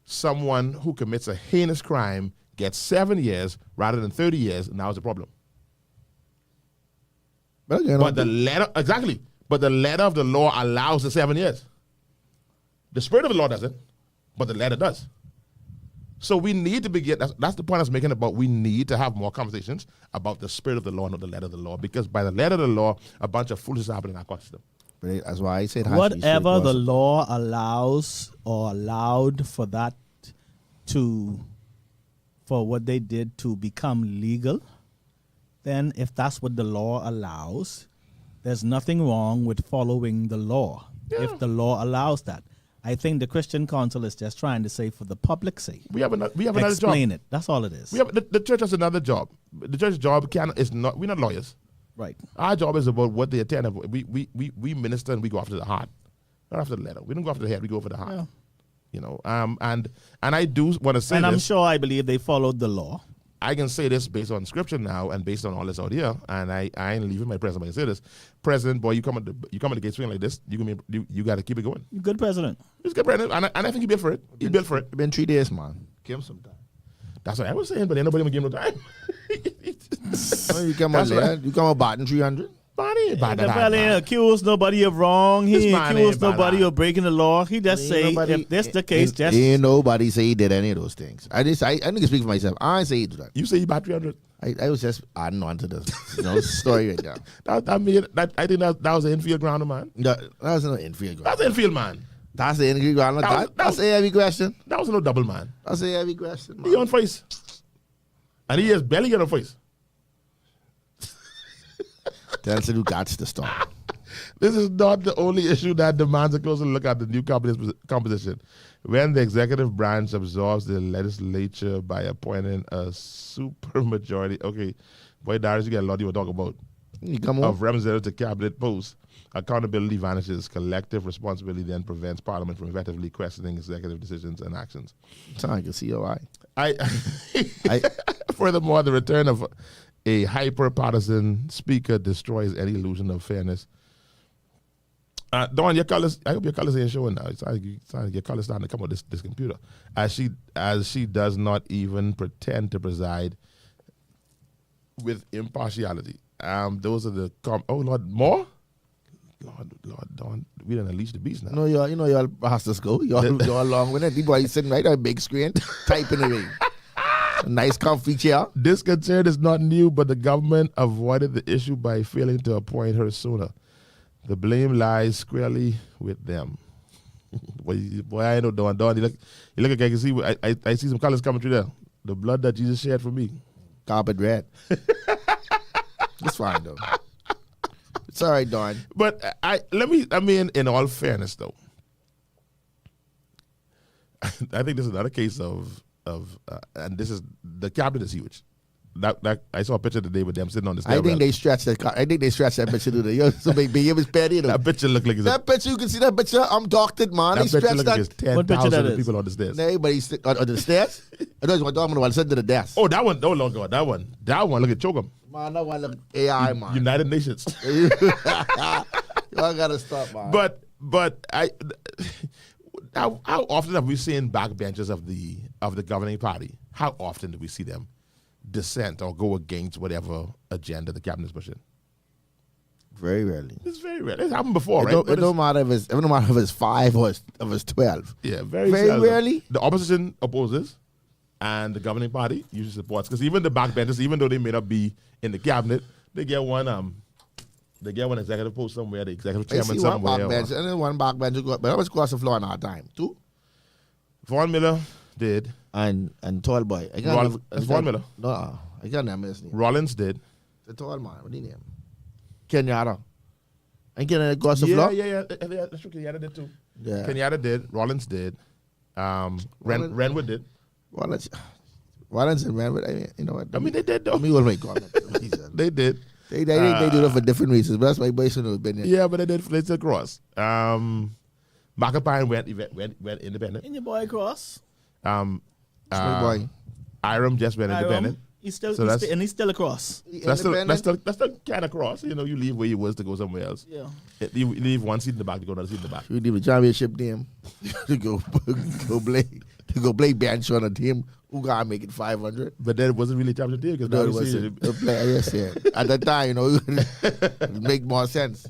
someone who commits a heinous crime gets 7 years rather than 30 years, now is a problem. But the letter of the law allows the 7 years. The spirit of the law doesn't, but the letter does. So we need to begin, that's the point I was making about we need to have more conversations about the spirit of the law, not the letter of the law, because by the letter of the law, a bunch of foolishness happening in our court system.
But that's why I said
whatever the law allows or allowed for that for what they did to become legal, then if that's what the law allows, there's nothing wrong with following the law if the law allows that. I think the Christian Council is just trying to say, for the public's sake,
we have another job.
Explain it. That's all it is.
The church has another job. The church's job is not. We're not lawyers. Right. Our job is about what they attend. We minister and we go after the heart, not after the letter. We don't go after the head. We go for the heart. Yeah. And I do want to say.
And
this.
I'm sure I believe they followed the law.
I can say this based on scripture now and based on all this out here, and I ain't leaving my president. I can say this, President, boy, you come at the gate swing like this, you got to keep it going.
Good president.
He's a good president, and I think he built for it. He built for it.
It's been 3 days, man. Give him some time.
That's what I was saying, but ain't nobody gonna give him no time.
You come on batting 300.
Man, he ain't bad
The
at
fella
that,
ain't
man.
accused nobody of wrong.
This
He ain't
man
accused
ain't bad
nobody
at.
of breaking the law. He just say, if this the case, just...
Ain't nobody say he did any of those things. I need to speak for myself. I ain't say he did that.
You say he bought 300.
I was just adding on to this story right now.
I think that was the infield grounder, man.
That was no infield.
That's the infield, man.
That's the infield ground. That's a heavy question.
That was no double, man.
That's a heavy question, man.
He on face. And he has barely got on face.
Tells you got to stop.
This is not the only issue that demands a closer look at the new composition. When the executive branch absorbs the legislature by appointing a supermajority. Okay, boy, Darius, you got a lot you want to talk about.
You come on.
Of representatives to cabinet posts, accountability vanishes. Collective responsibility then prevents Parliament from effectively questioning executive decisions and actions.
I can see your eye.
Furthermore, the return of a hyper-partisan speaker destroys any illusion of fairness. Dawn, your colors. I hope your colors ain't showing now. It's like your colors starting to come on this computer. As she does not even pretend to preside with impartiality. Those are the oh Lord, more. Lord, Dawn, we done unleash the beast now.
No, y'all bastards go. Y'all along with it. The boy sitting right on a big screen, typing away. A nice comfy chair.
This concern is not new, but the government avoided the issue by failing to appoint her sooner. The blame lies squarely with them. Boy, I know Dawn. You look like I can see. I see some colors coming through there. The blood that Jesus shed for me.
Carpet red. It's fine though. It's all right, Dawn.
But in all fairness though, I think this is another case of and this is the cabinet is huge. That I saw a picture today with them sitting on the stairwell.
I think they stretched that picture to the so big. It was petty.
That picture looked like
that picture. You can see that picture. I'm doctored, man.
That
They
picture
stretched
looked like
that.
What picture that
10,000
is?
people on the stairs.
Everybody on the stairs. I know what I'm talking about. Sitting to the desk.
Oh, that one. Oh, Lord God, that one. Look at choke 'em.
Man, that one look AI, man.
United Nations.
Y'all gotta stop, man.
But how often have we seen backbenchers of the governing party? How often do we see them dissent or go against whatever agenda the cabinet is pushing?
Very rarely.
It's very rare. It's happened before,
It
right?
don't matter if it's 5 or if it's 12.
Yeah, very
Very rarely.
The opposition opposes, and the governing party usually supports. Because even the backbenchers, even though they may not be in the cabinet, they get one executive post somewhere, the executive
I
chairman
see one
somewhere.
backbench, and then one backbench, but that was across the floor in our time. 2.
Vaughn Miller did.
And tall boy.
Vaughn Miller.
No, I can't remember his name.
Rollins did.
The tall man. What do you name? Kenyatta. And Kenyatta across the floor?
Yeah. That's true. Kenyatta did too.
Yeah.
Kenyatta did. Rollins did. Renwood did.
Wallace and Renwood. I mean, you know what?
I mean, they did though.
Let me will make comment.
They did.
They do that for different reasons, but that's my boy should have been there.
Yeah, but they did. They did cross. McApine went independent.
And your boy Cross.
My boy.
Iram just went independent.
He's
So that's-
he's still across.
That's still kind of cross. You know, you leave where you was to go somewhere else.
Yeah.
You leave one seat in the back to go another seat in the back.
You leave a championship team to go play bench on a team who gotta make it 500.
But then it wasn't really a championship team because
No,
now
it
you see
wasn't. The player, yes, yeah. At that time, you know, it make more sense.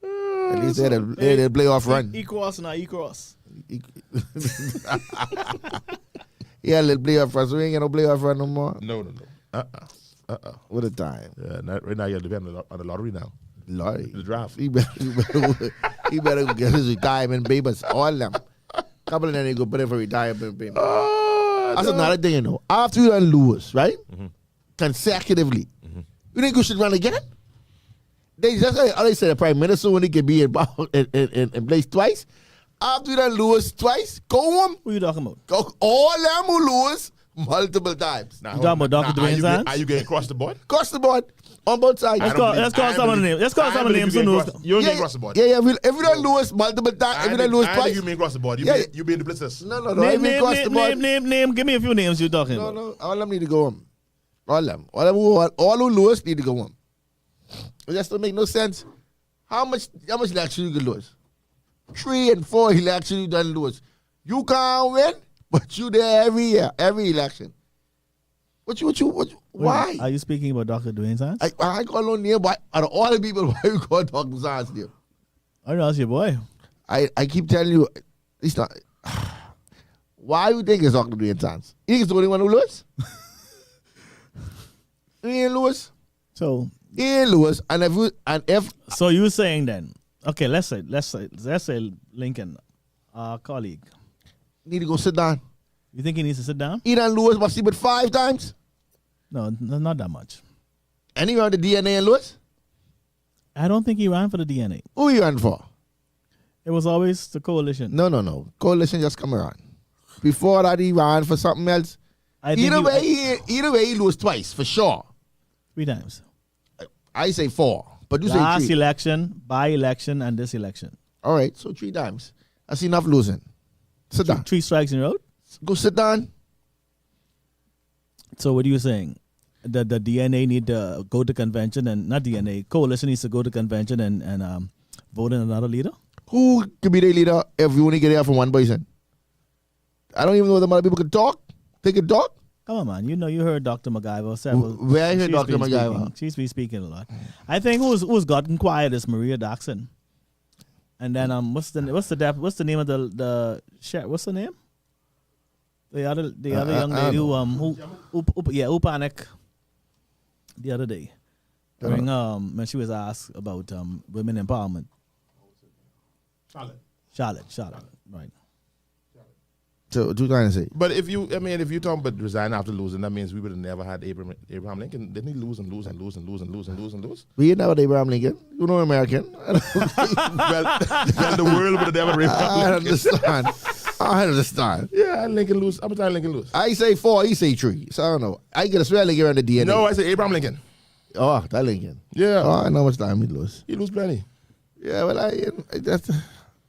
At least they had a playoff run.
E-cross now, E-cross.
Yeah, little playoff run. So we ain't got no playoff run no more.
No.
What a time.
Right now you're depending on the lottery now.
Lordy.
The draft.
He better go get his retirement papers. All them. Couple of them they go put in for retirement papers. That's another thing, you know. After you done lose, right? Consecutively. You think you should run again? That's how they said the prime minister when he can be in place twice. After you done lose twice, go home.
Who you talking about?
Go, all them who lose multiple times.
Now,
You talking about Dr. Dwayne's hands?
Are you getting across the board?
Across the board. On both sides.
Let's call some of the names. Let's call some of the names. Who knows?
You don't get across the board.
Yeah. If you don't lose multiple times, if you don't lose
I think
twice.
you mean across the board.
Yeah.
You mean the blitzers.
No. I mean across the board.
Name. Give me a few names you're talking about.
No. All of them need to go home. All who lose need to go home. It just don't make no sense. How much election you can lose? 3 and 4 election you done lose. You can't win, but you there every year, every election. Why?
Are you speaking about Dr. Dwayne Sands?
I got no name, but out of all the people, why you call Dr. Sands name?
I know, that's your boy.
I keep telling you, it's not. Why you think it's Dr. Dwayne Sands? You think it's the only one who lose? He ain't lose.
So
He ain't lose. And if
So you saying then? Okay, let's say Lincoln, our colleague.
need to go sit down.
You think he needs to sit down?
He done lose, but see, but 5 times.
No, not that much.
And he ran the DNA and lose.
I don't think he ran for the DNA.
Who he ran for?
It was always the coalition.
No. Coalition just come around. Before that, he ran for something else.
I think
Either way, he lose twice for sure.
3 times.
I say 4, but you
Last
say 3.
election, by-election, and this election.
All right, so 3 times. That's enough losing. Sit down.
3 strikes in a row.
Go sit down.
So what are you saying? The DNA need to go to convention and not DNA. Coalition needs to go to convention and vote in another leader.
Who could be the leader if you only get it from one person? I don't even know whether other people can talk. They can talk.
Come on, man. You heard Dr. MacGyver several.
Where I heard
she's
Dr.
been
MacGyver?
speaking. She's been speaking a lot. I think who's gotten quiet is Maria Daxon. And then what's the name of the chef? What's the name? The other young lady who panicked the other day during when she was asked about women empowerment. Charlotte, right.
So what you trying to say?
But if you talk about resign after losing, that means we would have never had Abraham Lincoln. Didn't he lose and lose and lose and lose and lose and lose and lose?
We ain't never Abraham Lincoln. You know American.
well, the world would have never Abraham Lincoln.
I understand.
Yeah, Lincoln lose. I'm telling Lincoln lose.
I say 4, he say 3. So I don't know. I get a swear Lincoln on the DNA.
No, I say Abraham Lincoln.
Oh, that Lincoln.
Yeah.
Oh, I know how much time he lose.
He lose plenty.
Yeah, well,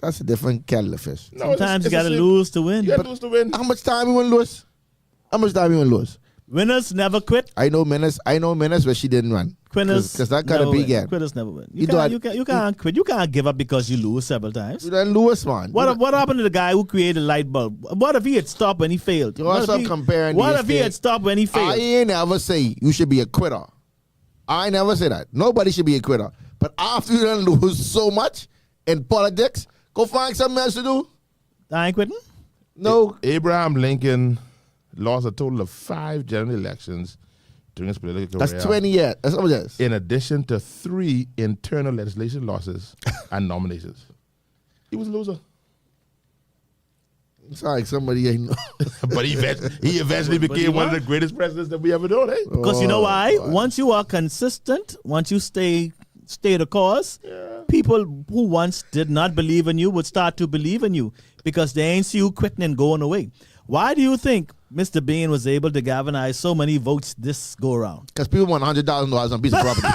that's a different kettle of fish.
No,
Sometimes you
it's
gotta
the same.
lose to win.
You gotta lose to win.
How much time he want to lose? How much time he want to lose?
Winners never quit.
I know Menace, but she didn't run.
Quitters
Because that kind of
never
big
win.
game.
Quitters never win.
You
You can't quit. You can't give up because you lose several times.
You done lose, man.
What happened to the guy who created the light bulb? What if he had stopped when he failed?
You want to stop comparing
What
these
if he had
things?
stopped when he
I
failed?
ain't never say you should be a quitter. I never say that. Nobody should be a quitter. But after you done lose so much in politics, go find something else to do.
I ain't quitting.
No.
Abraham Lincoln lost a total of 5 general elections during his political career.
That's 20 years. That's how much that is.
In addition to 3 internal legislation losses and nominations. He was a loser.
It's like somebody ain't know.
But he eventually
But he
became one of
won.
the greatest presidents that we ever known, eh?
Because you know why?
God.
Once you are consistent, once you stay the course, people who once did not believe in you would start to believe in you because they ain't see you quitting and going away. Why do you think Mr. Bean was able to galvanize so many votes this go around?
Because people want $100,000 on a piece of property.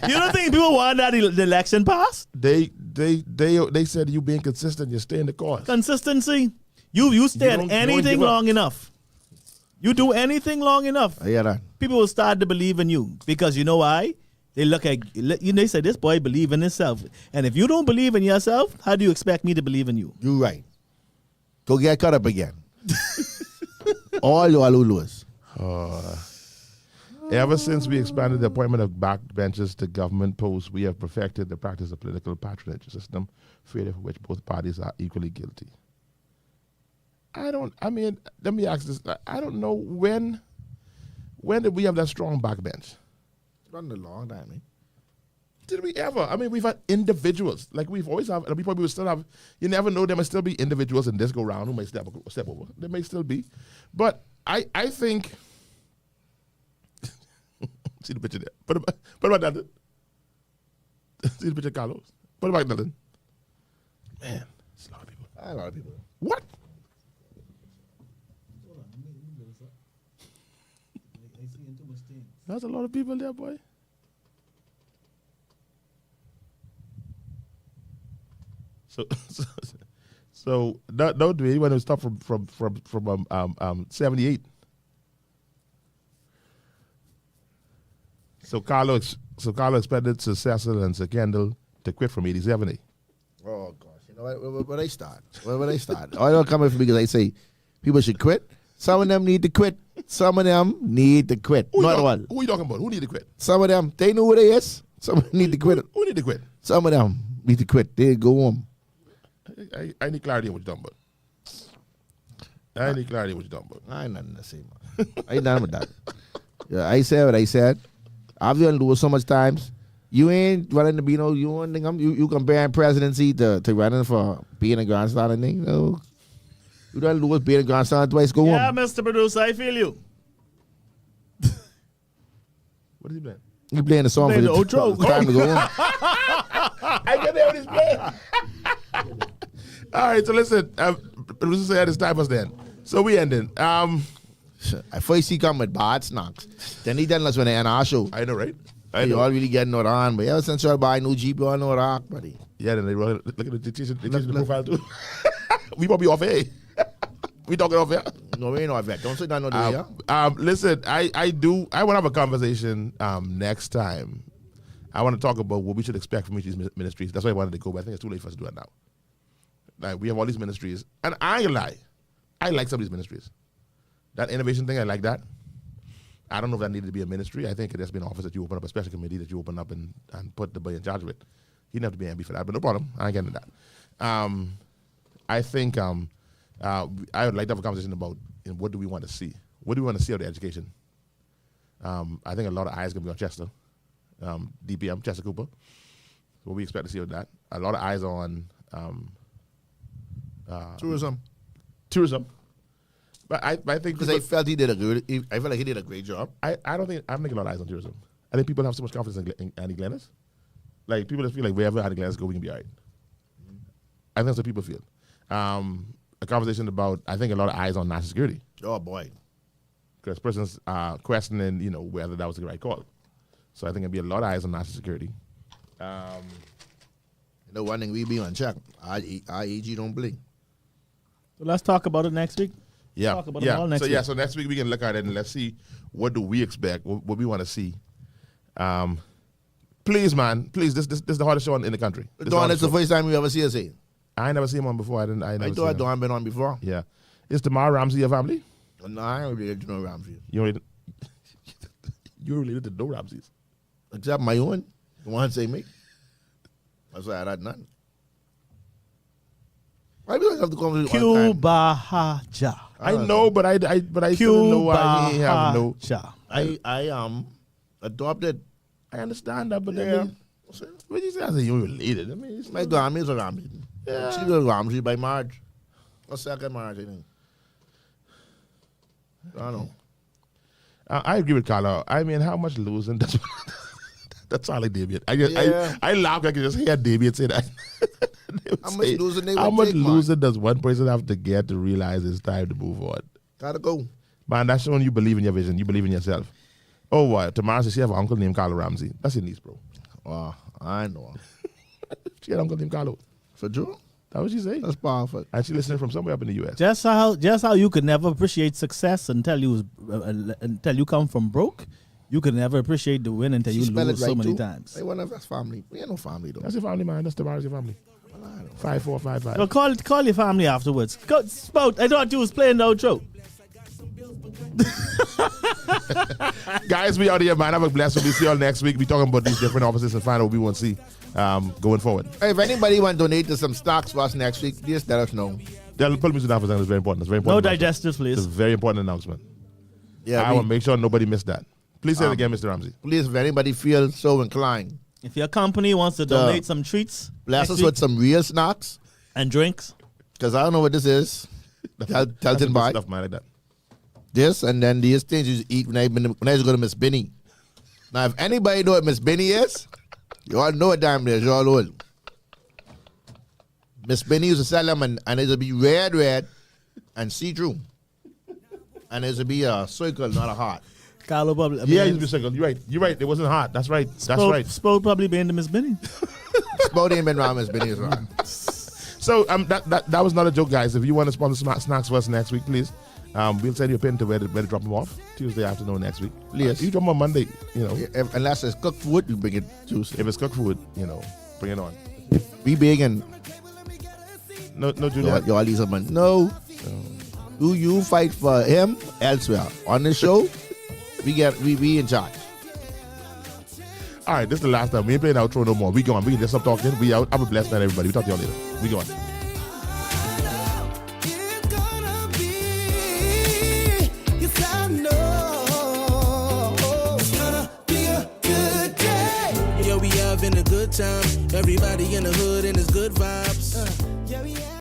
You don't think people want that the election passed?
They said you being consistent, you stay in the course.
Consistency. You stay
You
at
don't
anything
give up.
long enough. You do anything long enough.
I hear that.
People will start to believe in you because you know why? They look at you. They say this boy believe in himself, and if you don't believe in yourself, how do you expect me to believe in you?
You right. Go get caught up again. All you all who lose.
Ever since we expanded the appointment of backbenchers to government posts, we have perfected the practice of political patronage, a system failure for which both parties are equally guilty. Let me ask this. I don't know when did we have that strong backbench?
It's been a long time, man.
Did we ever? I mean, we've had individuals. Like we've always have, and we probably will still have. You never know. There may still be individuals in this go round who may step over. There may still be. But I think. See the picture there. Put about that. See the picture of Carlo. Put about nothing. Man, it's a lot of people.
A lot of people.
What? That's a lot of people there, boy. So don't do it. You want to stop from 78. So Carlo expected Sir Cecil and Sir Kendall to quit from 87.
Oh, gosh. You know where they start? Where they start? I don't come in because they say people should quit. Some of them need to quit Some of them need to quit. Not all.
Who are you talking about? Who need to quit?
Some of them, they know who they is. Some of them need to quit.
Who need to quit?
Some of them need to quit. They go home.
I need clarity on what you're talking about. I need clarity on what you're talking about.
I ain't nothing to say, man. I ain't nothing with that. Yeah, I said what I said. I've done lose so much times. You ain't running to be no. You comparing presidency to running for being a grandstand and thing. No, you done lose being a grandstand twice. Go
Yeah,
home.
Mr. Producer, I feel you.
What is he playing?
You playing the song
Playing
for
the outro.
It's time to go home.
I get there when he's playing. All right, so listen. Producer said it's time for us then. So we ending.
At first he come with bad snacks. Then he done us when they end our show.
I know, right? I
You
know.
all really getting no on, but ever since you buy new Jeep, you all know rock, buddy.
Yeah, then they look at the teacher profile too. We probably off air. We talking off air.
No, we ain't no vet. Don't say that no day, yeah?
Listen, I want to have a conversation next time. I want to talk about what we should expect from each of these ministries. That's why I wanted to go, but I think it's too late for us to do it now. Like, we have all these ministries, and I ain't lie. I like some of these ministries. That innovation thing, I like that. I don't know if that needed to be a ministry. I think it has been an office that you open up, a special committee that you open up and put the boy in charge of it. He didn't have to be MB for that, but no problem. I ain't getting into that. I think I would like to have a conversation about what do we want to see? What do we want to see out of education? I think a lot of eyes going to be on Chester, DPM, Chester Cooper. What we expect to see with that. A lot of eyes on tourism. But I think
Because I felt he did a good. I felt like he did a great job.
I don't think I'm making a lot of eyes on tourism. I think people have so much confidence in Andy Glennis. Like, people just feel like wherever Andy Glennis go, we can be all right. I think that's what people feel. A conversation about, I think, a lot of eyes on national security.
Oh boy,
Because persons are questioning, whether that was the right call. So I think it'd be a lot of eyes on national security.
one thing we be on check. Our AG don't play.
So let's talk about it next week.
Yeah,
Talk about it all next
so
week.
so next week we can look at it and let's see what do we expect, what we want to see. Please, man, please, this is the hardest show in the country.
Dawn, it's the first time we ever see us here.
I ain't never seen him on before. I
thought Dawn been on before.
Yeah, is Tamar Ramsey your family?
No, I ain't related to no Ramsey.
You related? You're related to no Ramseys.
Except my own. The one say me. That's why I had nothing. Why do I have to come with
Cuba Haja.
I know, but I still know why he have no.
I adopted.
I understand that, but
Yeah.
then what you say? I say you're related. I mean, it's
My grandma is a Ramsey.
Yeah.
She was Ramsey by marriage. Or second marriage, I think. I don't know.
I agree with Carlo. I mean, how much losing? That's all like David.
Yeah.
I laugh. I can just hear David say that.
How much losing they
How
would
much
take, man?
losing does one person have to get to realize it's time to move on?
Gotta go.
Man, that's showing you believe in your vision. You believe in yourself. Oh, what? Tomorrow she have an uncle named Carlo Ramsey. That's your niece, bro.
Oh, I know.
She had an uncle named Carlo.
For true?
That what she say?
That's powerful.
And she listening from somewhere up in the U.S.
Just how you could never appreciate success until you come from broke. You could never appreciate the win until you
spell
lose
it right
so many
too.
times.
They one of us family. We ain't no family though.
That's your family, man. That's Tamara's your family. 5455.
Well, call your family afterwards. Go, Spout, I thought you was playing the outro.
Guys, we out here, man. Have a blessed one. We see y'all next week. We talking about these different offices and find out what we want to see going forward.
Hey, if anybody want to donate to some stocks for us next week, just let us know.
They'll put music down for a second. It's very important. It's very
No
important.
digestives,
It's a
please.
very important announcement.
Yeah,
I want to make sure nobody missed that. Please say it again, Mr. Ramsey.
please, if anybody feels so inclined,
If your company wants to donate some treats,
bless
next
us
week,
with some real snacks,
and drinks,
because I don't know what this is. Tell
That's
them
good
by
stuff, man, like that.
this, and then these things you eat when I used to go to Miss Benny. Now, if anybody know what Miss Benny is, you all know what time it is. You all old. Miss Benny used to sell them, and it used to be red, and see-through. And it used to be a circle, not a heart.
Carlo probably.
Yeah, he's been single. You're right. You're right. It wasn't hot. That's right. That's right.
Spout probably been to Miss Benny.
Spout ain't been around Miss Benny as well.
So that was not a joke, guys. If you want to sponsor snacks for us next week, please. We'll send you a pin to where to drop them off Tuesday afternoon next week.
Yes.
You drop them on Monday.
Unless it's cooked food, you bring it Tuesday.
If it's cooked food, bring it on.
We big and
No, Juliet.
y'all leave some money. No. Do you fight for him elsewhere? On the show, we in charge.
All right, this is the last time. We ain't playing outro no more. We gone. We can just stop talking. We out. Have a blessed night, everybody. We talk to y'all later. We gone.
It's gonna be, yes, I know. It's gonna be a good day.
Yeah, we having a good time. Everybody in the hood and it's good vibes.
Yeah, we